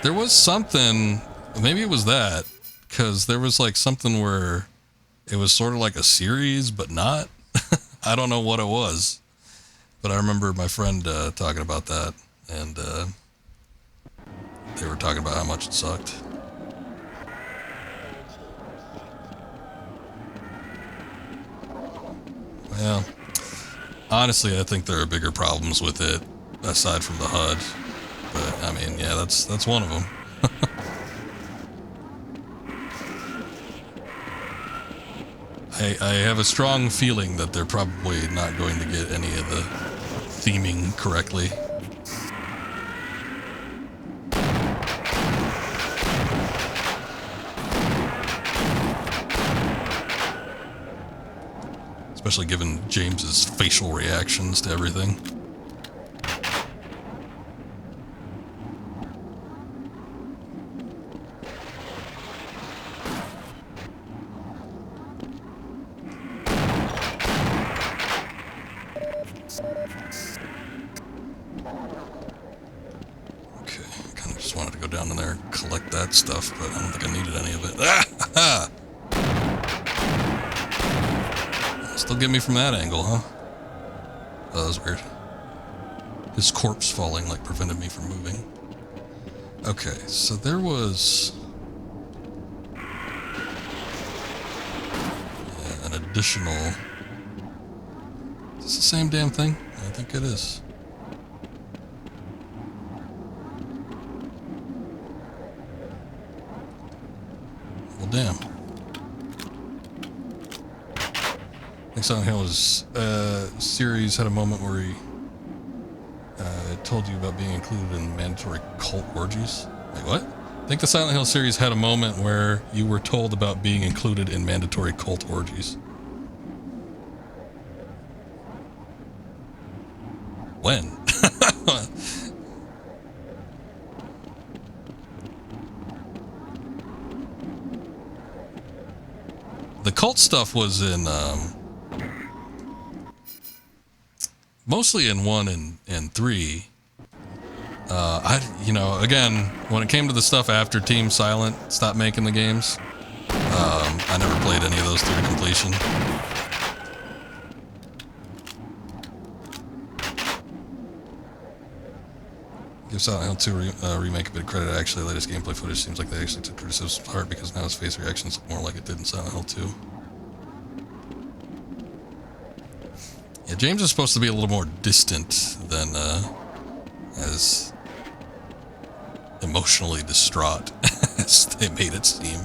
There was something, maybe it was that, because there was like something where it was sort of like a series, but not. I don't know what it was, but I remember my friend talking about that, and they were talking about how much it sucked. Well, honestly, I think there are bigger problems with it, aside from the HUD. But, I mean, yeah, that's one of them. I have a strong feeling that they're probably not going to get any of the theming correctly. Especially given James's facial reactions to everything. Stuff, but I don't think I needed any of it. Ah! Still get me from that angle, huh? Oh, that was weird. His corpse falling like prevented me from moving. Okay, so there was an additional. Is this the same damn thing? I think it is. Damn. I think Silent Hill's series had a moment where he told you about being included in mandatory cult orgies. Wait, what? I think the Silent Hill series had a moment where you were told about being included in mandatory cult orgies. When? The cult stuff was in, mostly in 1 and 3. Again, when it came to the stuff after Team Silent stopped making the games, I never played any of those through to completion. Give Silent Hill 2 remake a bit of credit. Actually, the latest gameplay footage seems like they actually took criticism to heart because now his face reactions look more like it did in Silent Hill 2. Yeah, James is supposed to be a little more distant than as emotionally distraught as they made it seem.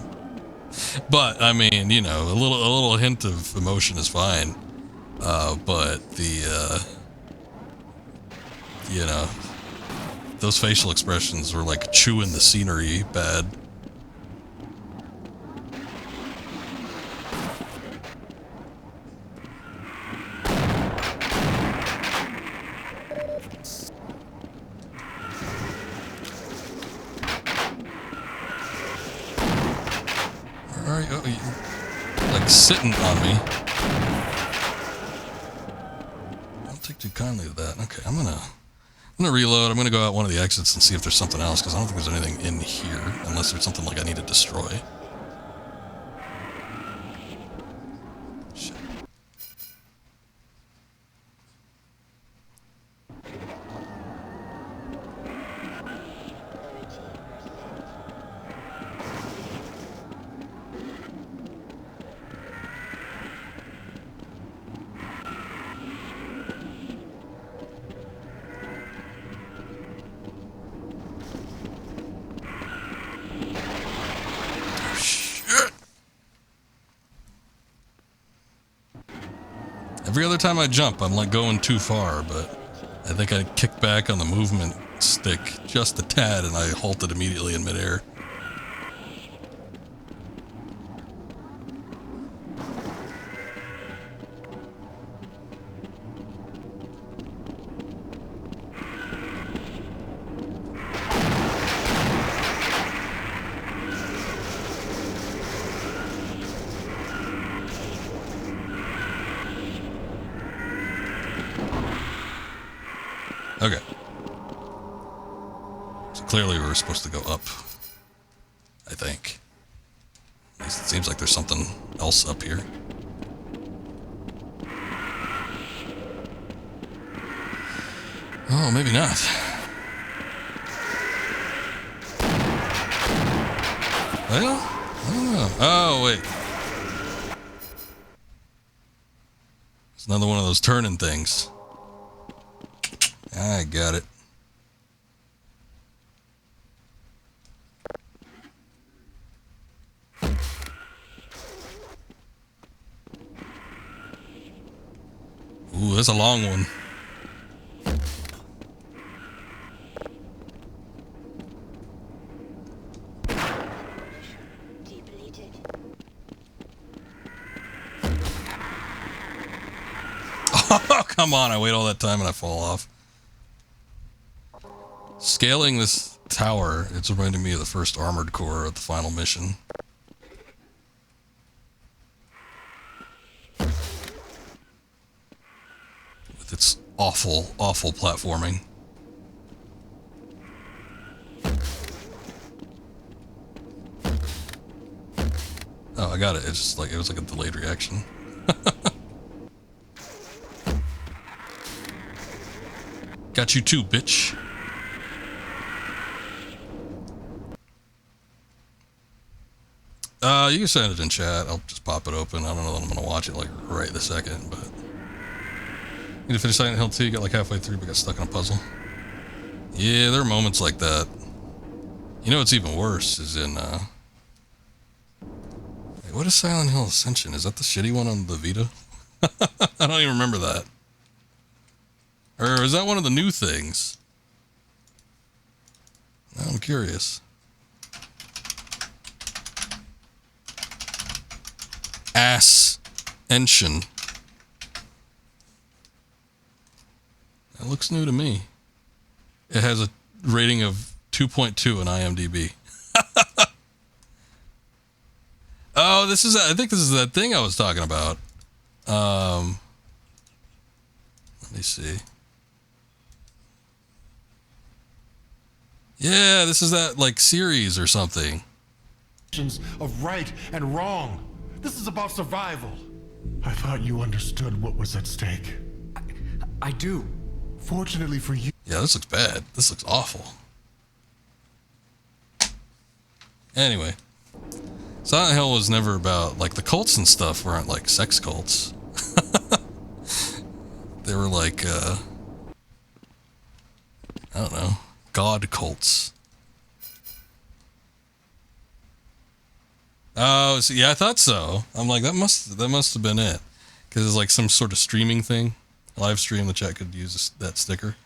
But I mean, you know, a little hint of emotion is fine. But the those facial expressions were like chewing the scenery bad. Alright, like sitting on me. Don't take too kindly to that. Okay, I'm gonna reload. I'm gonna go out one of the exits and see if there's something else, because I don't think there's anything in here, unless there's something like I need to destroy. Shit. Every other time I jump, I'm like going too far, but I think I kicked back on the movement stick just a tad and I halted immediately in midair. Okay. So clearly we were supposed to go up. I think. At least it seems like there's something else up here. Oh, maybe not. Well, I don't know. Oh, wait. It's another one of those turning things. I got it. Ooh, that's a long one. Depleted. Oh, come on. I wait all that time and I fall off. Scaling this tower, it's reminding me of the first Armored Core at the final mission. With its awful, awful platforming. Oh, I got it. It's just like, it was like a delayed reaction. Got you too, bitch. You can send it in chat. I'll just pop it open. I don't know that I'm gonna watch it like right this second, but need to finish Silent Hill 2. Got like halfway through, but got stuck in a puzzle. Yeah, there are moments like that. You know what's even worse is in wait, what is Silent Hill Ascension? Is that the shitty one on the Vita? I don't even remember that. Or is that one of the new things? I'm curious. Ascension. That looks new to me. It has a rating of 2.2 in IMDb. Oh, this is, I think this is that thing I was talking about. Let me see. Yeah, this is that like series or something. Of right and wrong. This is about survival. I thought you understood what was at stake. I do. Fortunately for you. Yeah, this looks bad. This looks awful. Anyway. Silent Hill was never about, like, the cults and stuff weren't like sex cults. They were like, I don't know, god cults. Oh, so yeah, I thought so. I'm like, that must have been it, because it's like some sort of streaming thing, live stream. The chat could use that sticker.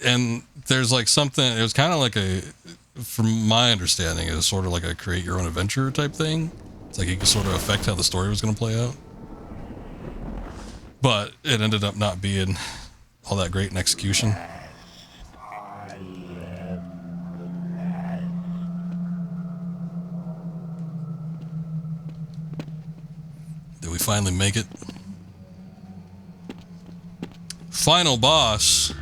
And there's like something. It was kind of like a, from my understanding, it was sort of like a create your own adventure type thing. It's like you could sort of affect how the story was going to play out. But it ended up not being all that great in execution. Did we finally make it? Final boss.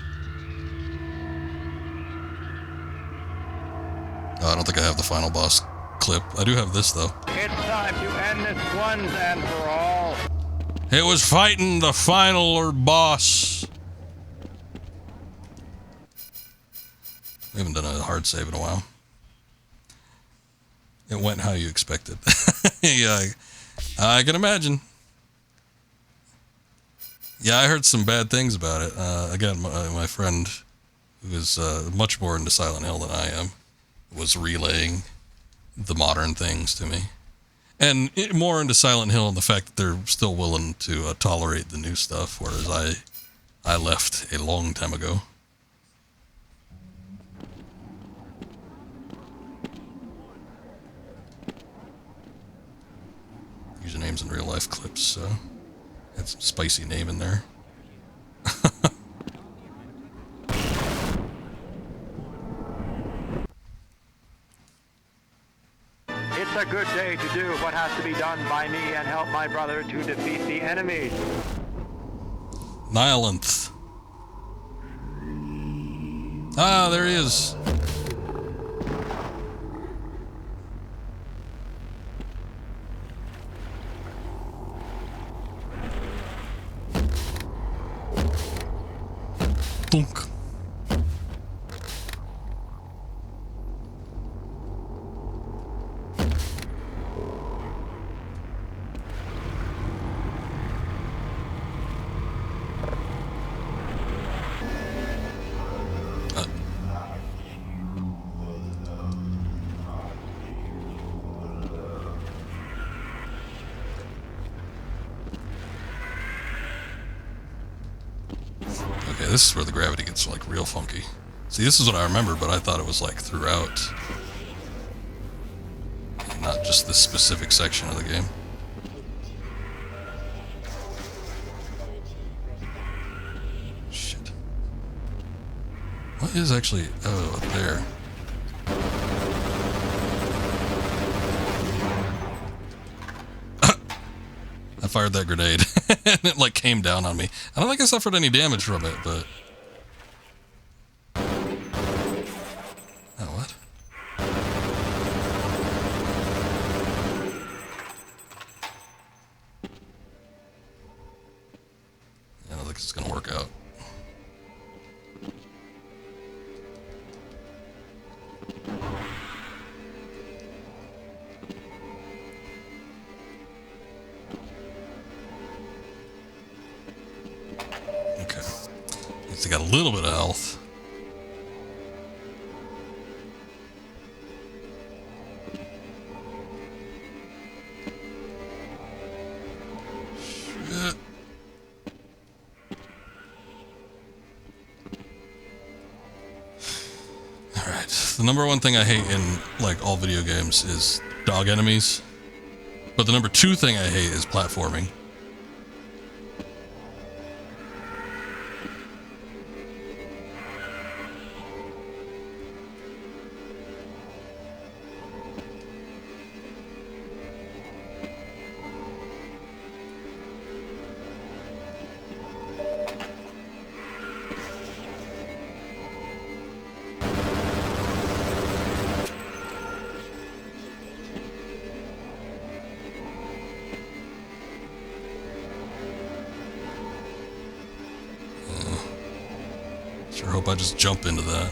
Oh, I don't think I have the final boss clip. I do have this, though. It's time to end this once and for all. It was fighting the final boss. We haven't done a hard save in a while. It went how you expected. Yeah, I can imagine. Yeah, I heard some bad things about it. Again, my friend, who is much more into Silent Hill than I am, was relaying the modern things to me. And more into Silent Hill and the fact that they're still willing to tolerate the new stuff, whereas I left a long time ago. Usernames in real life clips, so had some spicy name in there. It's a good day to do what has to be done by me and help my brother to defeat the enemy. Nihilanth. Ah, there he is. Thunk. Okay, this is where the gravity gets like real funky. See, this is what I remember, but I thought it was like throughout, not just this specific section of the game. Shit. What is actually, oh, up there. I fired that grenade and it like came down on me. I don't think I suffered any damage from it, but... Oh, what? I don't think it's gonna work out. They got a little bit of health. Shit. Alright, the number one thing I hate in like all video games is dog enemies. But the number two thing I hate is platforming. Sure hope I just jump into that.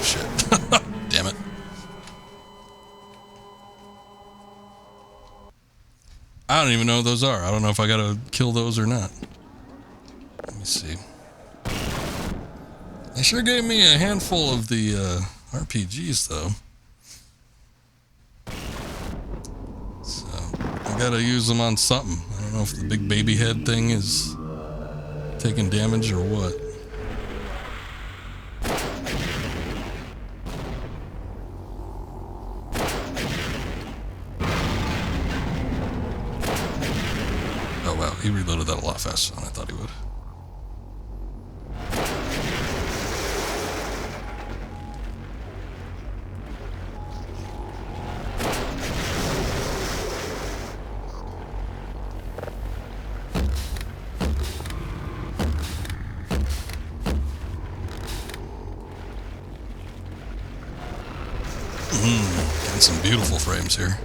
Shit. Damn it. I don't even know what those are. I don't know if I gotta kill those or not. Let me see. They sure gave me a handful of the RPGs, though. So, I gotta use them on something. I don't know if the big baby head thing is taking damage or what. Oh wow, he reloaded that a lot faster than I thought he would. Getting some beautiful frames here.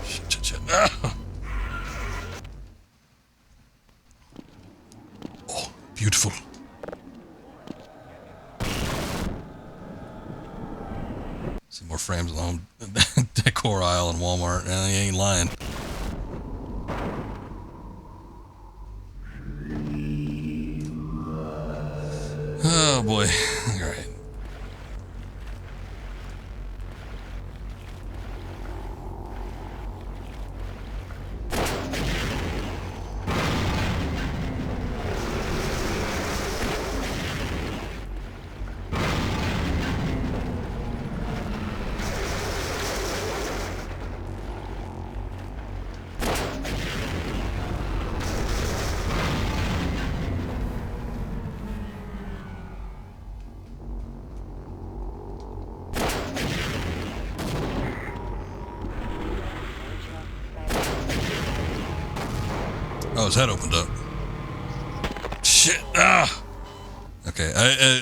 Shit. See more frames in the home decor aisle in Walmart. He ain't lying. Oh boy. All right. Oh, his head opened up. Shit. Ah. Okay.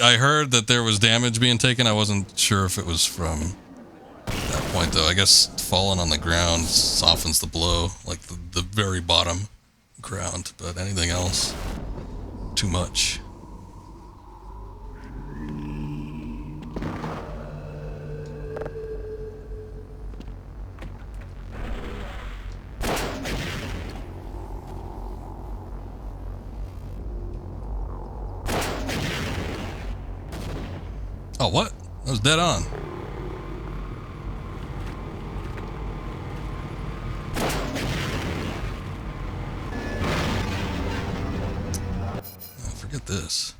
I heard that there was damage being taken. I wasn't sure if it was from that point, though. I guess falling on the ground softens the blow, like the very bottom ground. But anything else, too much. Oh, what? That was dead on. Oh, forget this.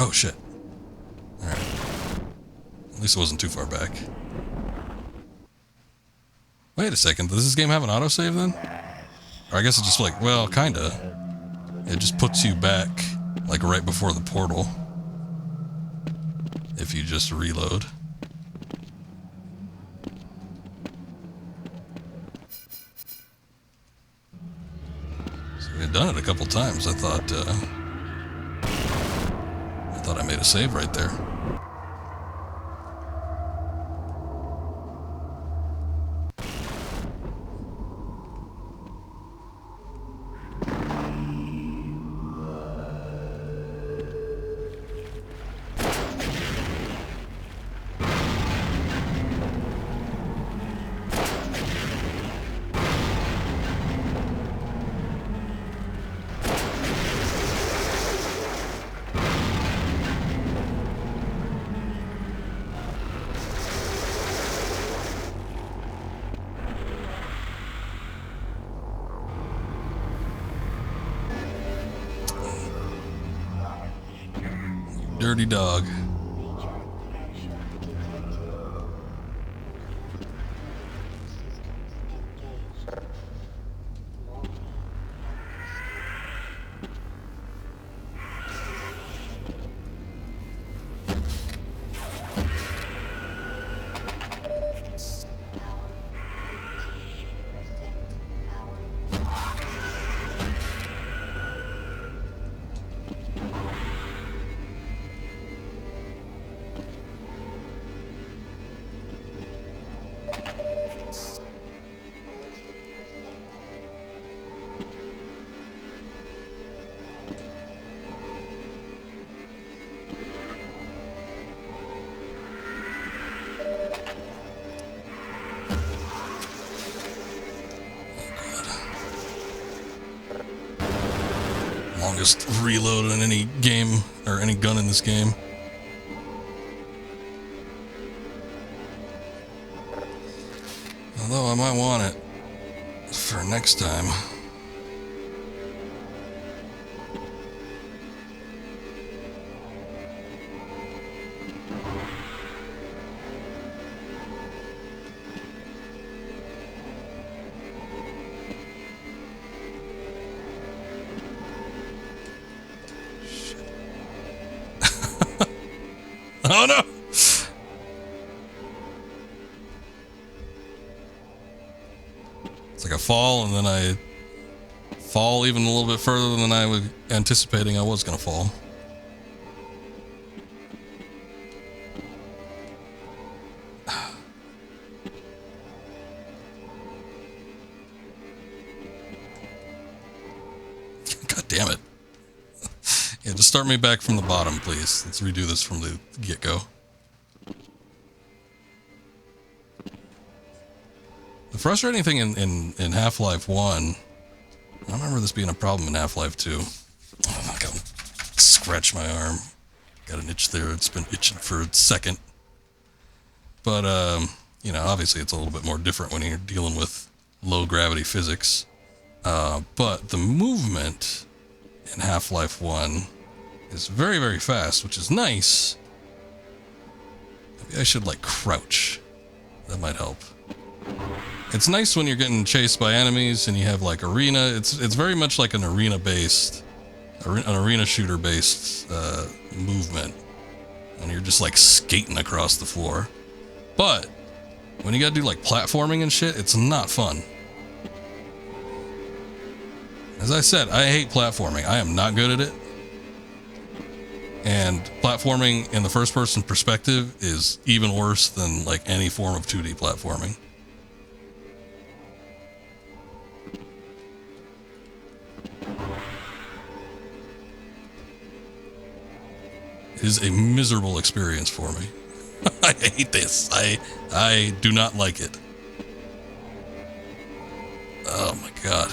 Oh, shit. Alright. At least it wasn't too far back. Wait a second. Does this game have an autosave then? Or I guess it's just like, well, kinda. It just puts you back, like, right before the portal. If you just reload. So we had done it a couple times. I thought I made a save right there. Dirty dog. Longest reload in any game, or any gun in this game. Although I might want it for next time. Oh no! It's like I fall and then I fall even a little bit further than I was anticipating I was gonna fall. God damn it. Yeah, just start me back from the bottom, please. Let's redo this from the get-go. The frustrating thing in Half-Life 1, I don't remember this being a problem in Half-Life 2. Oh, I got scratch my arm. Got an itch there. It's been itching for a second. But, you know, obviously it's a little bit more different when you're dealing with low-gravity physics. But the movement in Half-Life 1 is very, very fast, which is nice. Maybe I should, like, crouch. That might help. It's nice when you're getting chased by enemies and you have like arena. It's very much like an arena shooter based movement, and you're just like skating across the floor. But when you gotta do like platforming and shit, it's not fun. As I said, I hate platforming. I am not good at it. And platforming in the first person perspective is even worse than like any form of 2D platforming. It is a miserable experience for me. I hate this. I do not like it. Oh my god.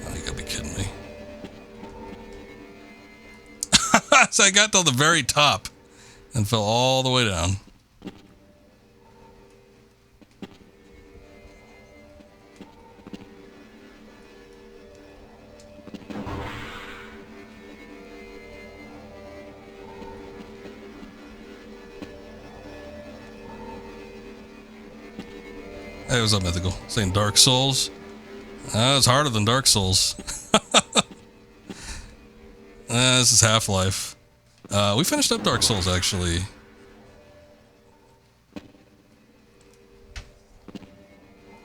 Oh, you gotta be kidding me. So I got to the very top and fell all the way down. Hey, what's up, Mythical? Saying Dark Souls? It's harder than Dark Souls. This is Half-Life. We finished up Dark Souls, actually.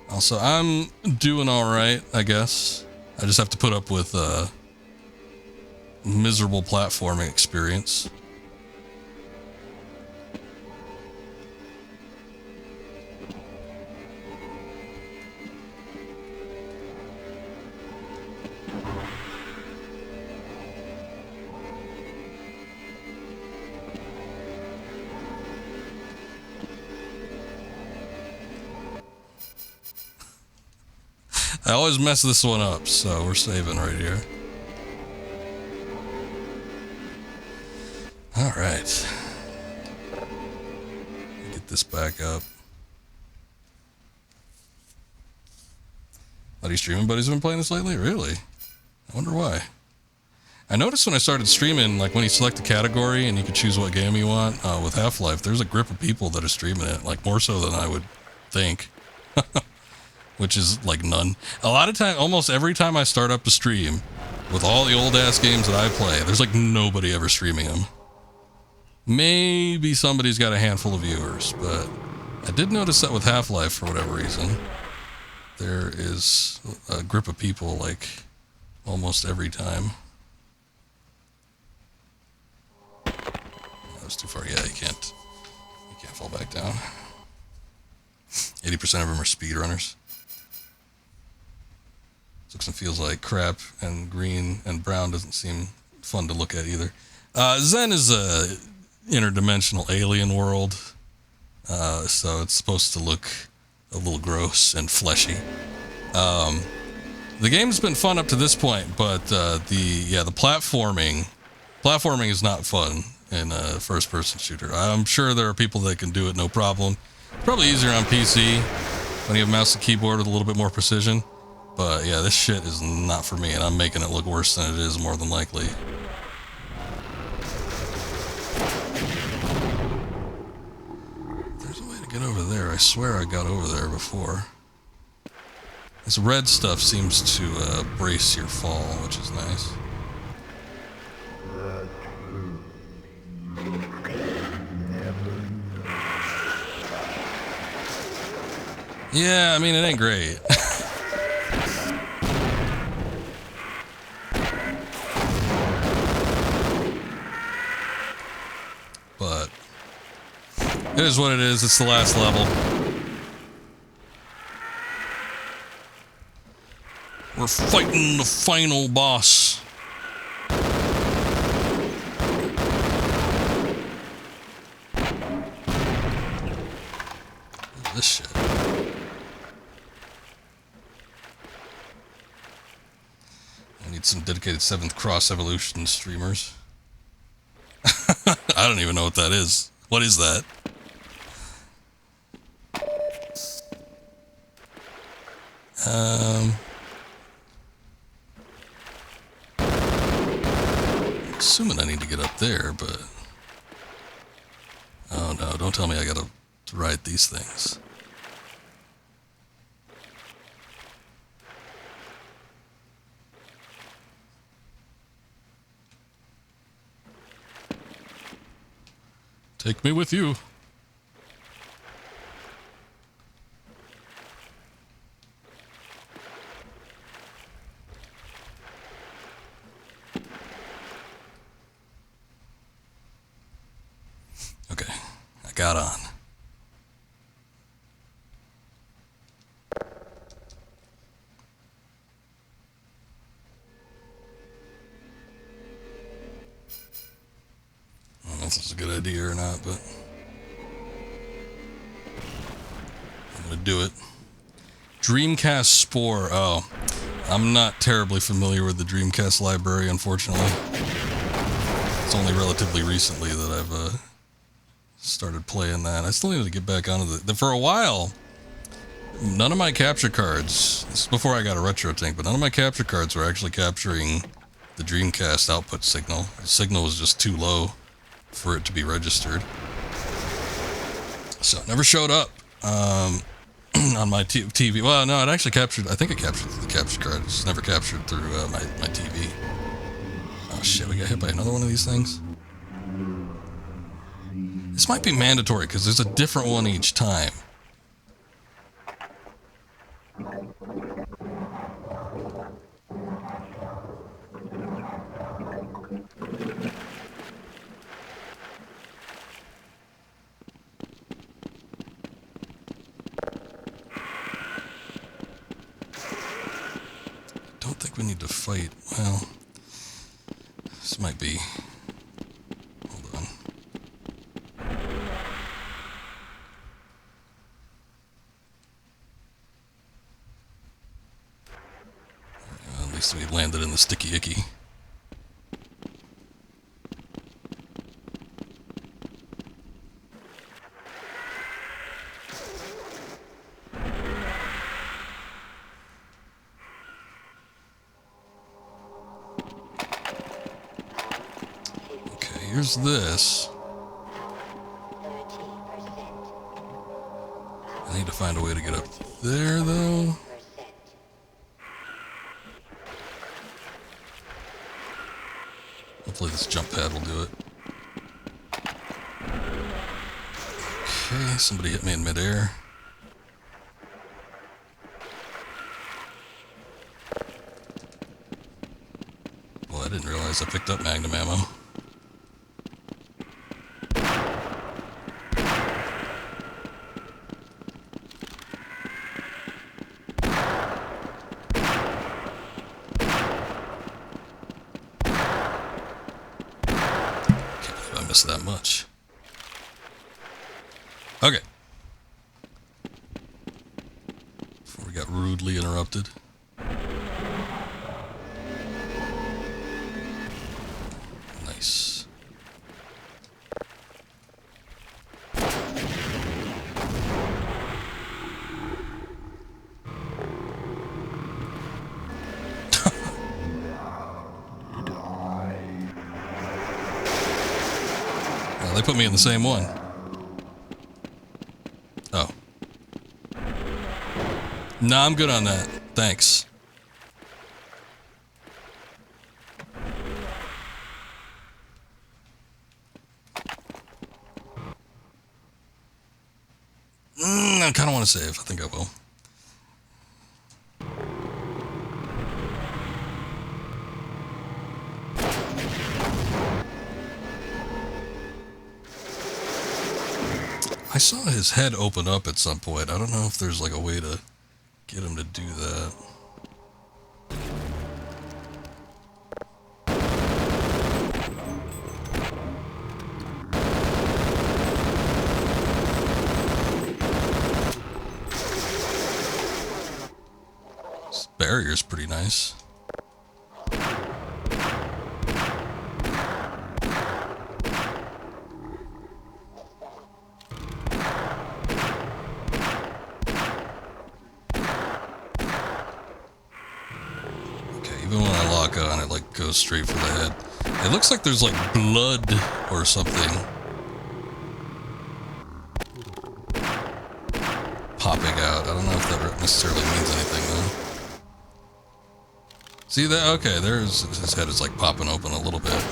Also, I'm doing alright, I guess. I just have to put up with miserable platforming experience. I always mess this one up, so we're saving right here. Alright. Get this back up. Are you streaming buddies have been playing this lately? Really? I wonder why. I noticed when I started streaming, like when you select a category and you can choose what game you want, with Half-Life, there's a grip of people that are streaming it, like more so than I would think. Which is like none. A lot of time, almost every time I start up a stream with all the old ass games that I play, there's like nobody ever streaming them. Maybe somebody's got a handful of viewers, but I did notice that with Half-Life for whatever reason. There is a grip of people like almost every time. That was too far. Yeah, you can't fall back down. 80% of them are speedrunners. Looks and feels like crap, and green and brown doesn't seem fun to look at either. Zen is a interdimensional alien world, so it's supposed to look a little gross and fleshy. The game's been fun up to this point, but the platforming is not fun in a first-person shooter. I'm sure there are people that can do it no problem. It's probably easier on PC when you have mouse and keyboard with a little bit more precision. But yeah, this shit is not for me, and I'm making it look worse than it is more than likely. There's a way to get over there. I swear I got over there before. This red stuff seems to brace your fall, which is nice. Yeah, I mean, it ain't great. But It is what it is. It's the last level. We're fighting the final boss. What's this shit? I need some dedicated 7th Cross Evolution streamers. I don't even know what that is. What is that? Assuming I need to get up there, but... Oh no, don't tell me I gotta ride these things. Take me with you. Okay, I got on. I don't know if this is a good idea or not, but I'm gonna do it. Dreamcast Spore. Oh, I'm not terribly familiar with the Dreamcast library, unfortunately. It's only relatively recently that I've started playing that. I still need to get back onto the... For a while, none of my capture cards... This is before I got a retro tank, but none of my capture cards were actually capturing the Dreamcast output signal. The signal was just too low for it to be registered. So it never showed up on my TV. Well, no, it actually captured... I think it captured through the capture card. It's never captured through my TV. Oh shit, we got hit by another one of these things? This might be mandatory because there's a different one each time. Don't think we need to fight. Well, this might be... Hold on. At least we landed in the sticky icky. Okay, here's this. I need to find a way to get up there, though. Hopefully this jump pad will do it. Okay, somebody hit me in midair. Well, I didn't realize I picked up magnum ammo. That much. Okay. Before we got rudely interrupted. Nice. They put me in the same one. Oh. Nah, I'm good on that. Thanks. I kind of want to save. I think I will. I I saw his head open up at some point. I don't know if there's like a way to get him to do that. This barrier's pretty nice. Even when I lock on, it like goes straight for the head. It looks like there's like blood or something popping out. I don't know if that necessarily means anything though. See that? Okay, there's his head is like popping open a little bit.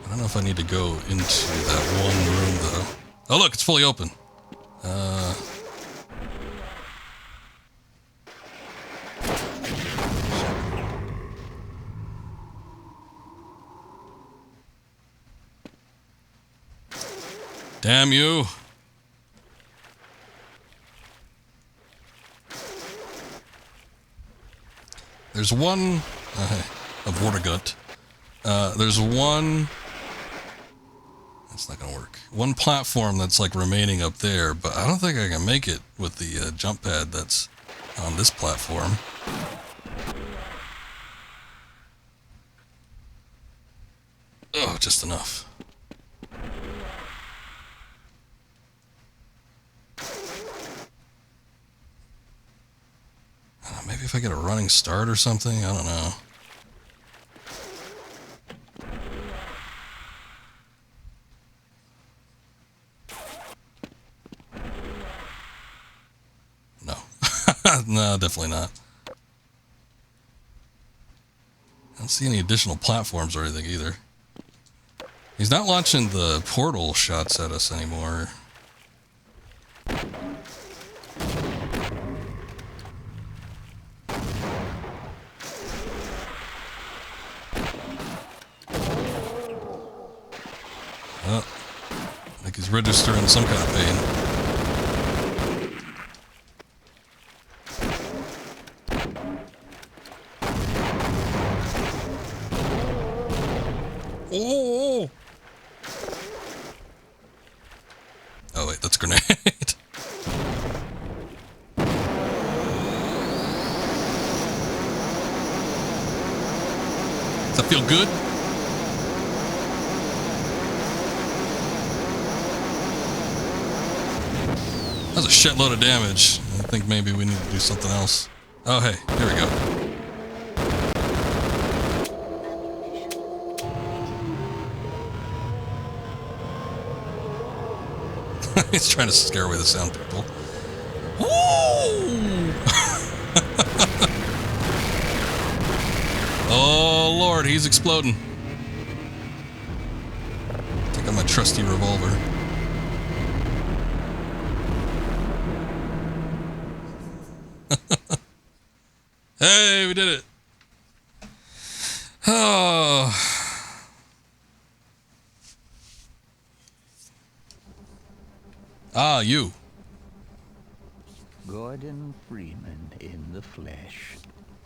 I don't know if I need to go into that one room though. Oh look, it's fully open. Damn you. There's one a Vortigut. There's one. That's not gonna work. One platform that's like remaining up there, but I don't think I can make it with the jump pad that's on this platform. Oh, just enough. Maybe if I get a running start or something, I don't know. No. No, definitely not. I don't see any additional platforms or anything either. He's not launching the portal shots at us anymore. Oh, I think he's registering some kind of pain. Oh! Oh wait, that's a grenade. Does that feel good? That's a shitload of damage. I think maybe we need to do something else. Oh hey, here we go. He's trying to scare away the sound people. Oh Lord, he's exploding. Take out my trusty revolver. Hey, we did it. Oh. Ah, you. Gordon Freeman in the flesh.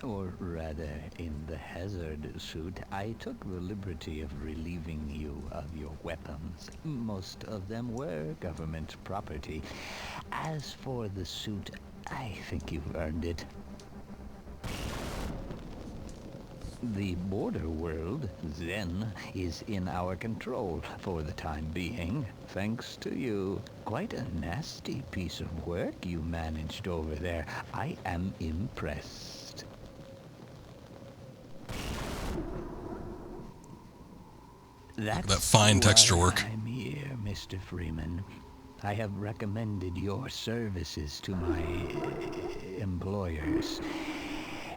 Or rather, in the hazard suit. I took the liberty of relieving you of your weapons. Most of them were government property. As for the suit, I think you've earned it. The border world, Zen, is in our control for the time being, thanks to you. Quite a nasty piece of work you managed over there. I am impressed. That's that fine texture work. I'm here, Mr. Freeman. I have recommended your services to my employers.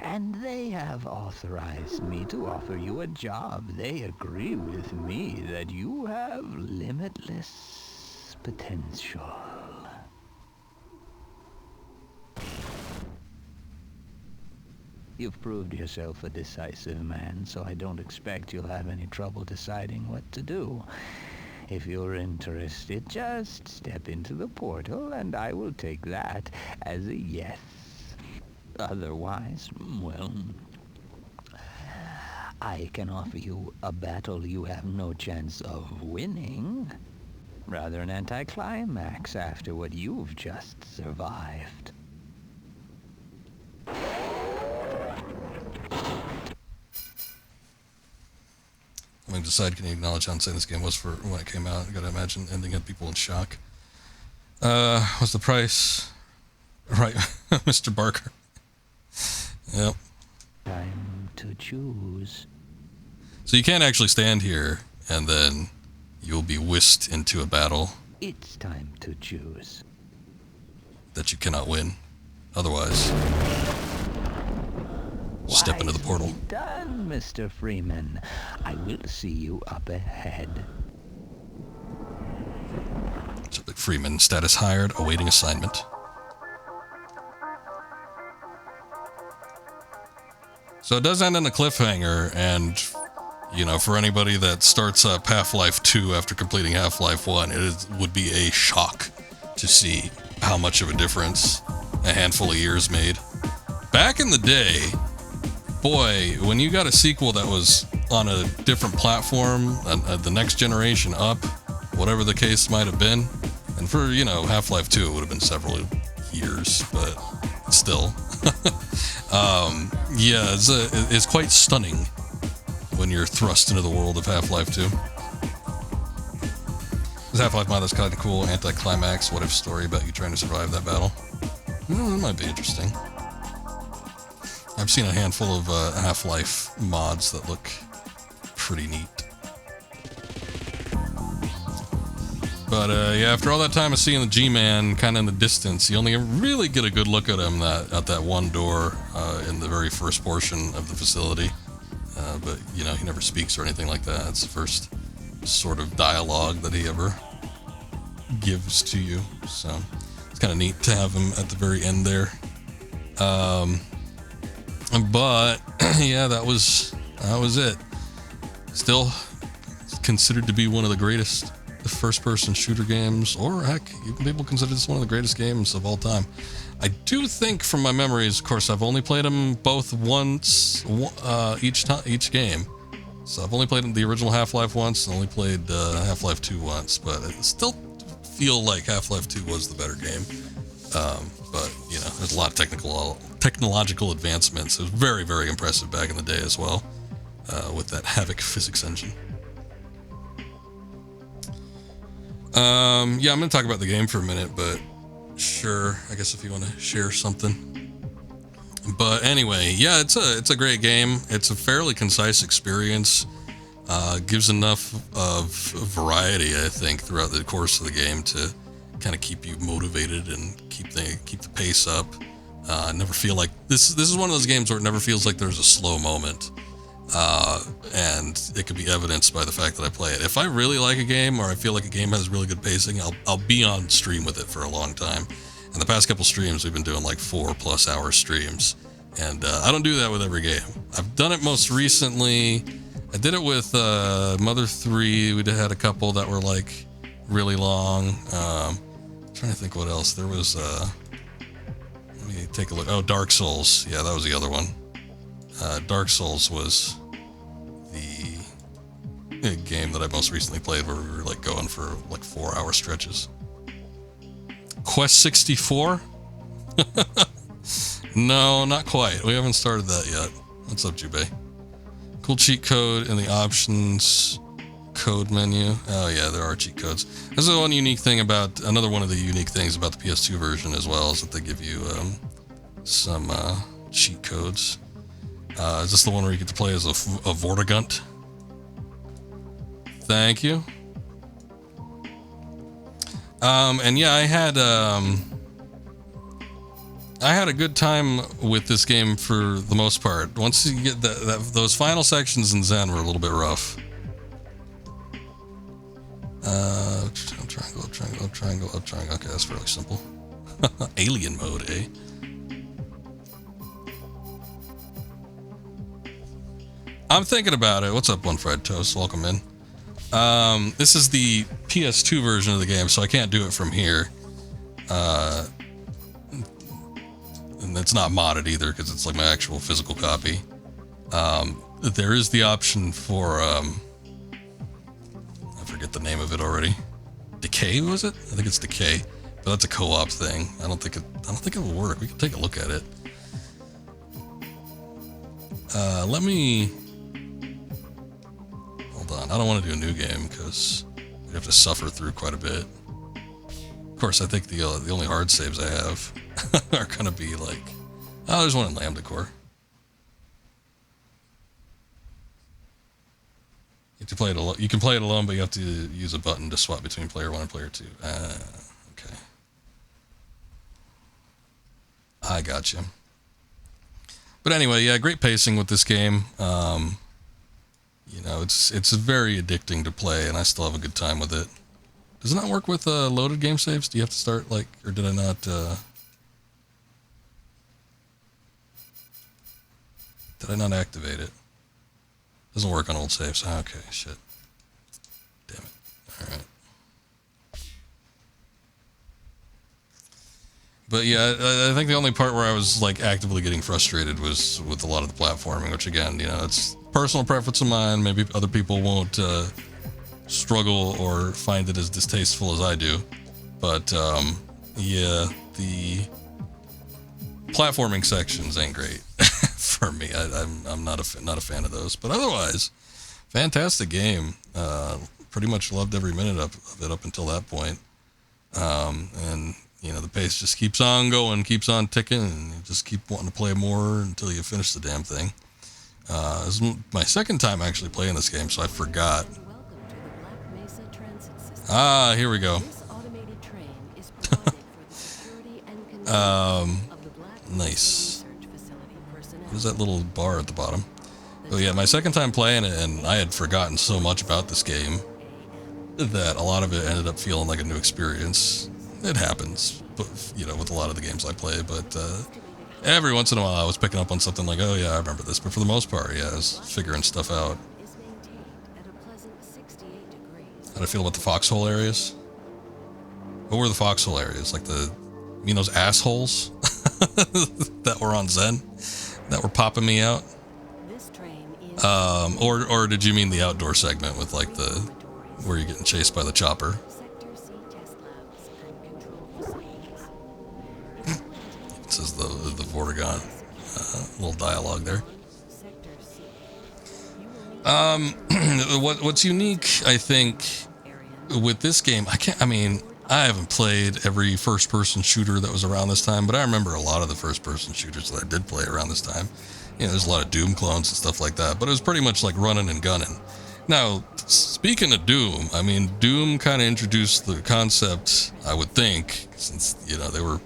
And they have authorized me to offer you a job. They agree with me that you have limitless potential. You've proved yourself a decisive man, so I don't expect you'll have any trouble deciding what to do. If you're interested, just step into the portal, and I will take that as a yes. Otherwise, well, I can offer you a battle you have no chance of winning. Rather an anticlimax after what you've just survived. I'm going to decide, can you acknowledge how insane this game was for when it came out? I gotta imagine ending up people in shock. What's the price? Right, Mr. Barker. Yep. Time to choose. So you can't actually stand here, and then you'll be whisked into a battle It's time to choose. that you cannot win. Otherwise, step into the portal. Wisely done, Mr. Freeman. I will see you up ahead. Subject Freeman, status hired, awaiting assignment. So it does end in a cliffhanger, and, you know, for anybody that starts up Half-Life 2 after completing Half-Life 1, would be a shock to see how much of a difference a handful of years made. Back in the day, boy, when you got a sequel that was on a different platform, the next generation up, whatever the case might have been, and for, you know, Half-Life 2, it would have been several years, but still. Yeah, it's quite stunning when you're thrust into the world of Half-Life 2. This Half-Life mod that's kind of cool, anti-climax, what if story about you trying to survive that battle. That might be interesting. I've seen a handful of Half-Life mods that look pretty neat. But yeah, after all that time of seeing the G-Man kind of in the distance, you only really get a good look at him at that one door in the very first portion of the facility. But, you know, he never speaks or anything like that. It's the first sort of dialogue that he ever gives to you. So it's kind of neat to have him at the very end there. But yeah, that was it. Still considered to be one of the greatest first-person shooter games, or heck, even people consider this one of the greatest games of all time. I do think, from my memories, of course, I've only played them both once, each game. So I've only played the original Half-Life once, and only played Half-Life 2 once, but I still feel like Half-Life 2 was the better game. But, you know, there's a lot of technological advancements. It was very, very impressive back in the day as well, with that Havoc physics engine. Yeah, I'm going to talk about the game for a minute, but sure, I guess if you want to share something. But anyway, yeah, it's a great game. It's a fairly concise experience. Gives enough of variety, I think, throughout the course of the game to kind of keep you motivated and keep the pace up. Never feel like this is one of those games where it never feels like there's a slow moment. And it could be evidenced by the fact that I play it. If I really like a game, or I feel like a game has really good pacing, I'll be on stream with it for a long time. And the past couple streams, we've been doing like 4+ hour streams. And I don't do that with every game. I've done it most recently. I did it with Mother 3. We had a couple that were like really long. I'm trying to think what else. There was, let me take a look. Oh, Dark Souls. Yeah, that was the other one. Dark Souls was the game that I most recently played, where we were like going for like 4-hour stretches. Quest 64? No, not quite. We haven't started that yet. What's up, Jubei? Cool cheat code in the options code menu. Oh yeah, there are cheat codes. This is another one of the unique things about the PS2 version as well, is that they give you some cheat codes. Is this the one where you get to play as a Vortigaunt? Thank you. And yeah, I had a good time with this game for the most part. Once you get those final sections in Zen were a little bit rough. Triangle. Okay, that's fairly simple. Alien mode, eh? I'm thinking about it. What's up, One Fried Toast? Welcome in. This is the PS2 version of the game, so I can't do it from here. And it's not modded either because it's like my actual physical copy. There is the option for I forget the name of it already. Decay, was it? I think it's Decay, but that's a co-op thing. I don't think it will work. We can take a look at it. Let me hold on. I don't want to do a new game because we have to suffer through quite a bit. Of course, I think the only hard saves I have are gonna be like, oh, there's one in Lambda Core. You have to play it alone. You can play it alone, but you have to use a button to swap between player 1 and player 2. Okay. I got you. But anyway, yeah, great pacing with this game. You know, it's very addicting to play, and I still have a good time with it. Does it not work with loaded game saves? Do you have to start like, or did I not? Did I not activate it? Doesn't work on old saves. Okay, shit. Damn it. All right. But yeah, I think the only part where I was like actively getting frustrated was with a lot of the platforming, which again, you know, it's personal preference of mine. Maybe other people won't struggle or find it as distasteful as I do. But yeah, the platforming sections ain't great for me. I'm not a fan of those. But otherwise, fantastic game. Pretty much loved every minute of it up until that point. And you know, the pace just keeps on going, keeps on ticking, and you just keep wanting to play more until you finish the damn thing. This is my second time actually playing this game, so I forgot. Ah, here we go. Nice. What is that little bar at the bottom? Oh yeah, my second time playing it, and I had forgotten so much about this game that a lot of it ended up feeling like a new experience. It happens, but, you know, with a lot of the games I play, but every once in a while I was picking up on something like, oh yeah, I remember this, but for the most part, yeah, I was figuring stuff out. How'd I feel about the foxhole areas? What were the foxhole areas? Like you mean those assholes that were on Zen that were popping me out? Or did you mean the outdoor segment with like where you're getting chased by the chopper? It says the Vortigaunt, little dialogue there. What's unique, I think, with this game, I haven't played every first-person shooter that was around this time, but I remember a lot of the first-person shooters that I did play around this time. You know, there's a lot of Doom clones and stuff like that, but it was pretty much like running and gunning. Now, speaking of Doom, I mean, Doom kind of introduced the concept, I would think, since, you know, they were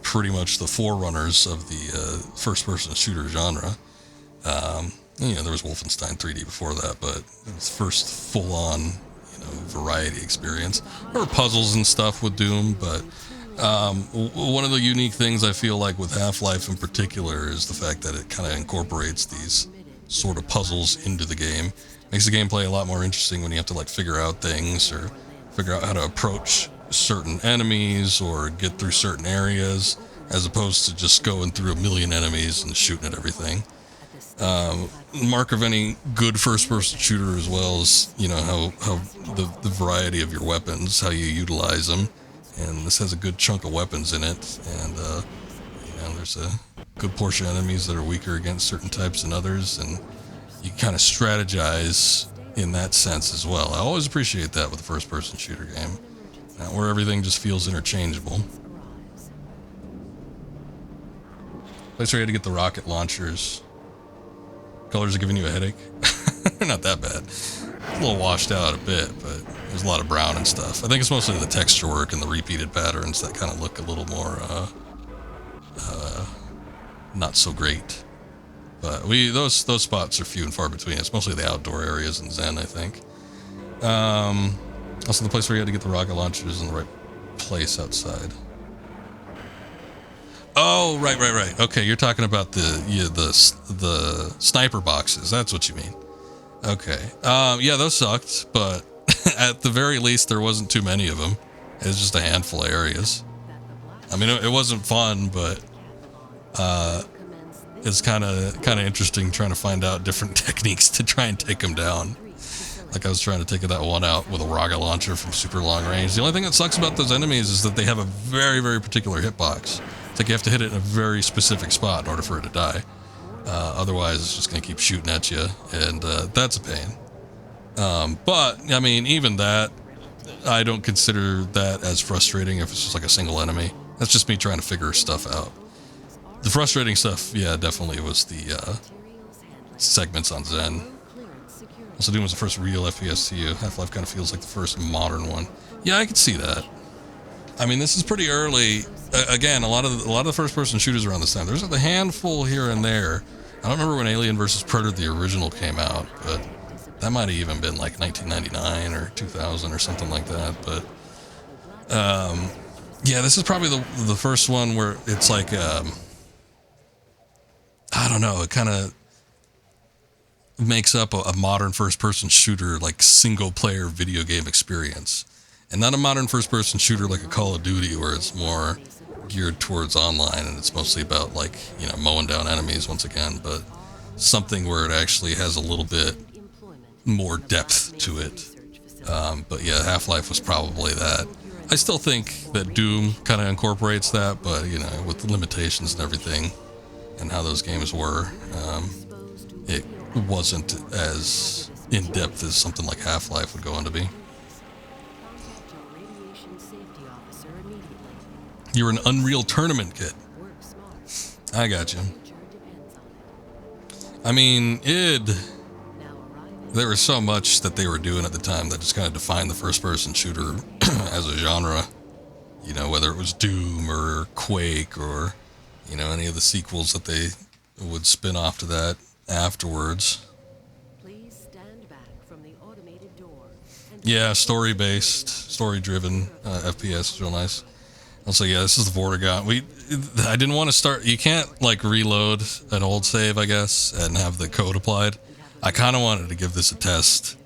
pretty much the forerunners of the first-person shooter genre. You know, there was Wolfenstein 3D before that, but it was first full-on, you know, variety experience. There were puzzles and stuff with Doom, but one of the unique things I feel like with Half-Life in particular is the fact that it kind of incorporates these sort of puzzles into the game. Makes the gameplay a lot more interesting when you have to like figure out things or figure out how to approach certain enemies or get through certain areas, as opposed to just going through a million enemies and shooting at everything. Mark of any good first-person shooter as well is, you know, how the variety of your weapons, how you utilize them, and this has a good chunk of weapons in it, and you know, there's a good portion of enemies that are weaker against certain types than others, and you kind of strategize in that sense as well. I always appreciate that with a first-person shooter game, where everything just feels interchangeable. Place where you had to get the rocket launchers. Colors are giving you a headache? They're not that bad. It's a little washed out a bit, but there's a lot of brown and stuff. I think it's mostly the texture work and the repeated patterns that kind of look a little more not so great. But those spots are few and far between. It's mostly the outdoor areas in Zen, I think. Also the place where you had to get the rocket launchers in the right place outside. Oh, right. Okay, you're talking about the sniper boxes. That's what you mean. Okay. Yeah, those sucked, but at the very least, there wasn't too many of them. It was just a handful of areas. I mean, it wasn't fun, but it's kind of interesting trying to find out different techniques to try and take them down. Like I was trying to take that one out with a rocket launcher from super long range. The only thing that sucks about those enemies is that they have a very, very particular hitbox. It's like you have to hit it in a very specific spot in order for it to die. Otherwise, it's just going to keep shooting at you, and that's a pain. But, I mean, even that, I don't consider that as frustrating if it's just like a single enemy. That's just me trying to figure stuff out. The frustrating stuff, yeah, definitely was the segments on Zen. Also, Doom was the first real FPS to you. Half-Life kind of feels like the first modern one. Yeah, I could see that. I mean, this is pretty early. Again, a lot of the first-person shooters around this time. There's a handful here and there. I don't remember when Alien vs. Predator the original came out, but that might have even been like 1999 or 2000 or something like that. But yeah, this is probably the first one where it's like I don't know. It kind of makes up a modern first-person shooter, like single-player video game experience, and not a modern first-person shooter like a Call of Duty where it's more geared towards online and it's mostly about like, you know, mowing down enemies once again, but something where it actually has a little bit more depth to it. But yeah, Half-Life was probably that. I still think that Doom kind of incorporates that, but you know, with the limitations and everything and how those games were, it wasn't as in-depth as something like Half-Life would go on to be. You're an Unreal Tournament kid. I got you. I mean, there was so much that they were doing at the time that just kind of defined the first-person shooter as a genre. You know, whether it was Doom or Quake or, you know, any of the sequels that they would spin off to that afterwards. Yeah, story-based, story-driven FPS is real nice. Also, yeah, this is the Vortigaunt. I didn't want to start. You can't like reload an old save, I guess, and have the code applied. I kind of wanted to give this a test,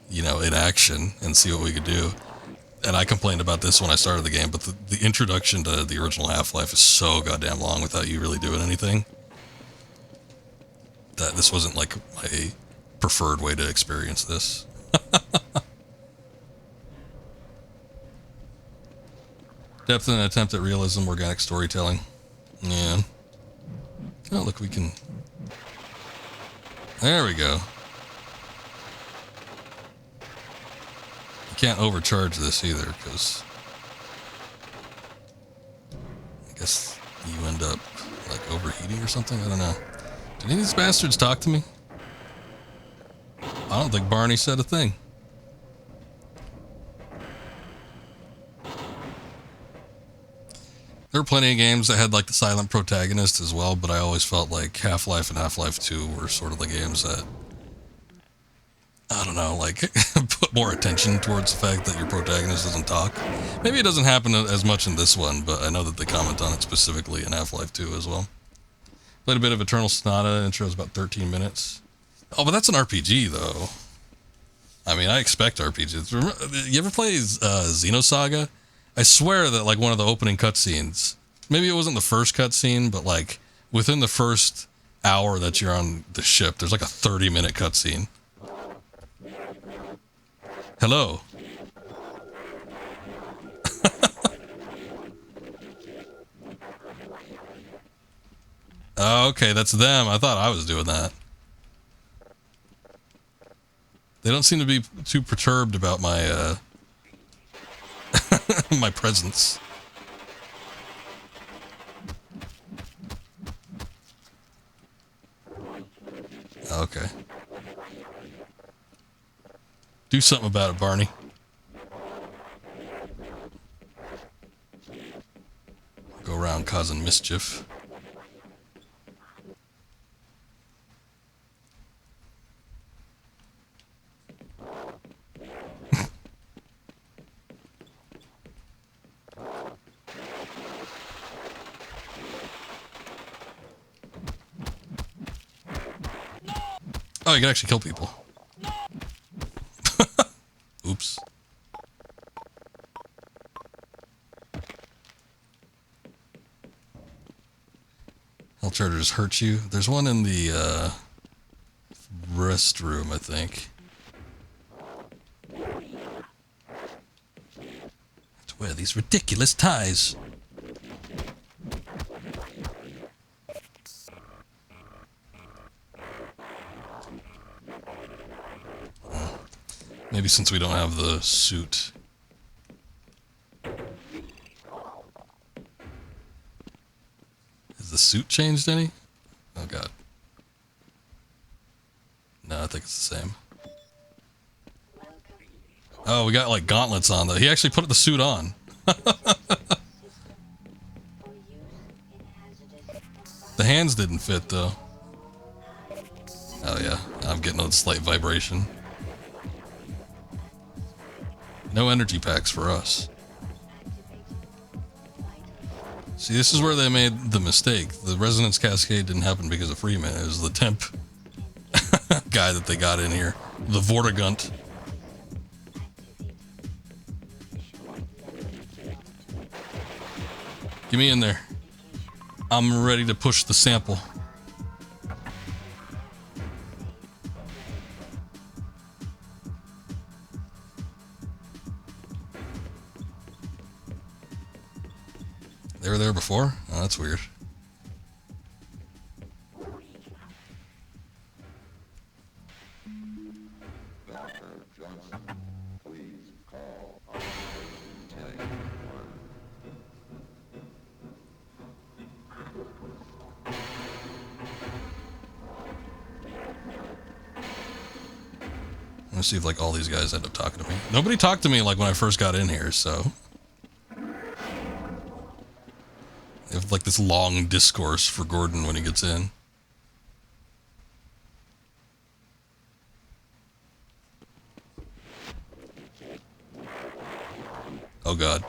you know, in action and see what we could do. And I complained about this when I started the game, but the introduction to the original Half-Life is so goddamn long without you really doing anything that this wasn't like my preferred way to experience this. Depth and an attempt at realism, organic storytelling. Yeah. Oh, look, we can... There we go. You can't overcharge this either, because... I guess you end up, like, overheating or something? I don't know. Did any of these bastards talk to me? I don't think Barney said a thing. There were plenty of games that had like the silent protagonist as well, but I always felt like Half-Life and Half-Life 2 were sort of the games that, I don't know, like put more attention towards the fact that your protagonist doesn't talk. Maybe it doesn't happen as much in this one, but I know that they comment on it specifically in Half-Life 2 as well. Played a bit of Eternal Sonata, intro is about 13 minutes. Oh, but that's an RPG though. I mean, I expect RPGs. You ever play Xenosaga? I swear that like one of the opening cutscenes, maybe it wasn't the first cutscene, but like within the first hour that you're on the ship, there's like a 30-minute cutscene. Hello. Oh, okay, that's them. I thought I was doing that. They don't seem to be too perturbed about my my presence. Okay. Do something about it, Barney. Go around causing mischief. Oh, you can actually kill people. Oops. Hell chargers hurt you. There's one in the restroom, I think. To wear these ridiculous ties. Maybe since we don't have the suit. Has the suit changed any? Oh god. No, I think it's the same. Oh, we got like gauntlets on though. He actually put the suit on. The hands didn't fit though. Oh yeah, I'm getting a slight vibration. No energy packs for us. See, this is where they made the mistake. The resonance cascade didn't happen because of Freeman. It was the temp guy that they got in here. The Vortigaunt. Get me in there. I'm ready to push the sample. They were there before? Oh, that's weird. Let's see if like all these guys end up talking to me. Nobody talked to me like when I first got in here, so. They have like this long discourse for Gordon when he gets in. Oh god.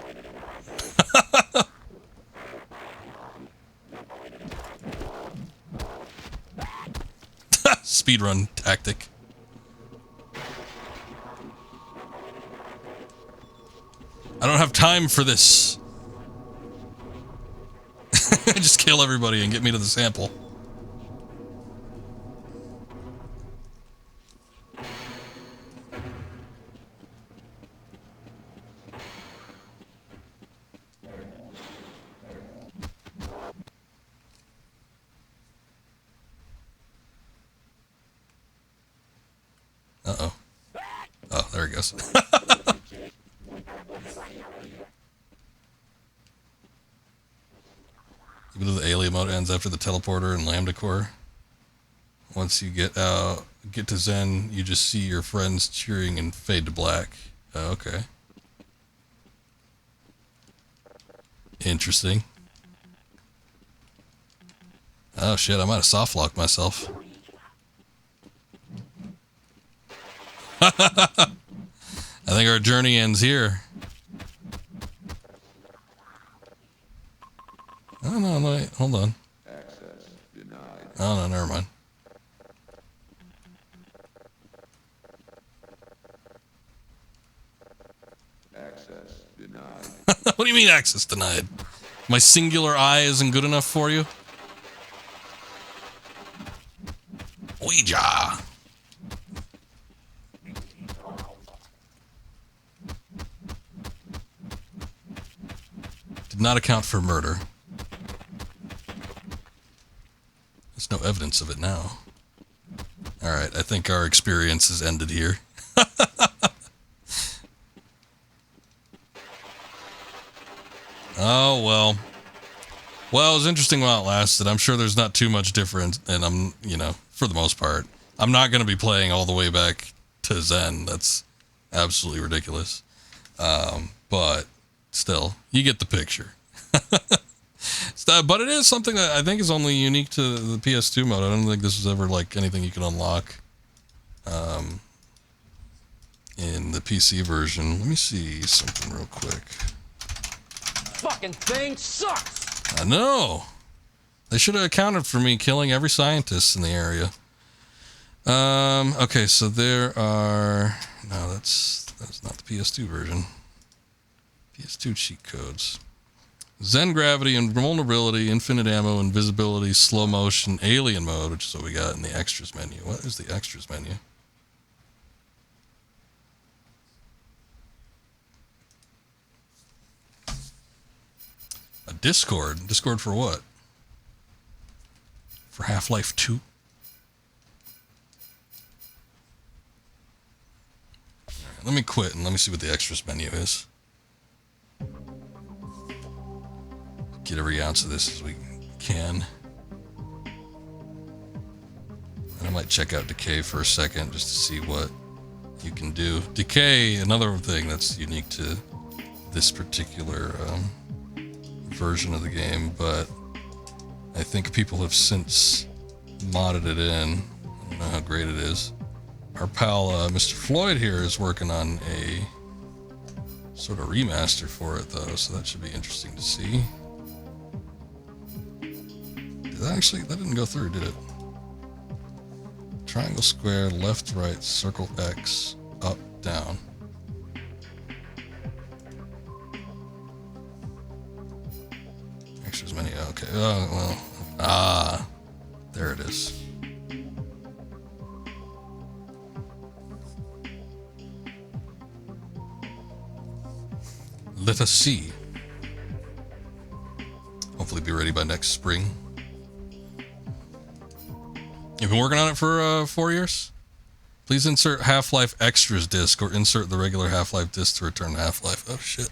Speedrun tactic. I don't have time for this. Just kill everybody and get me to the sample. Uh-oh. Oh, there he goes. Even though the alien mode ends after the teleporter and lambda core. Once you get to Zen, you just see your friends cheering and fade to black. Oh, okay. Interesting. Oh shit, I might have soft locked myself. I think our journey ends here. Oh, no, wait, hold on. Access denied. Oh, no, never mind. Access denied. What do you mean access denied? My singular eye isn't good enough for you? Ouija! Did not account for murder. There's no evidence of it now. Alright, I think our experience has ended here. Oh, well. Well, it was interesting while it lasted. I'm sure there's not too much difference, and I'm, you know, for the most part. I'm not going to be playing all the way back to Zen. That's absolutely ridiculous. But still, you get the picture. But it is something that I think is only unique to the PS2 mode. I don't think this was ever like anything you can unlock in the PC version. Let me see something real quick. Fucking thing sucks! I know. They should have accounted for me killing every scientist in the area. Okay, so there are... No, that's not the PS2 version. PS2 cheat codes. Zen gravity, invulnerability, infinite ammo, invisibility, slow motion, alien mode, which is what we got in the extras menu. What is the extras menu? A Discord. Discord for what? For Half-Life 2? Alright, let me quit and let me see what the extras menu is. Get every ounce of this as we can. And I might check out Decay for a second just to see what you can do. Decay, another thing that's unique to this particular version of the game, but I think people have since modded it in. I don't know how great it is. Our pal Mr. Floyd here is working on a sort of remaster for it though, so that should be interesting to see. That didn't go through, did it? Triangle, square, left, right, circle, X, up, down. Extras menu, okay. Oh, well. There it is. Let us see. Hopefully be ready by next spring. You've been working on it for 4 years? Please insert Half-Life Extras disc or insert the regular Half-Life disc to return to Half-Life. Oh shit.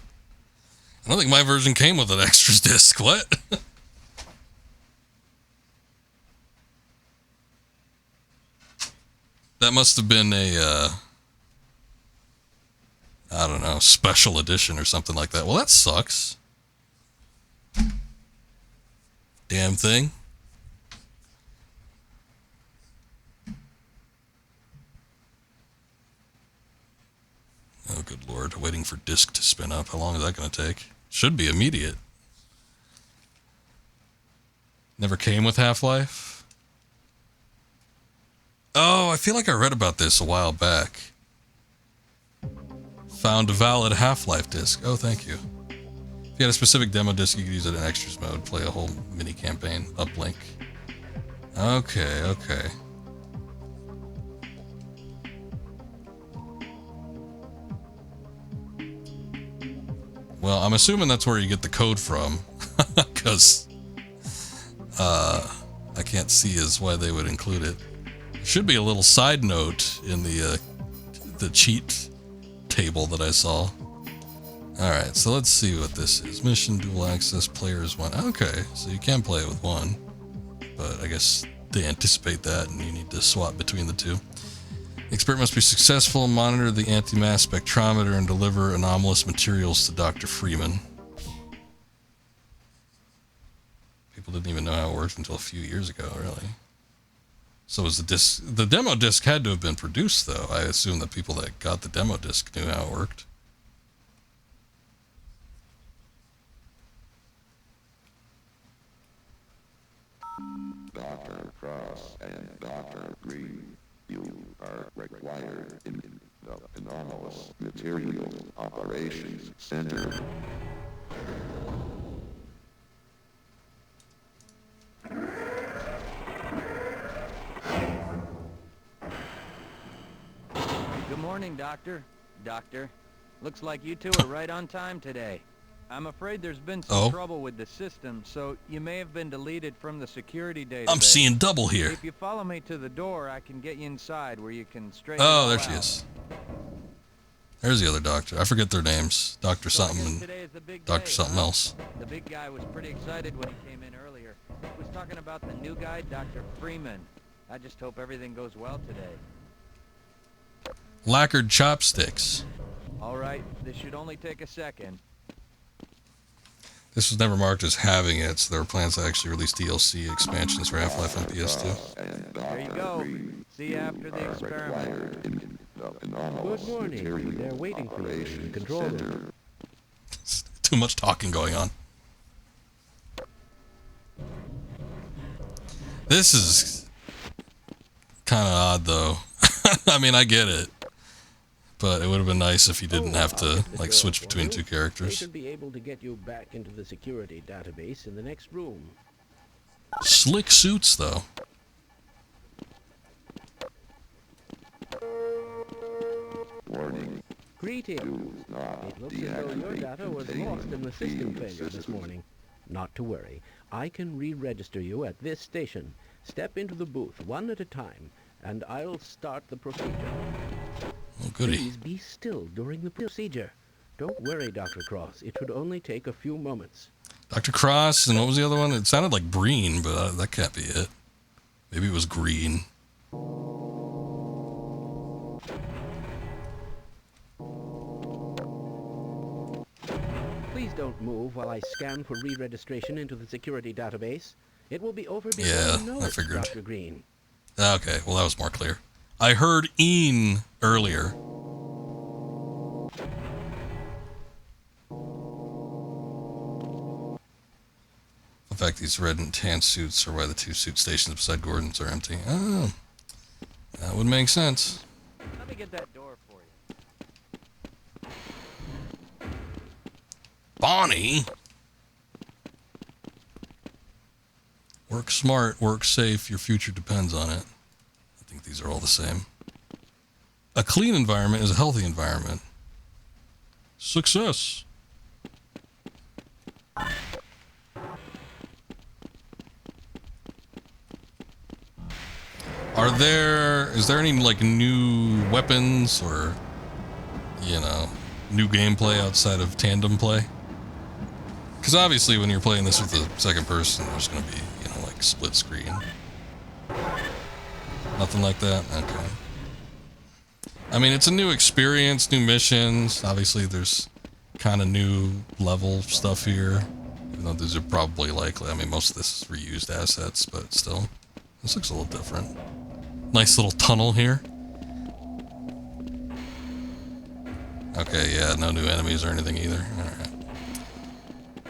I don't think my version came with an Extras disc. What? That must have been a, I don't know, special edition or something like that. Well, that sucks. Damn thing. Oh, good lord. Waiting for disk to spin up. How long is that going to take? Should be immediate. Never came with Half-Life? Oh, I feel like I read about this a while back. Found a valid Half-Life disc. Oh, thank you. If you had a specific demo disc, you could use it in extras mode. Play a whole mini campaign. Uplink. Okay, okay. Well, I'm assuming that's where you get the code from, because I can't see as why they would include it. Should be a little side note in the cheat table that I saw. All right, so let's see what this is. Mission, dual access, players one. Okay, so you can play it with one, but I guess they anticipate that, and you need to swap between the two. The expert must be successful, monitor the anti-mass spectrometer, and deliver anomalous materials to Dr. Freeman. People didn't even know how it worked until a few years ago, really. So was the demo disc had to have been produced, though. I assume that people that got the demo disc knew how it worked. Dr. Cross and Dr. Green, you are required in the Anomalous Materials Operations Center. Good morning, Doctor. Doctor, looks like you two are right on time today. I'm afraid there's been some trouble with the system, so you may have been deleted from the security database. I'm seeing double here. If you follow me to the door, I can get you inside where you can straighten Oh, there she is. There's the other doctor. I forget their names. Dr. something and Dr. something else. The big guy was pretty excited when he came in earlier. He was talking about the new guy, Dr. Freeman. I just hope everything goes well today. Lacquered chopsticks. All right, this should only take a second. This was never marked as having it, so there were plans to actually release DLC expansions for Half-Life on PS2. There you go. See you after the experiment. Good morning. They're waiting for you in the control room. Too much talking going on. This is kind of odd, though. I mean, I get it. But it would have been nice if you didn't have to, like, switch between two They characters. should be able to get you back into the security database in the next room. Slick suits, though. Warning. Greetings. Do not It looks as though your data was lost in the system failure this morning. Not to worry. I can re-register you at this station. Step into the booth one at a time, and I'll start the procedure. Oh, goody. Please be still during the procedure. Don't worry, Dr. Cross. It should only take a few moments. Dr. Cross, and what was the other one? It sounded like Breen, but that can't be it. Maybe it was Green. Please don't move while I scan for re-registration into the security database. It will be over before Yeah, you know I it, figured. Dr. Green. Okay, well, that was more clear. I heard Een earlier. In fact, these red and tan suits are why the two suit stations beside Gordon's are empty. Oh, that would make sense. Let me get that door for you. Bonnie! Work smart, work safe, your future depends on it. I think these are all the same. A clean environment is a healthy environment. Success! Is there any, like, new weapons or, you know, new gameplay outside of tandem play? Because obviously when you're playing this with the second person, there's going to be, you know, like, split screen. Nothing like that? Okay. I mean, it's a new experience, new missions. Obviously there's kind of new level stuff here. Even though these are probably likely, I mean, most of this is reused assets, but still. This looks a little different. Nice little tunnel here. Okay, yeah, no new enemies or anything either. Alright.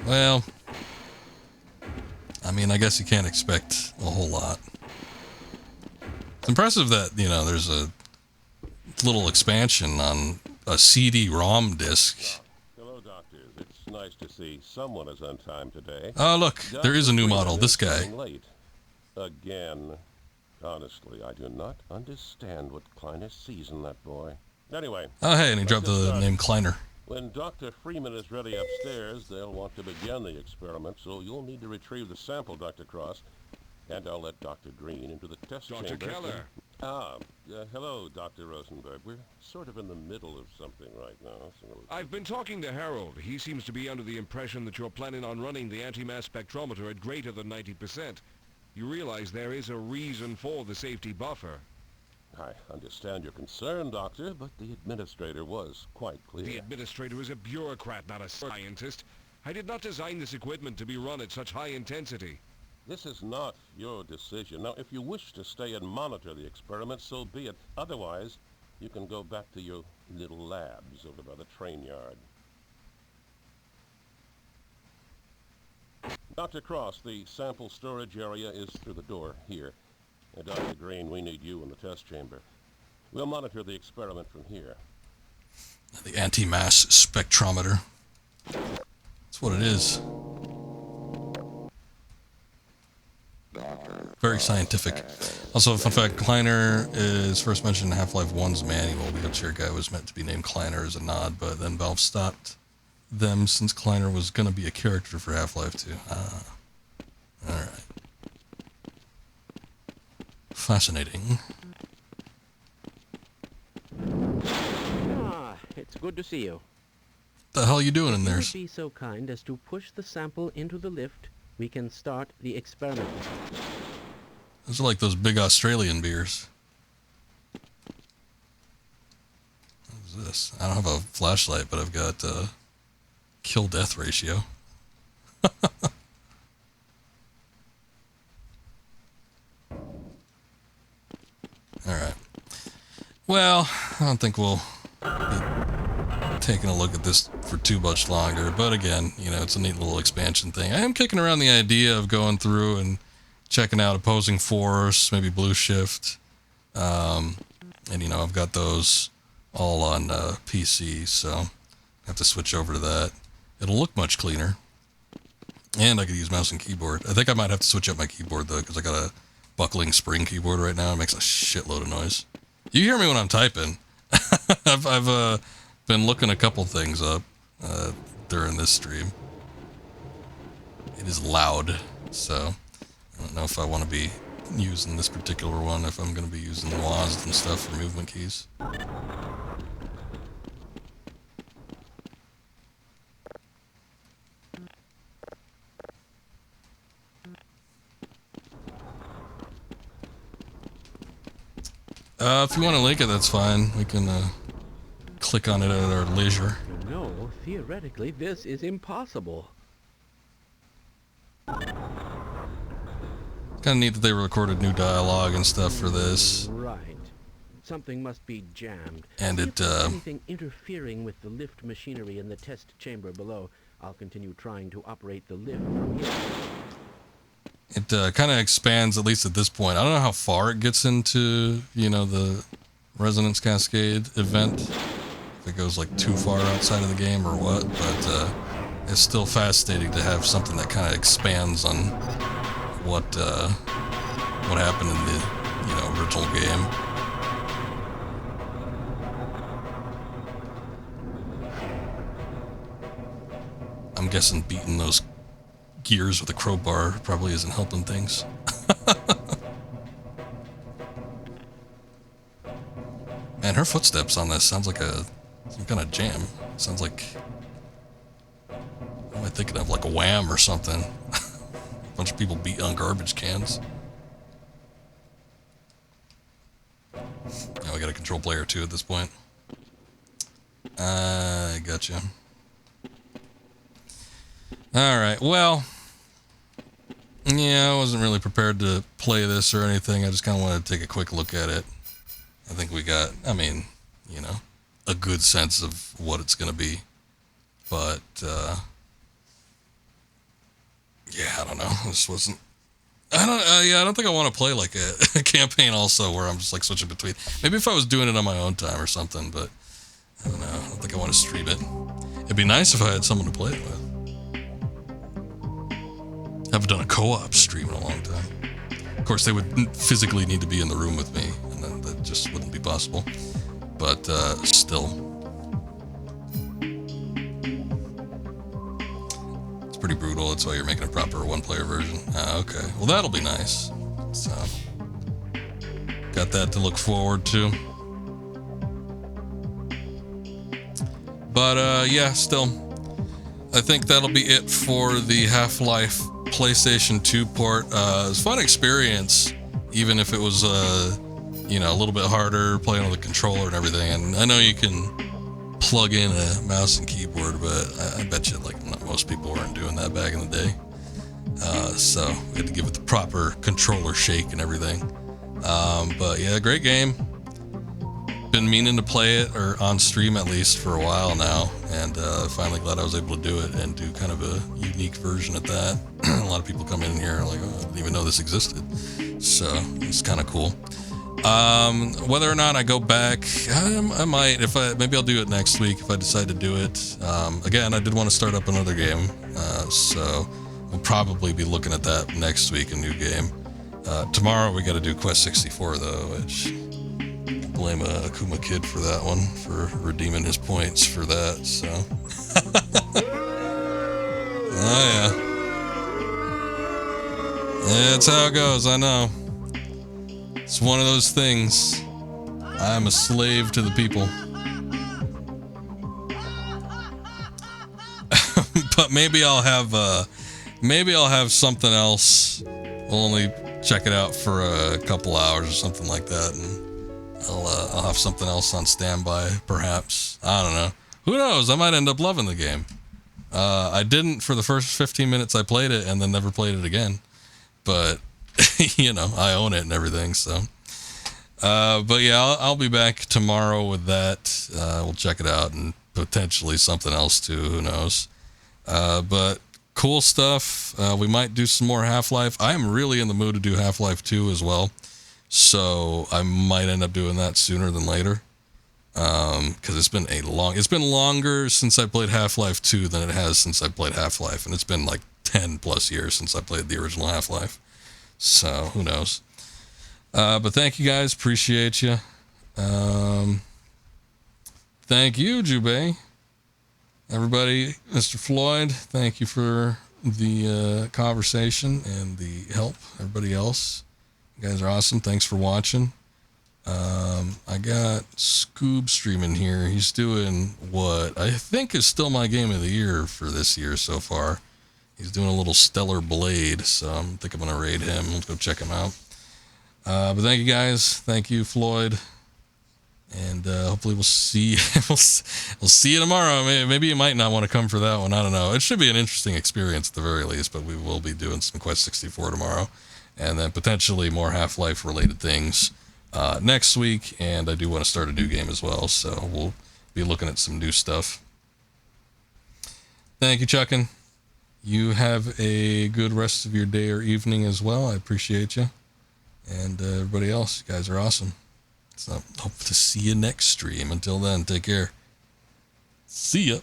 Well, I mean, I guess you can't expect a whole lot. It's impressive that, you know, there's a little expansion on a CD-ROM disc. Hello, doctors. It's nice to see someone is on time today. Oh, look, there is a new model. This guy. Late. Again. Honestly, I do not understand what Kleiner sees in that boy. Anyway. Oh, hey, and he dropped the name Kleiner. When Dr. Freeman is ready upstairs, they'll want to begin the experiment, so you'll need to retrieve the sample, Dr. Cross. And I'll let Dr. Green into the test chamber. Dr. Keller. Hello, Dr. Rosenberg. We're sort of in the middle of something right now. So I've been talking to Harold. He seems to be under the impression that you're planning on running the anti-mass spectrometer at greater than 90%. You realize there is a reason for the safety buffer. I understand your concern, Doctor, but the administrator was quite clear. The administrator is a bureaucrat, not a scientist. I did not design this equipment to be run at such high intensity. This is not your decision. Now, if you wish to stay and monitor the experiment, so be it. Otherwise, you can go back to your little labs over by the train yard. Dr. Cross, the sample storage area is through the door here. And Dr. Green, we need you in the test chamber. We'll monitor the experiment from here. The anti-mass spectrometer. That's what it is. Very scientific. Also, fun fact, Kleiner is first mentioned in Half-Life 1's manual. The wheelchair guy was meant to be named Kleiner as a nod, but then Valve stopped them since Kleiner was going to be a character for Half-Life 2. Alright. Fascinating. It's good to see you. What the hell are you doing in there? If you would be so kind as to push the sample into the lift, we can start the experiment. Those are like those big Australian beers. What is this? I don't have a flashlight, but I've got kill-death ratio. Alright. Well, I don't think we'll be taking a look at this for too much longer. But again, you know, it's a neat little expansion thing. I am kicking around the idea of going through and checking out opposing force, maybe blue shift. And, you know, I've got those all on PC, so I have to switch over to that. It'll look much cleaner. And I could use mouse and keyboard. I think I might have to switch up my keyboard, though, because I got a buckling spring keyboard right now. It makes a shitload of noise. You hear me when I'm typing. I've been looking a couple things up during this stream. It is loud, so I don't know if I want to be using this particular one, if I'm going to be using WASD and stuff for movement keys. If you want to link it, that's fine. We can click on it at our leisure. No, theoretically, this is impossible. Kind of neat that they recorded new dialogue and stuff for this. Right. Something must be jammed. And if it, there's anything interfering with the lift machinery in the test chamber below, I'll continue trying to operate the lift from here. It kind of expands, at least at this point. I don't know how far it gets into, you know, the Resonance Cascade event. If it goes, like, too far outside of the game or what. But it's still fascinating to have something that kind of expands on what happened in the, you know, original game. I'm guessing beating those gears with a crowbar probably isn't helping things. Man, her footsteps on this sounds like some kind of jam. Sounds like, what am I thinking of? Like a Wham or something. A bunch of people beat on garbage cans. Now we got a control player too at this point. I gotcha. Alright, well, yeah, I wasn't really prepared to play this or anything. I just kind of wanted to take a quick look at it. I think we got, I mean, you know, a good sense of what it's going to be. But, yeah, I don't know. This wasn't, I don't think I want to play like a campaign also where I'm just like switching between. Maybe if I was doing it on my own time or something, but I don't know. I don't think I want to stream it. It'd be nice if I had someone to play it with. Haven't done a co-op stream in a long time. Of course, they would physically need to be in the room with me, and then that just wouldn't be possible. But still, it's pretty brutal. That's why you're making a proper one-player version. Okay, well that'll be nice. So, got that to look forward to. But yeah, still, I think that'll be it for the Half-Life PlayStation 2 port. It was a fun experience, even if it was, you know, a little bit harder playing on the controller and everything. And I know you can plug in a mouse and keyboard, but I bet you, like, most people weren't doing that back in the day. So we had to give it the proper controller shake and everything. But yeah, great game. Been meaning to play it, or on stream at least, for a while now, and finally glad I was able to do it and do kind of a unique version at that. A lot of people come in here like, oh, I didn't even know this existed, so it's kind of cool. Whether or not I go back, I might. Maybe I'll do it next week if I decide to do it. Again, I did want to start up another game, so we'll probably be looking at that next week, a new game. Tomorrow we got to do Quest 64 though, which blame Akuma Kid for that one, for redeeming his points for that, so. Oh yeah. That's how it goes, I know. It's one of those things. I'm a slave to the people. But maybe I'll have something else. We'll only check it out for a couple hours or something like that, and I'll have something else on standby, perhaps. I don't know. Who knows? I might end up loving the game. I didn't for the first 15 minutes I played it, and then never played it again. But, you know, I own it and everything, so. But yeah, I'll be back tomorrow with that. We'll check it out, and potentially something else too, who knows. But cool stuff. We might do some more Half-Life. I am really in the mood to do Half-Life 2 as well. So I might end up doing that sooner than later. Because it's been longer since I played Half-Life 2 than it has since I played Half-Life, and it's been like 10 plus years since I played the original Half-Life. So who knows? But thank you guys, appreciate you. Thank you, Jubei. Everybody, Mr. Floyd, thank you for the conversation and the help. Everybody else, you guys are awesome. Thanks for watching. I got Scoob streaming here. He's doing what I think is still my game of the year for this year so far. He's doing a little Stellar Blade, so I think I'm going to raid him. Let's go check him out. But thank you guys. Thank you, Floyd. And hopefully we'll see we'll see you tomorrow. Maybe you might not want to come for that one. I don't know. It should be an interesting experience at the very least, but we will be doing some Quest 64 tomorrow. And then potentially more Half-Life related things next week, and I do want to start a new game as well, so we'll be looking at some new stuff. Thank you, Chuckin. You have a good rest of your day or evening as well. I appreciate you. And everybody else, you guys are awesome. So hope to see you next stream. Until then, take care. See ya.